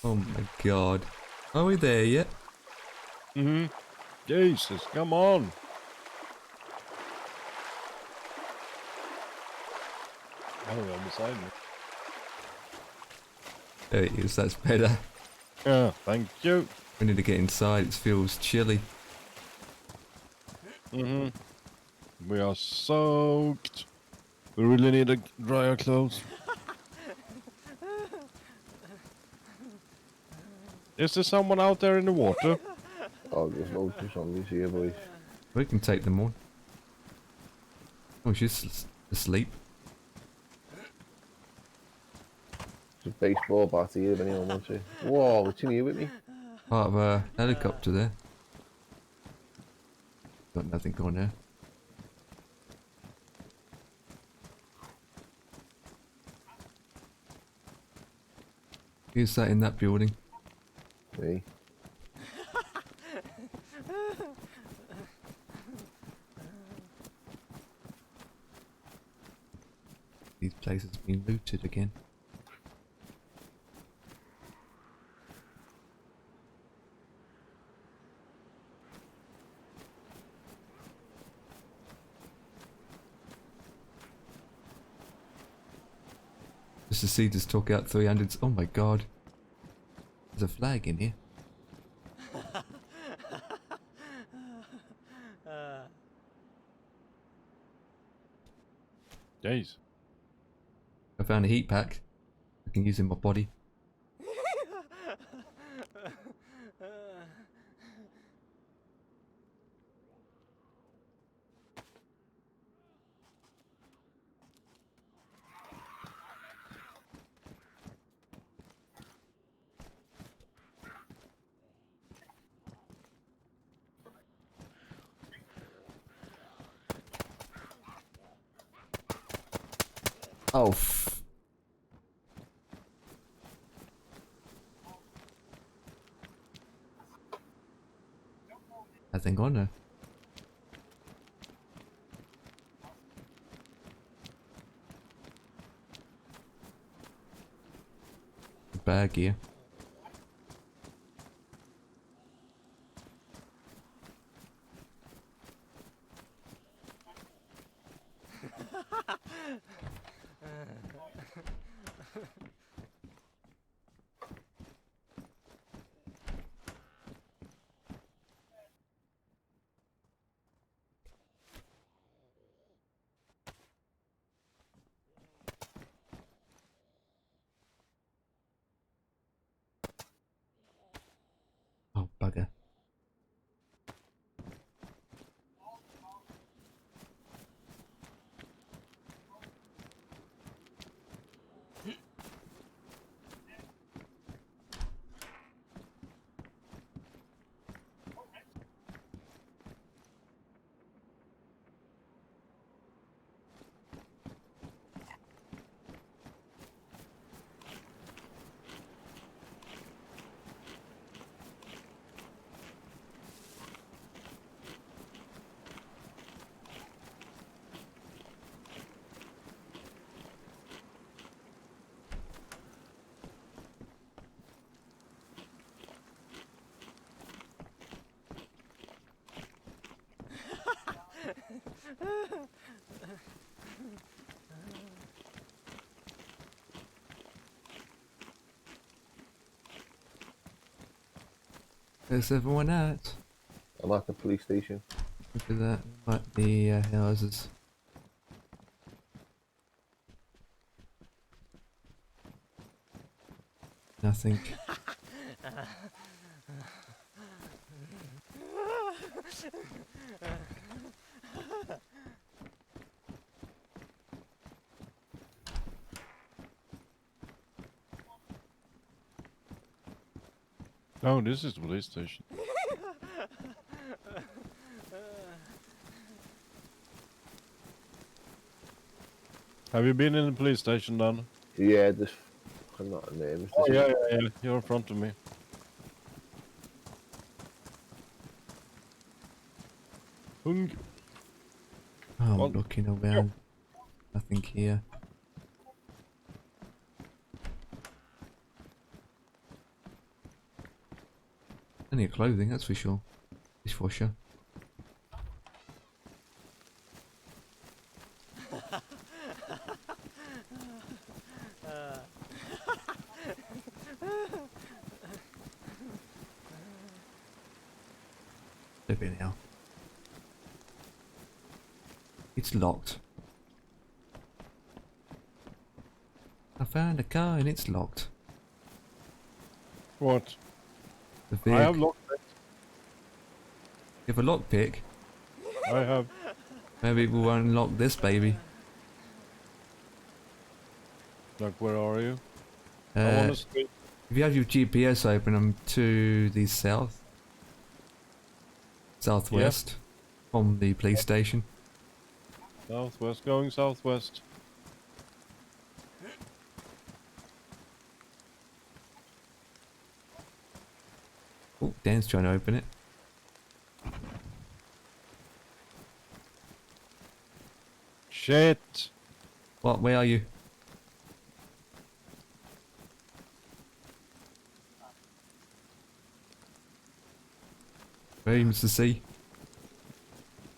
Oh my god. Are we there yet? Jesus, come on. Oh, I'm beside me. There it is, that's better. Yeah, thank you. We need to get inside, it feels chilly. We are soaked. We really need to dry our clothes. Is there someone out there in the water? Oh, there's loads of zombies here, boys. We can take them on. Oh, she's asleep. There's a baseball bat here if anyone wants it. Whoa, what's in here with me? Part of a helicopter there. Got nothing on there. Who's that in that building? Me. These places have been looted again. Just to see this talk out 300s. Oh my god. There's a flag in here. Jeez. I found a heat pack. I can use in my body. Oh, nothing on her. Bag here. Oh, bugger. Where's everyone at? I'm at the police station. Look at that. Like the houses. Nothing. Oh, this is the police station. Have you been in the police station, Dan? Yeah, this fucking not a name. It's Oh, this yeah. You're in front of me. Hung. Oh, I'm Well, looking around. Nothing here. Plenty of clothing, that's for sure. Dishwasher. Flipping hell. It's locked. I found a car and it's locked. What? The I have vehicle. locked it. You have a lockpick? I have. Maybe we'll unlock this baby. Like, where are you? I want to speak. If you have your GPS open, I'm to the south. Southwest. From the police station. Southwest, going southwest. Oh, Dan's trying to open it. Shit! What? Where are you? Where are you, Mr. C?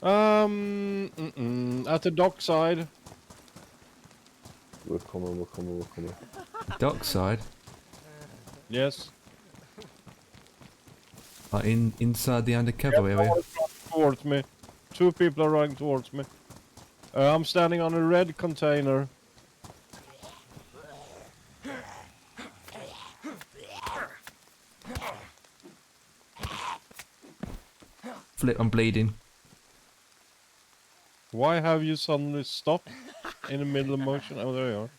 At the dockside. We're coming. Dockside? Yes. Inside the undercover area. Towards me. 2 people are running towards me. I'm standing on a red container. Flip, I'm bleeding. Why have you suddenly stopped in the middle of motion? Oh, there you are.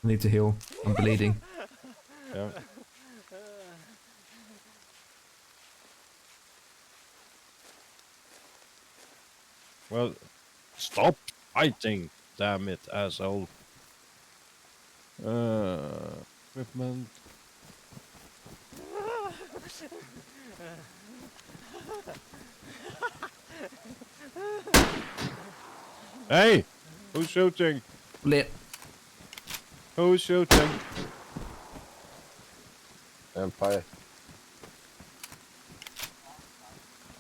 I need to heal. I'm bleeding. Yeah. Well, stop fighting, damn it, asshole. Equipment. Hey! Who's shooting? Flip. Who's shooting? Empire.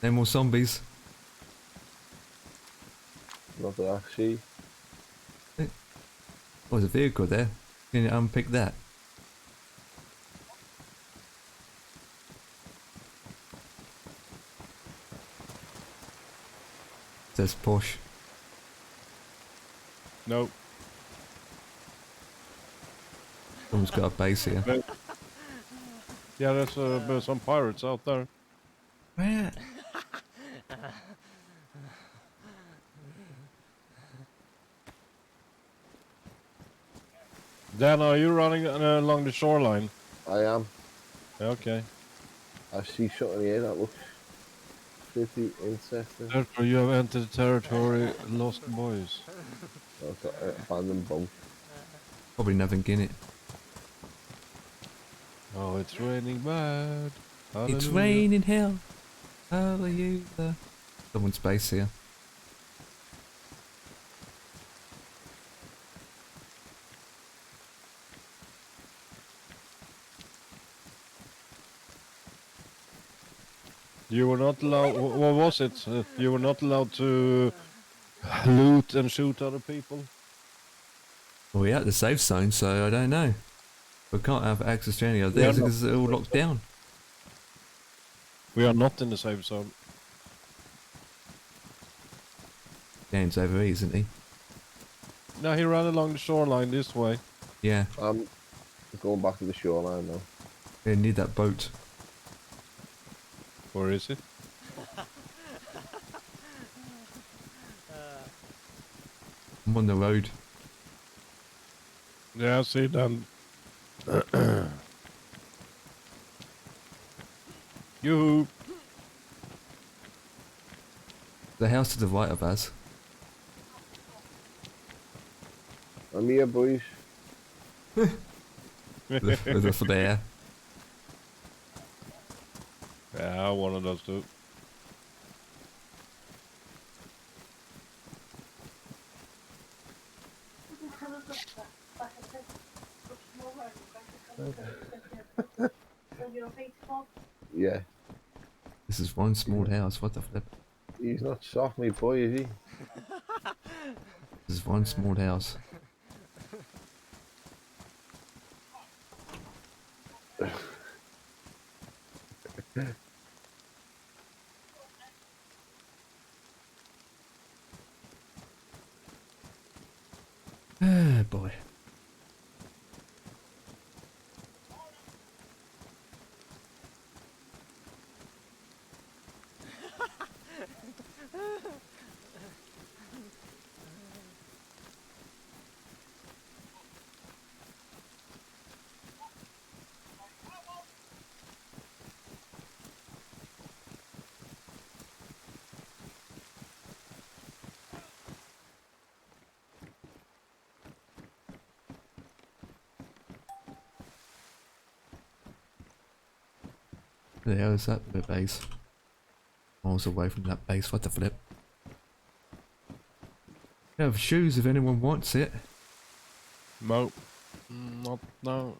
No more zombies. Not that I see. Oh, there's a vehicle there. Can you unpick that? Says Porsche. No. Someone's got a base here. Yeah, there's some pirates out there. Where? Dan, are you running along the shoreline? I am. Okay. I see something here that looks pretty interesting. Therefore, you have entered the territory, Lost Boys. I've got an abandoned bunk. Probably nothing in it. Oh, it's raining bad. It's Hallelujah. raining hell. Hallelujah. Someone's base here. You were not allowed. What was it? You were not allowed to loot and shoot other people. Well, we're at the safe zone, so I don't know. We can't have access to any of these because it's all locked down. We are not in the safe zone. Dan's over here, isn't he? No, he ran along the shoreline this way. Yeah. I'm going back to the shoreline now. We need that boat. Where is it? I'm on the road. Yeah, I see Dan. Yoo-hoo! The house to the right of us. I'm here, boys. With a flare. Yeah, one of those two. Yeah. This is one small house. What the flip? He's not soft, me boy, is he? This is one small house. Ah, boy. The hell is that the base? Miles away from that base, what the flip? I have shoes if anyone wants it. No. Not now.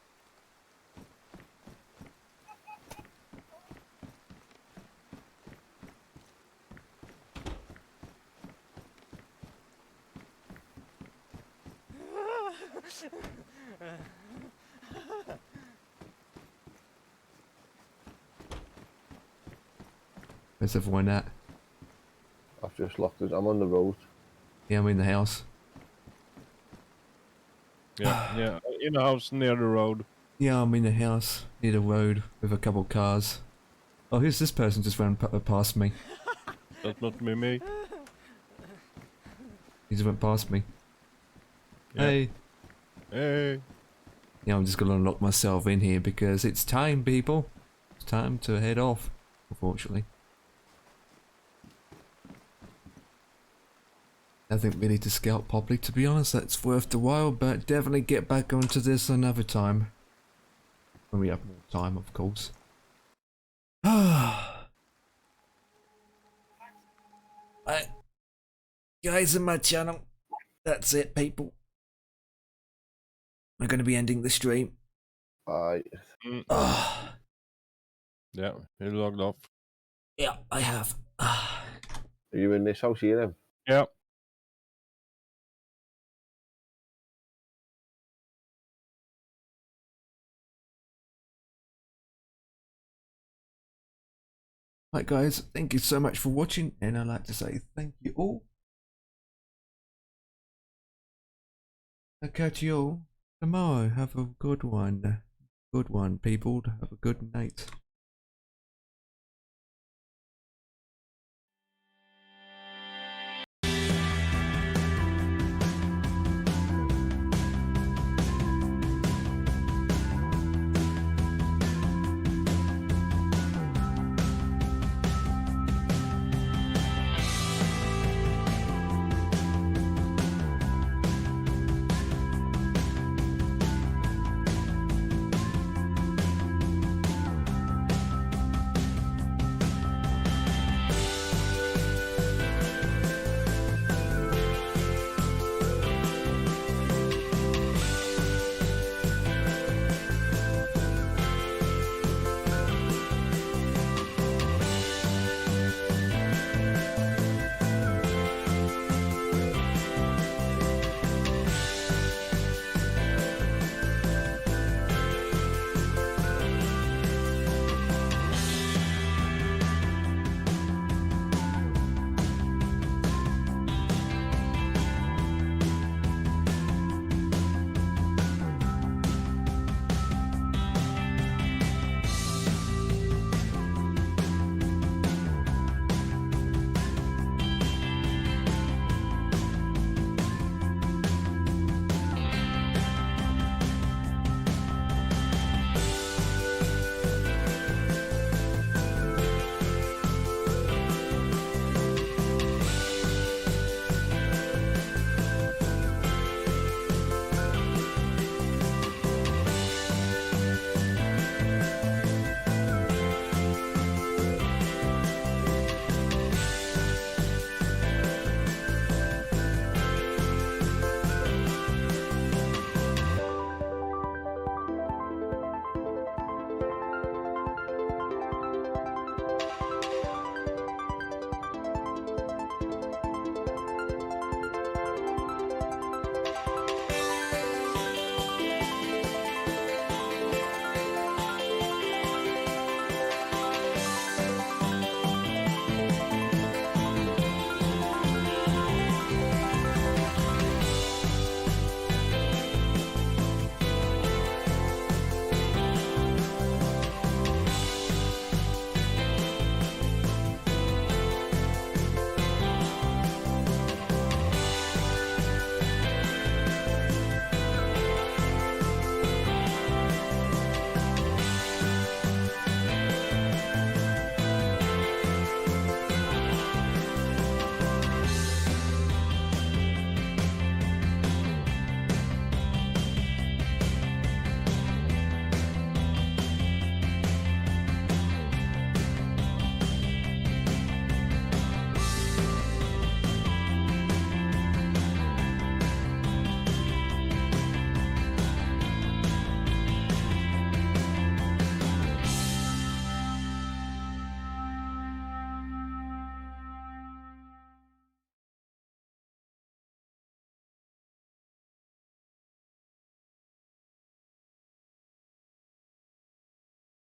Where's everyone at? I've just locked it. I'm on the road. Yeah, I'm in the house. Yeah, yeah. In a house near the road. Yeah, I'm in the house near the road with a couple cars. Oh, who's this person just ran past me? That's not me. He just went past me. Yeah. Hey. Hey. Yeah, I'm just gonna lock myself in here because it's time, people. It's time to head off, unfortunately. I think we need to scout properly, to be honest. That's worth the while, but definitely get back onto this another time. When we have more time, of course. Right. Guys in my channel, that's it, people. We're going to be ending the stream. Aye. Yeah, he logged off. Yeah, I have. Are you in this house here then? Yeah. Right, guys, thank you so much for watching, and I'd like to say thank you all. I'll catch you all tomorrow. Have a good one. Good one, people. Have a good night.